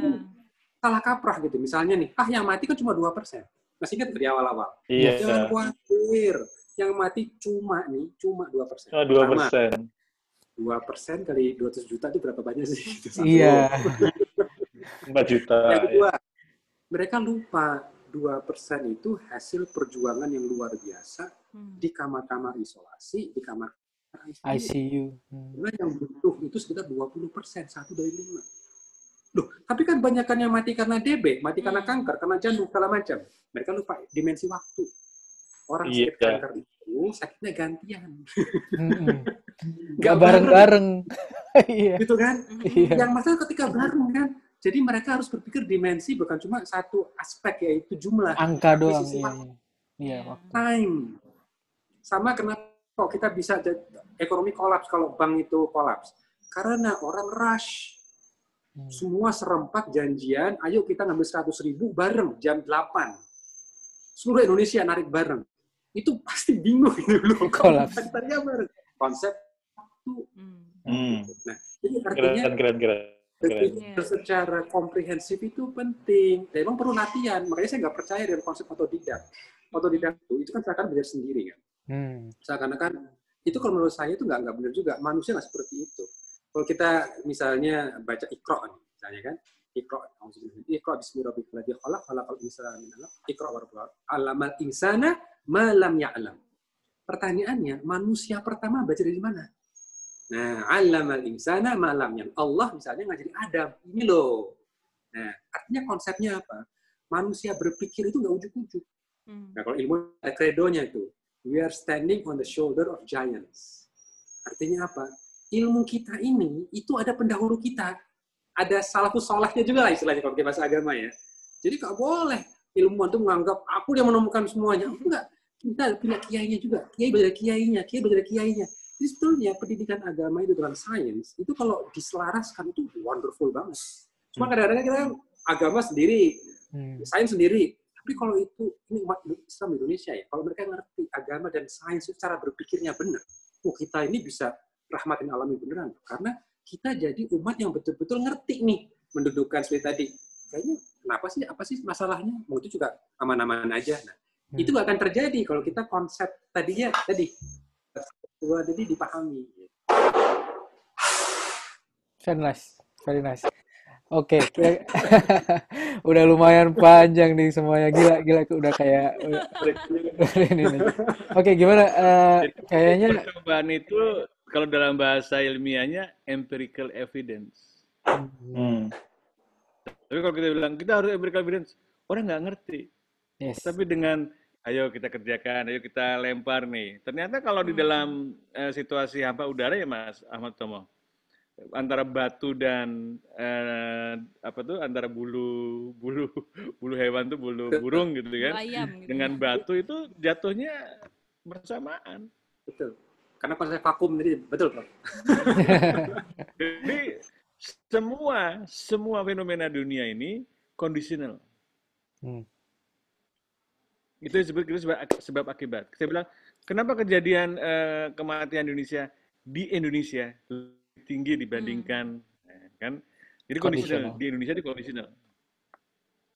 A: salah kaprah gitu. Misalnya nih, yang mati kan cuma 2%. Masih ingat dari awal-awal.
D: Iya.
A: Jangan khawatir. Yang mati cuma 2%.
D: 2%.
A: 2% kali 200 juta itu berapa banyak sih?
B: Iya.
D: 4 juta.
A: Yang kedua, mereka lupa 2% itu hasil perjuangan yang luar biasa di kamar-kamar isolasi, di kamar
B: ICU.
A: Karena yang butuh itu sekitar 20%, 1 dari 5. Loh, tapi kan banyakan yang mati karena DB, mati karena kanker, karena jantung, segala macam. Mereka lupa dimensi waktu. Orang sakit kanker itu sakitnya gantian.
B: Gak bareng-bareng.
A: Gitu kan? Yang masalah ketika bareng kan. Jadi mereka harus berpikir dimensi bukan cuma satu aspek yaitu jumlah.
B: Angka doang.
A: Iya, time. Sama kenapa kok kita bisa ekonomi kolaps kalau bank itu kolaps? Karena orang rush. Semua serempak janjian, ayo kita ngambil 100.000 bareng jam 8. Seluruh Indonesia narik bareng. Itu pasti bingung gitu loh.
B: Kolaps.
A: Konsep itu. Nah, jadi artinya berpikir secara komprehensif itu penting. Dan memang perlu latihan. Makanya saya nggak percaya dengan konsep otodidak. Otodidak itu kan seakan belajar sendiri kan. Seakan-akan Itu kalau menurut saya itu nggak benar juga. Manusia nggak seperti itu. Kalau kita misalnya baca Iqra, misalnya kan, Iqra bismi rabbikal ladzi khalaq, khalaqal insana min 'alaq, Iqra wa rabbuka 'allamal insana ma lam ya'lam. Pertanyaannya, manusia pertama baca dari mana? Nah, 'allamal insana ma lam ya'lam. Allah misalnya ngajari Adam, ini loh. Nah, artinya konsepnya apa? Manusia berpikir itu nggak ujuk-ujuk. Nah, kalau ilmu ada kredonya itu, we are standing on the shoulder of giants. Artinya apa? Ilmu kita ini, itu ada pendahulu kita. Ada salafus sholehnya juga lah istilahnya kalau di bahasa agama ya. Jadi nggak boleh ilmuwan itu menganggap aku yang menemukan semuanya. Enggak. Kita punya kiainya juga. Kiai belajar kiainya, kiai belajar kiainya. Jadi sebetulnya pendidikan agama itu dalam sains, itu kalau diselaraskan itu wonderful banget. Cuma kadang-kadang kita agama sendiri, sains sendiri. Tapi kalau itu, ini umat Islam di Indonesia ya, kalau mereka ngerti agama dan sains itu cara berpikirnya benar, kita ini bisa rahmatin alami beneran. Karena kita jadi umat yang betul-betul ngerti nih, mendudukkan seperti tadi. Kayaknya, apa sih masalahnya? Mau itu juga aman-aman aja. Nah, itu nggak akan terjadi kalau kita konsep tadi dipahami.
B: Very nice. Oke, udah lumayan panjang nih semuanya, gila udah kayak ini nih. Oke, gimana? Kayaknya
C: percobaan itu kalau dalam bahasa ilmiahnya empirical evidence. Tapi kalau kita bilang kita harus empirical evidence, orang nggak ngerti.
B: Yes.
C: Tapi dengan ayo kita kerjakan, ayo kita lempar nih. Ternyata kalau di dalam situasi hampa udara ya Mas Ahmad Tomo, antara batu dan antara bulu hewan tuh bulu burung gitu kan,
E: ayam, gitu.
C: Dengan batu itu jatuhnya bersamaan.
A: Betul. Karena konsep vakum tadi betul Prof.
C: Jadi semua fenomena dunia ini conditional. Itu disebut sebab akibat. Saya bilang kenapa kejadian kematian di Indonesia tinggi dibandingkan kan, jadi conditional. Di Indonesia itu conditional.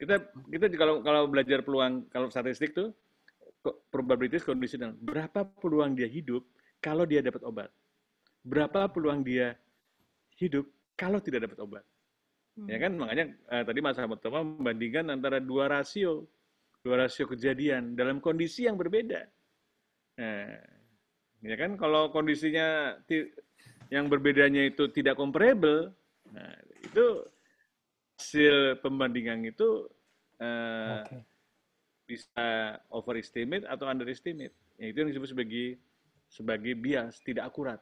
C: Kita kalau belajar peluang, kalau statistik tuh probability conditional. Berapa peluang dia hidup kalau dia dapat obat? Berapa peluang dia hidup kalau tidak dapat obat? Ya kan, makanya tadi Mas Ahmad Toma membandingkan antara dua rasio kejadian dalam kondisi yang berbeda. Nah, ya kan, kalau kondisinya yang berbedanya itu tidak comparable, nah, itu hasil pembandingan itu bisa overestimate atau underestimate. Ya, itu yang disebut sebagai bias, tidak akurat.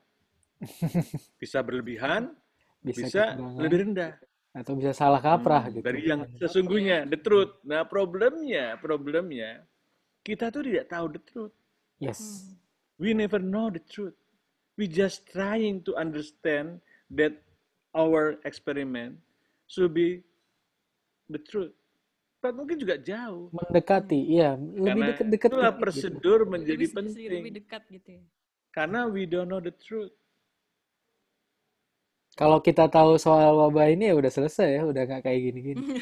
C: Bisa berlebihan, bisa lebih rendah.
B: Atau bisa salah kaprah gitu.
C: Dari yang sesungguhnya, the truth. Nah, problemnya kita tuh tidak tahu the truth.
B: Yes.
C: We never know the truth. We just trying to understand that our experiment should be the truth. Tapi mungkin juga jauh.
B: Mendekati, iya. Lebih dekat.
C: Itulah prosedur gitu. Menjadi penting.
E: Lebih dekat gitu ya.
C: Karena we don't know the truth.
B: Kalau kita tahu soal wabah ini ya udah selesai ya, udah nggak kayak gini-gini.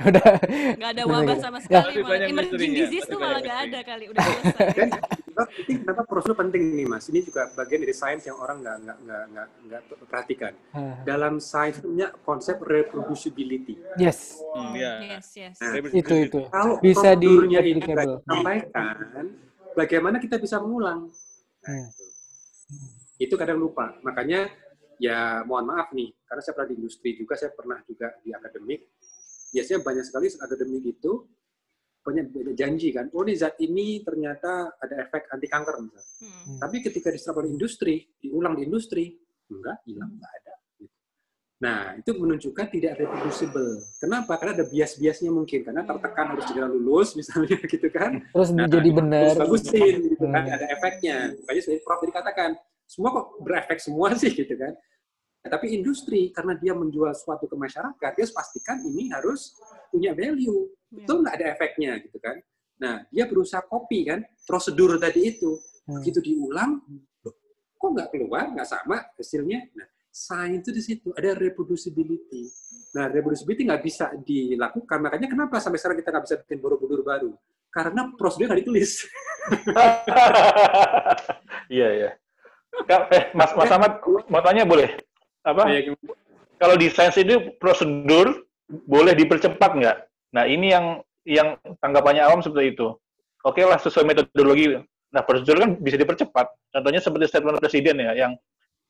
B: Udah
E: nggak ada wabah sama sekali, malah emerging disease tuh malah nggak ada kali, udah selesai.
A: Dan ini kenapa prosedur penting nih Mas? Ini juga bagian dari sains yang orang nggak perhatikan. Dalam sains punya konsep reproducibility.
B: Yes.
E: Yes.
A: Nah,
B: itu.
A: Kalau
B: Bisa
A: disampaikan, bagaimana kita bisa mengulang? Nah, itu kadang lupa. Makanya ya mohon maaf nih, karena saya pernah di industri juga, saya pernah juga di akademik. Biasanya banyak sekali akademik itu banyak janji kan, oh ini zat ini ternyata ada efek anti kanker misalnya. Tapi ketika diserap oleh industri, diulang di industri, enggak, hilang, enggak ada. Nah, itu menunjukkan tidak reproducible. Kenapa? Karena ada bias-biasnya mungkin, karena tertekan harus segera lulus misalnya gitu kan.
B: Terus jadi benar.
A: Terus bagusin gitu kan, ada efeknya. Makanya seperti Prof dikatakan, semua kok berefek semua sih gitu kan. Tapi industri, karena dia menjual sesuatu ke masyarakat, dia harus pastikan ini harus punya value. Itu nggak ada efeknya, gitu kan. Nah, dia berusaha copy kan, prosedur tadi itu. Begitu diulang, kok nggak keluar, nggak sama hasilnya. Nah, sains itu di situ, ada reproducibility. Nah, reproducibility nggak bisa dilakukan. Makanya kenapa sampai sekarang kita nggak bisa bikin Borobudur baru? Karena prosedurnya nggak ditulis.
D: Iya. Mas Ahmad mau tanya boleh? Apa? Kalau di sains itu prosedur boleh dipercepat nggak? Nah ini yang tanggapannya awam seperti itu. Oke lah sesuai metodologi. Nah prosedur kan bisa dipercepat. Contohnya seperti statement presiden ya, yang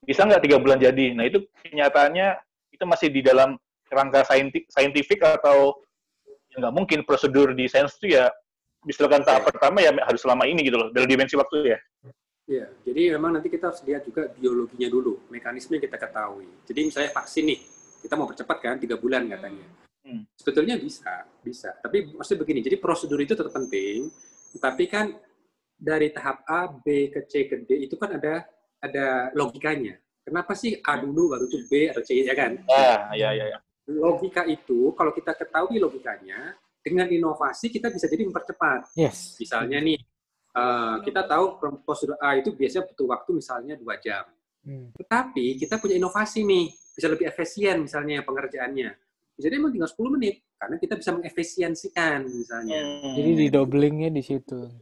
D: bisa nggak 3 bulan jadi. Nah itu kenyataannya itu masih di dalam kerangka saintifik atau ya nggak mungkin prosedur di sains itu ya misalkan tahap pertama ya harus selama ini gitu loh, dalam dimensi waktu ya.
A: Iya, jadi memang nanti kita harus lihat juga biologinya dulu, mekanisme yang kita ketahui. Jadi misalnya vaksin nih, kita mau percepat kan 3 bulan katanya. Sebetulnya bisa. Tapi maksudnya begini, jadi prosedur itu tetap penting, tapi kan dari tahap A, B ke C ke D itu kan ada logikanya. Kenapa sih A dulu baru itu B atau C ya kan?
D: Ya.
A: Logika itu kalau kita ketahui logikanya, dengan inovasi kita bisa jadi mempercepat.
B: Yes.
A: Misalnya nih, kita tahu prosedur A itu biasanya butuh waktu misalnya 2 jam. Tetapi kita punya inovasi nih, bisa lebih efisien misalnya pengerjaannya. Jadi emang tinggal 10 menit, karena kita bisa mengefisiensikan misalnya.
B: Jadi di-doublingnya di situ.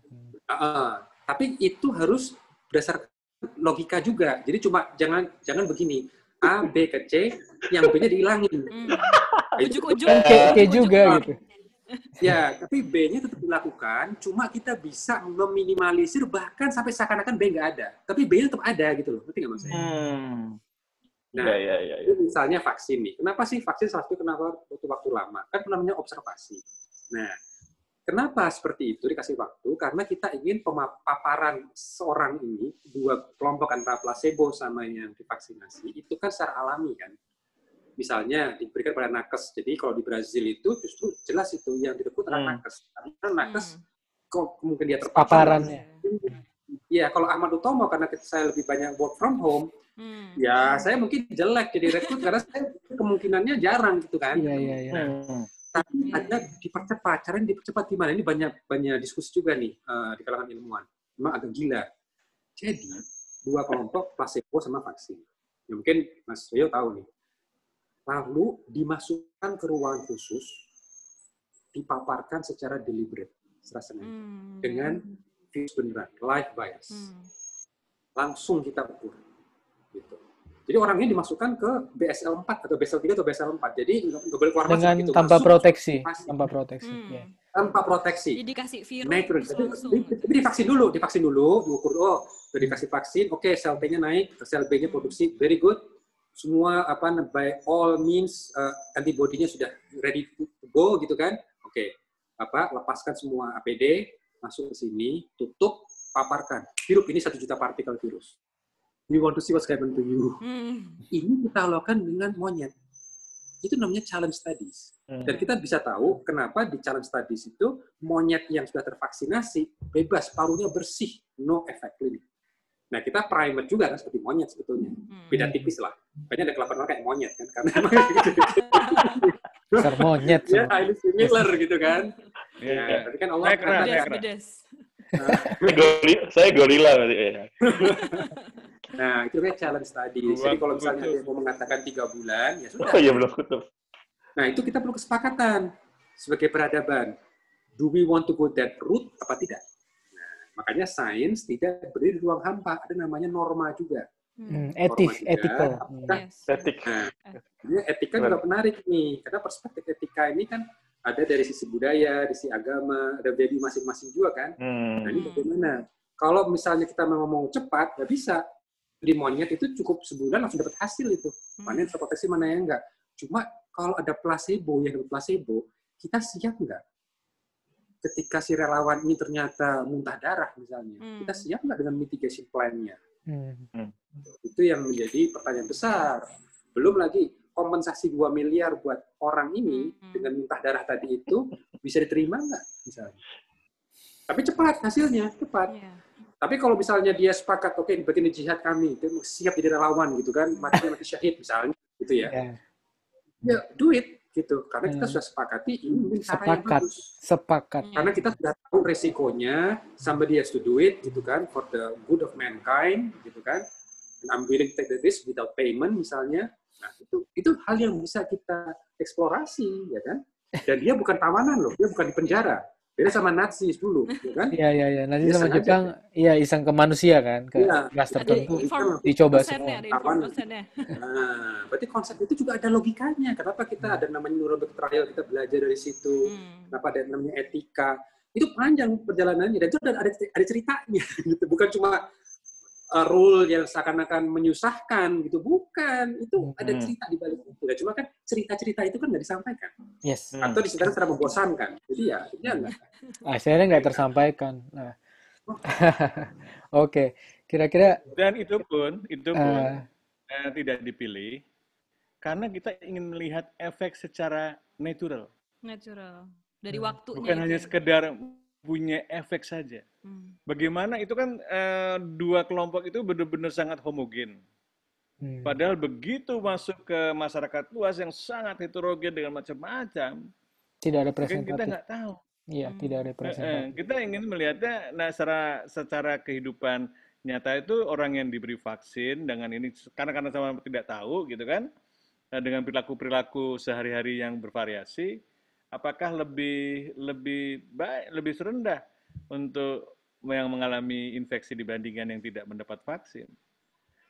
A: Tapi itu harus berdasarkan logika juga. Jadi cuma jangan begini, A, B ke C, yang B-nya dihilangin.
E: Ujuk-ujuk.
B: Kayak juga gitu.
A: Ya, tapi B-nya tetap dilakukan, cuma kita bisa meminimalisir bahkan sampai seakan-akan B nggak ada. Tapi B-nya tetap ada gitu loh, ngerti nggak Mas? Nah, itu misalnya vaksin nih. Kenapa sih vaksin salah satu kenapa butuh waktu lama? Kan namanya observasi. Nah, kenapa seperti itu dikasih waktu? Karena kita ingin paparan seorang ini, 2 kelompok antara placebo sama yang divaksinasi, itu kan secara alami kan. Misalnya diberikan pada nakes. Jadi kalau di Brazil itu justru jelas itu yang direbut adalah nakes. Karena nakes kok mungkin dia terpapar.
B: Paparannya.
A: Iya, kalau Ahmad Utomo karena saya lebih banyak work from home, ya saya mungkin jelek jadi rekrut karena saya kemungkinannya jarang gitu kan.
B: Iya.
A: Tapi ada dipercepat. Caranya dipercepat gimana? Ini banyak diskusi juga nih di kalangan ilmuwan. Memang agak gila. Jadi 2 kelompok placebo sama vaksin. Ya, mungkin Mas Rio tahu nih. Lalu dimasukkan ke ruangan khusus, dipaparkan secara deliberate, secara sengaja, dengan virus beneran, live virus. Langsung kita ukur. Gitu. Jadi orangnya dimasukkan ke BSL 4 atau BSL 3 atau BSL 4. Jadi nggak boleh keluar
B: dengan
A: masuk gitu.
B: Tanpa proteksi.
A: Yeah. Tanpa proteksi.
E: Jadi dikasih virus langsung.
A: Tapi divaksin dulu, diukur. Oh, udah dikasih vaksin, oke, sel T-nya naik, sel B-nya produksi, very good. Semua by all means antibody-nya sudah ready to go gitu kan. Oke. Lepaskan semua APD, masuk ke sini, tutup, paparkan. Hirup ini 1 juta partikel virus. We want to see what's happened to you. Ini kita lakukan dengan monyet. Itu namanya challenge studies. Dan kita bisa tahu kenapa di challenge studies itu monyet yang sudah tervaksinasi bebas, parunya bersih, no effect clinic. Nah, kita primer juga kan seperti monyet sebetulnya. Beda tipis lah. Kayaknya ada kelaparan kayak monyet kan. Karena
B: besar monyet.
A: Ya, highly similar gitu kan. Ya, tapi kan Allah
D: Saya gorila.
A: Nah, itu kan challenge tadi. Jadi kalau misalnya dia mau mengatakan 3 bulan, ya sudah.
D: Oh iya, belum kutub.
A: Nah, itu kita perlu kesepakatan sebagai peradaban. Do we want to go that route apa tidak? Makanya sains tidak berdiri di ruang hampa, ada namanya norma juga.
B: Ethical.
A: Nah, etika juga menarik nih, karena perspektif etika ini kan ada dari sisi budaya, dari sisi agama, ada dari masing-masing juga kan. Nah, ini bagaimana? Kalau misalnya kita mau cepat, nggak bisa. Di monyet itu cukup sebulan langsung dapat hasil itu. Mana yang terproteksi, mana yang enggak. Cuma kalau ada placebo, yang dapat placebo, kita siap nggak? Ketika si relawan ini ternyata muntah darah misalnya, kita siap nggak dengan mitigation plan-nya? Itu yang menjadi pertanyaan besar. Belum lagi kompensasi 2 miliar buat orang ini dengan muntah darah tadi itu bisa diterima nggak misalnya? Tapi cepat hasilnya, cepat. Tapi kalau misalnya dia sepakat, oke, bagian jihad kami, dia siap jadi relawan gitu kan, mati syahid misalnya, gitu ya. Ya, do it. Gitu. Karena kita sudah sepakati ini mungkin cara yang bagus.
B: Sepakat.
A: Karena kita sudah tahu resikonya, somebody has to do it, gitu kan, for the good of mankind, gitu kan. And I'm willing to take the risk without payment, misalnya. Nah, itu hal yang bisa kita eksplorasi, ya kan. Dan dia bukan tawanan loh, dia bukan di penjara. Beda sama Nazi dulu, ya kan?
B: Iya. Nanti
A: Dia
B: sama
A: sengaja
B: Jepang, iya iseng ke manusia kan, ke
A: iya,
B: ras
E: Ada
B: tertentu,
A: kita
B: dicoba
E: informannya,
B: semua.
E: ada
A: kapan
E: informannya.
A: nah, berarti konsep itu juga ada logikanya. Kenapa kita ada namanya neurobetrayal, kita belajar dari situ. Kenapa ada namanya etika. Itu panjang perjalanannya dan itu ada ceritanya gitu. Bukan cuma rule yang seakan-akan menyusahkan gitu, bukan. Itu ada cerita di balik itu. Ya, cuma kan cerita-cerita itu kan nggak disampaikan.
B: Yes.
A: Atau diceritakan secara membosankan. Jadi ya, enggak.
B: Akhirnya nggak tersampaikan. Nah. Oke, kira-kira
C: Dan itu pun tidak dipilih karena kita ingin melihat efek secara natural.
E: Dari waktunya.
C: Bukan hanya sekedar punya efek saja. Bagaimana itu kan dua kelompok itu benar-benar sangat homogen. Padahal begitu masuk ke masyarakat luas yang sangat heterogen dengan macam-macam,
B: tidak ada
C: mungkin
B: presentatif.
C: kita nggak tahu.
B: Iya, tidak ada presentatif.
C: Kita ingin melihatnya, nah secara kehidupan nyata itu orang yang diberi vaksin dengan ini karena sama tidak tahu gitu kan, dengan perilaku sehari-hari yang bervariasi, apakah lebih baik, lebih rendah untuk yang mengalami infeksi dibandingkan yang tidak mendapat vaksin.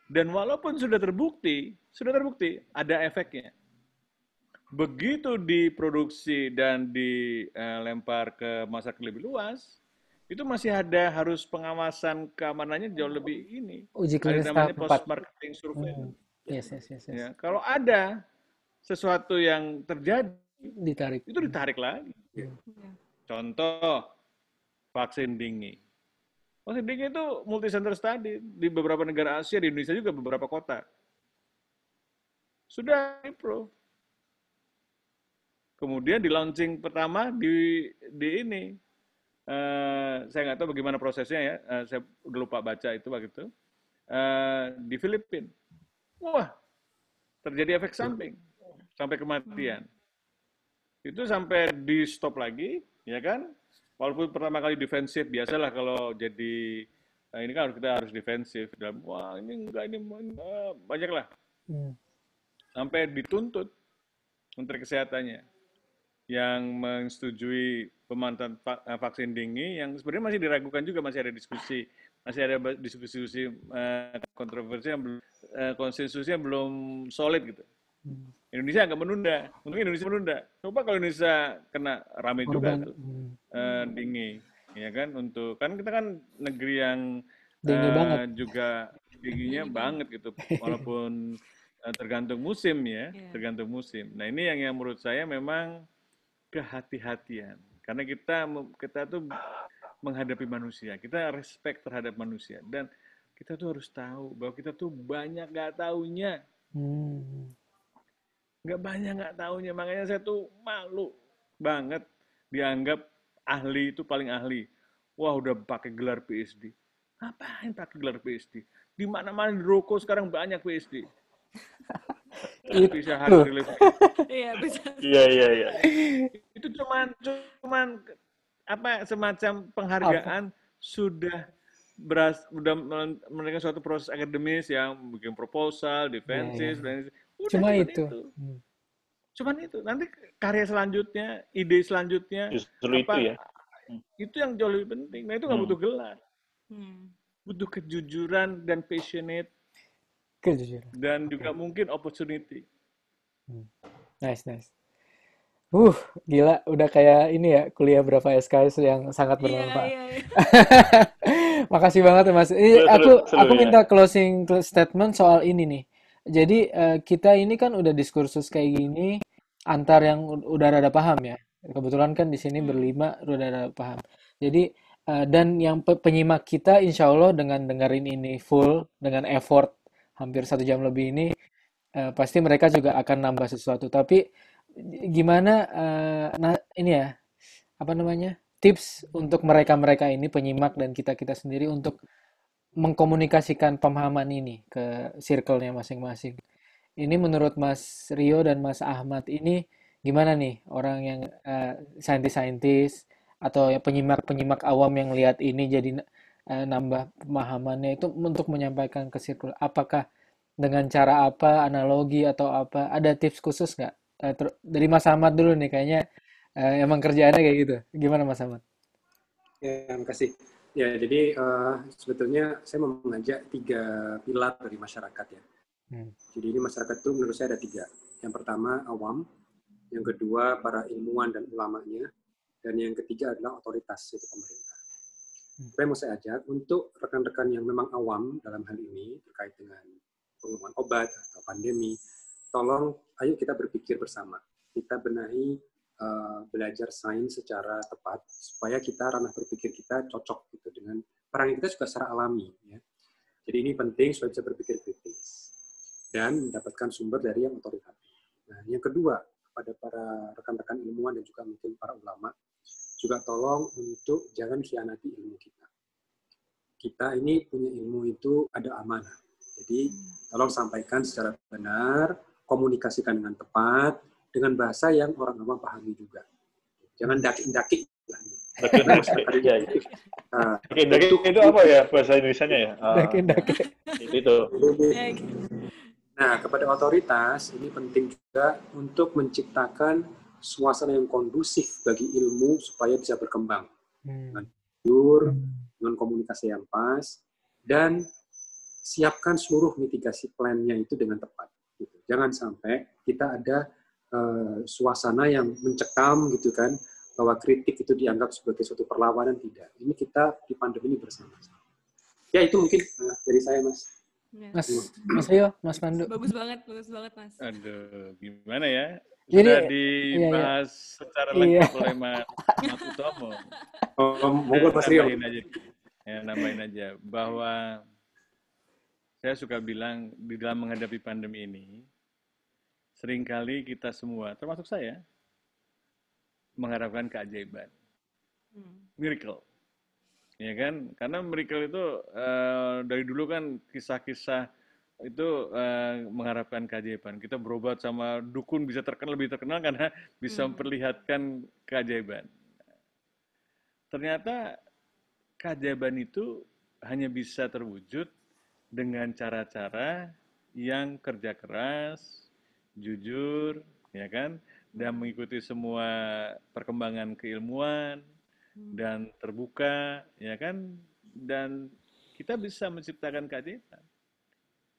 C: Dan walaupun sudah terbukti ada efeknya. Begitu diproduksi dan dilempar ke masyarakat lebih luas, itu masih harus pengawasan keamanannya jauh lebih ini.
B: Uji klinis
C: ada namanya
B: tahap 4.
C: post marketing surveillance.
B: Yes.
C: Ya, kalau ada sesuatu yang terjadi,
B: Ditarik.
C: itu ditarik lagi. Contoh vaksin dengue. Vaksin dengue itu multi-center study di beberapa negara Asia, di Indonesia juga beberapa kota. Sudah approve. Kemudian di launching pertama di ini, saya nggak tahu bagaimana prosesnya ya, saya udah lupa baca itu waktu itu, di Filipina. Wah, terjadi efek samping sampai kematian. Itu sampai di stop lagi, ya kan? Walaupun pertama kali defensif, biasalah kalau jadi ini kan kita harus defensif dalam wah ini enggak ini banyak lah. Sampai dituntut Menteri Kesehatannya yang menyetujui pemanfaatan vaksin dengue yang sebenarnya masih diragukan juga, masih ada diskusi kontroversi yang konsensusnya belum solid gitu. Indonesia agak menunda, mungkin Indonesia menunda. Coba kalau Indonesia kena rame juga tuh dengue, ya kan? Kan kita kan negeri yang juga dengue-nya banget gitu, walaupun tergantung musim ya, tergantung musim. Nah ini yang menurut saya memang kehati-hatian, karena kita tuh menghadapi manusia, kita respect terhadap manusia, dan kita tuh harus tahu bahwa kita tuh banyak nggak taunya, nggak taunya, makanya saya tuh malu banget dianggap ahli itu paling ahli. Wah udah pakai gelar PhD, ngapain pakai gelar PhD? Di mana-mana di rokok sekarang banyak PhD. Bisa harus
D: Iya.
C: Itu cuman semacam penghargaan sudah memberikan suatu proses akademis yang bikin proposal, defensif, dan
B: cuma itu.
C: Cuman itu. Nanti karya selanjutnya, ide selanjutnya, itu yang jauh lebih penting. Nah itu nggak butuh gelar, butuh kejujuran dan passionate. Dan juga mungkin opportunity.
B: Nice. Gila, udah kayak ini ya, kuliah berapa SKS yang sangat bermanfaat.
E: Iya.
B: Makasih banget Mas. Aku minta closing statement soal ini nih. Jadi kita ini kan udah diskursus kayak gini antar yang udah rada paham ya. Kebetulan kan di sini berlima udah rada paham. Jadi dan yang penyimak kita insya Allah dengan dengerin ini full dengan effort hampir 1 jam lebih ini, pasti mereka juga akan nambah sesuatu. Tapi gimana ini ya, apa namanya, tips untuk mereka ini penyimak dan kita sendiri untuk mengkomunikasikan pemahaman ini ke circle-nya masing-masing. Ini menurut Mas Rio dan Mas Ahmad ini gimana nih orang yang saintis-saintis atau ya penyimak awam yang lihat ini jadi nambah pemahamannya itu untuk menyampaikan ke circle, apakah dengan cara apa, analogi atau apa, ada tips khusus nggak? Dari Mas Ahmad dulu nih, kayaknya emang kerjaannya kayak gitu. Gimana Mas Ahmad?
A: Ya, terima kasih. Ya, jadi sebetulnya saya mau mengajak 3 pilar dari masyarakat ya. Jadi ini masyarakat itu menurut saya ada 3. Yang pertama awam, yang kedua para ilmuwan dan ulamanya, dan yang ketiga adalah otoritas, yaitu pemerintah. Apa yang mau saya ajak untuk rekan-rekan yang memang awam dalam hal ini terkait dengan pengumuman obat atau pandemi, tolong ayo kita berpikir bersama. Kita benahi belajar sains secara tepat supaya kita ranah berpikir kita cocok gitu dengan peran kita juga secara alami ya. Jadi ini penting supaya bisa berpikir kritis dan mendapatkan sumber dari yang otoritatif. Nah, yang kedua kepada para rekan-rekan ilmuwan dan juga mungkin para ulama juga tolong untuk jangan khianati ilmu kita. Kita ini punya ilmu itu ada amanah. Jadi tolong sampaikan secara benar, komunikasikan dengan tepat, dengan bahasa yang orang awam pahami juga. Jangan daki-daki.
D: Daki itu apa ya bahasa Indonesianya ya?
B: Daki-daki.
D: Itu.
A: Nah, kepada otoritas ini penting juga untuk menciptakan suasana yang kondusif bagi ilmu supaya bisa berkembang. Dengan jujur, dengan komunikasi yang pas, dan siapkan seluruh mitigasi plan-nya itu dengan tepat. Gitu. Jangan sampai kita ada suasana yang mencekam gitu kan, bahwa kritik itu dianggap sebagai suatu perlawanan, tidak. Ini kita di pandemi ini bersama-sama. Ya itu mungkin dari saya, Mas.
B: Mas Rio, Mas Pandu.
E: Bagus banget Mas.
C: Aduh, gimana ya?
B: Jadi,
C: Sudah dibahas secara lengkap oleh Mas Utomo.
A: Monggo Mas Rio.
C: Nambahin aja bahwa saya suka bilang di dalam menghadapi pandemi ini, seringkali kita semua, termasuk saya, mengharapkan keajaiban. Miracle. Ya kan? Karena miracle itu dari dulu kan kisah-kisah itu mengharapkan keajaiban. Kita berobat sama dukun bisa lebih terkenal karena bisa memperlihatkan keajaiban. Ternyata keajaiban itu hanya bisa terwujud dengan cara-cara yang kerja keras, jujur, ya kan, dan mengikuti semua perkembangan keilmuan dan terbuka, ya kan, dan kita bisa menciptakan keajaiban.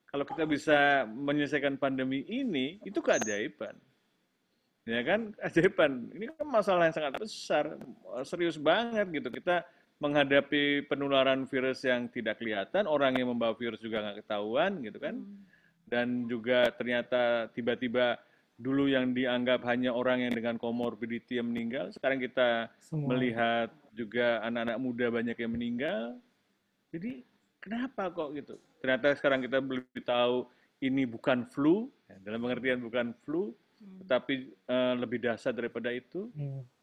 C: Kalau kita bisa menyelesaikan pandemi ini, itu keajaiban, ya kan, keajaiban. Ini kan masalah yang sangat besar, serius banget gitu. Kita menghadapi penularan virus yang tidak kelihatan, orang yang membawa virus juga nggak ketahuan, gitu kan. Dan juga ternyata tiba-tiba dulu yang dianggap hanya orang yang dengan komorbiditi yang meninggal, sekarang kita melihat juga anak-anak muda banyak yang meninggal. Jadi kenapa kok gitu? Ternyata sekarang kita lebih tahu ini bukan flu, dalam pengertian bukan flu, tetapi lebih dahsyat daripada itu,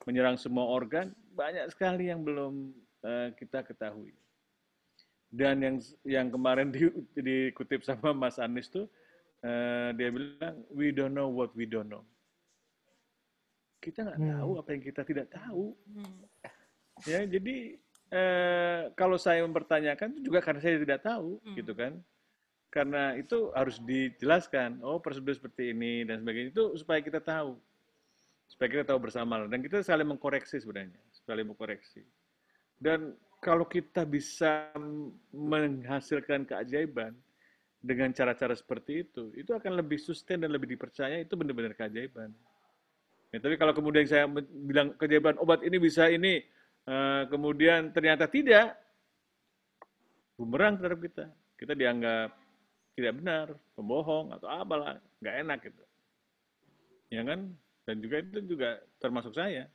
C: menyerang semua organ, banyak sekali yang belum kita ketahui. Dan yang kemarin dikutip sama Mas Anies tuh, dia bilang, we don't know what we don't know. Kita nggak tahu apa yang kita tidak tahu. Ya, jadi kalau saya mempertanyakan itu juga karena saya tidak tahu, gitu kan. Karena itu harus dijelaskan, oh prosedur seperti ini dan sebagainya, itu supaya kita tahu. Supaya kita tahu bersama. Dan kita saling mengkoreksi sebenarnya, saling mengkoreksi. Dan kalau kita bisa menghasilkan keajaiban dengan cara-cara seperti itu akan lebih sustain dan lebih dipercaya, itu benar-benar keajaiban. Ya, tapi kalau kemudian saya bilang keajaiban obat ini bisa ini, kemudian ternyata tidak, bumerang terhadap kita. Kita dianggap tidak benar, pembohong, atau apalah, nggak enak gitu. Ya kan? Dan juga itu juga termasuk saya.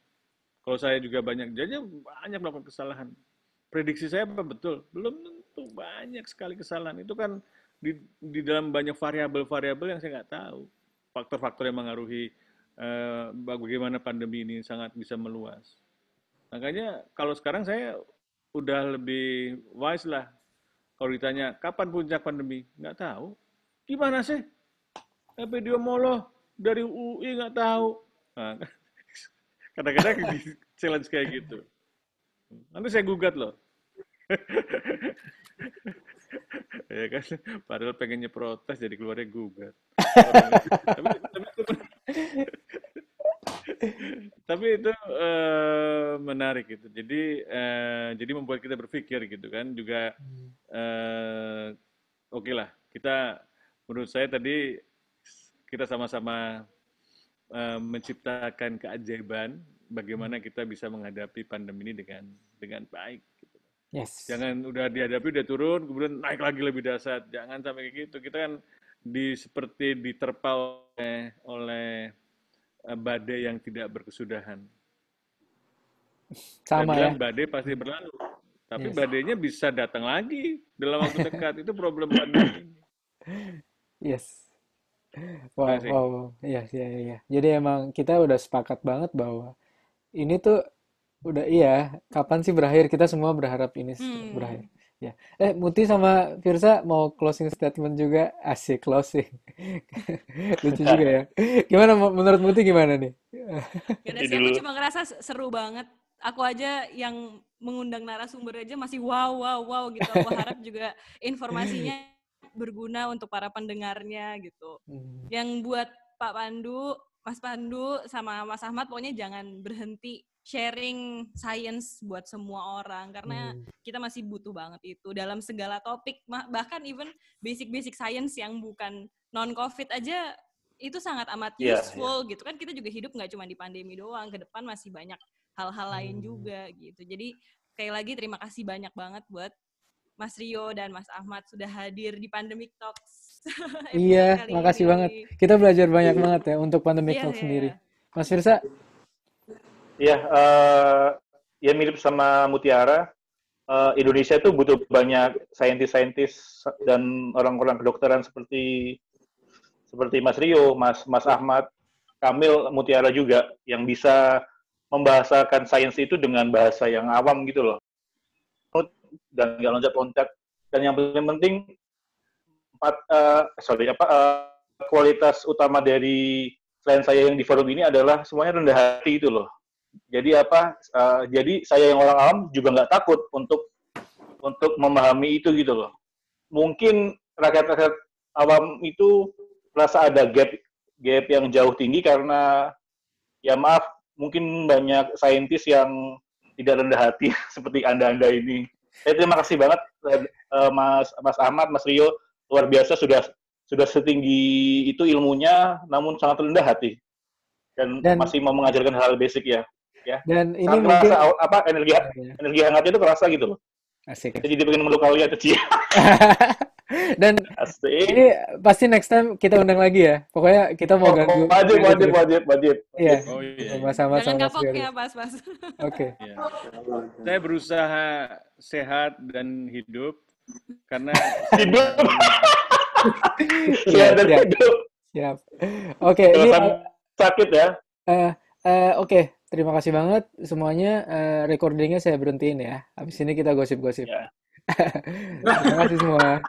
C: Kalau saya juga banyak melakukan kesalahan. Prediksi saya apa betul? Belum tentu, banyak sekali kesalahan. Itu kan di dalam banyak variabel-variabel yang saya nggak tahu. Faktor-faktor yang mengaruhi bagaimana pandemi ini sangat bisa meluas. Makanya kalau sekarang saya udah lebih wise lah. Kalau ditanya, kapan puncak pandemi? Nggak tahu. Gimana sih? Epidemiolog dari UI nggak tahu. Nah, kadang-kadang challenge kayak gitu. Nanti saya gugat loh. Ya kan, padahal pengennya protes jadi keluarnya gugat. Tapi itu menarik gitu. Jadi membuat kita berpikir gitu kan. Juga oke lah. Menurut saya tadi kita sama-sama menciptakan keajaiban bagaimana kita bisa menghadapi pandemi ini dengan baik. Gitu.
B: Yes.
C: Jangan udah dihadapi udah turun kemudian naik lagi lebih dahsyat. Jangan sampai kayak gitu. Kita kan seperti diterpa oleh badai yang tidak berkesudahan. Saya
B: Sama ya.
C: bilang badai pasti berlalu, tapi
B: Yes.
C: badainya bisa datang lagi dalam waktu dekat. Itu problem pandemi ini.
B: Yes. Wow,
C: Terima kasih.
B: wow, wow. Iya, iya, iya. Jadi emang kita udah sepakat banget bahwa ini tuh udah iya, kapan sih berakhir? Kita semua berharap ini berakhir. Ya. Muti sama Firsa mau closing statement juga? Asik closing. Lucu juga ya. Gimana menurut Muti gimana nih?
E: Gak ada sih, aku cuma ngerasa seru banget. Aku aja yang mengundang narasumber aja masih wow gitu. Aku harap juga informasinya berguna untuk para pendengarnya gitu. Yang buat Pak Pandu, Mas Pandu sama Mas Ahmad pokoknya jangan berhenti sharing science buat semua orang karena kita masih butuh banget itu dalam segala topik, bahkan even basic science yang bukan non-COVID aja itu sangat amat useful gitu kan. Kita juga hidup nggak cuma di pandemi doang, ke depan masih banyak hal-hal lain juga gitu. Jadi sekali lagi terima kasih banyak banget buat Mas Rio dan Mas Ahmad sudah hadir di Pandemic Talks
B: Iya,
E: kali
B: makasih
E: ini.
B: banget. Kita belajar banyak banget ya untuk Pandemic Talk sendiri. Mas Firsa?
D: Iya, ya mirip sama Mutiara. Indonesia tuh butuh banyak saintis-saintis dan orang-orang kedokteran seperti Mas Rio, Mas Ahmad, Kamil, Mutiara juga yang bisa membahasakan sains itu dengan bahasa yang awam gitu loh. Dan nggak loncat-loncat. Dan yang paling penting kualitas utama dari selain saya yang di forum ini adalah semuanya rendah hati itu loh. Jadi jadi saya yang orang awam juga nggak takut untuk memahami itu gitu loh. Mungkin rakyat awam itu merasa ada gap yang jauh tinggi karena ya maaf mungkin banyak saintis yang tidak rendah hati seperti anda ini. Terima kasih banget Mas Ahmad, Mas Rio, luar biasa sudah setinggi itu ilmunya, namun sangat rendah hati dan masih mau mengajarkan hal basic ya.
B: Dan ini
D: sangat
B: mungkin
D: energi hangatnya itu kerasa gitu loh.
B: Asik.
D: Jadi pengen meluk kalian tuh.
B: Dan ini pasti next time kita undang lagi ya. Pokoknya kita mau ganggu.
D: Wajib.
B: Iya.
C: Oh iya.
B: Sama-sama.
E: Jangan kapok ya, Mas.
B: Oke.
C: Ya. Saya berusaha sehat dan hidup karena
D: hidup.
B: Siap. Oke. Ini
D: sakit ya.
B: Oke. Terima kasih banget semuanya. Recordingnya saya berhentiin ya. Habis ini kita gosip-gosip.
D: Ya.
B: Terima kasih semua.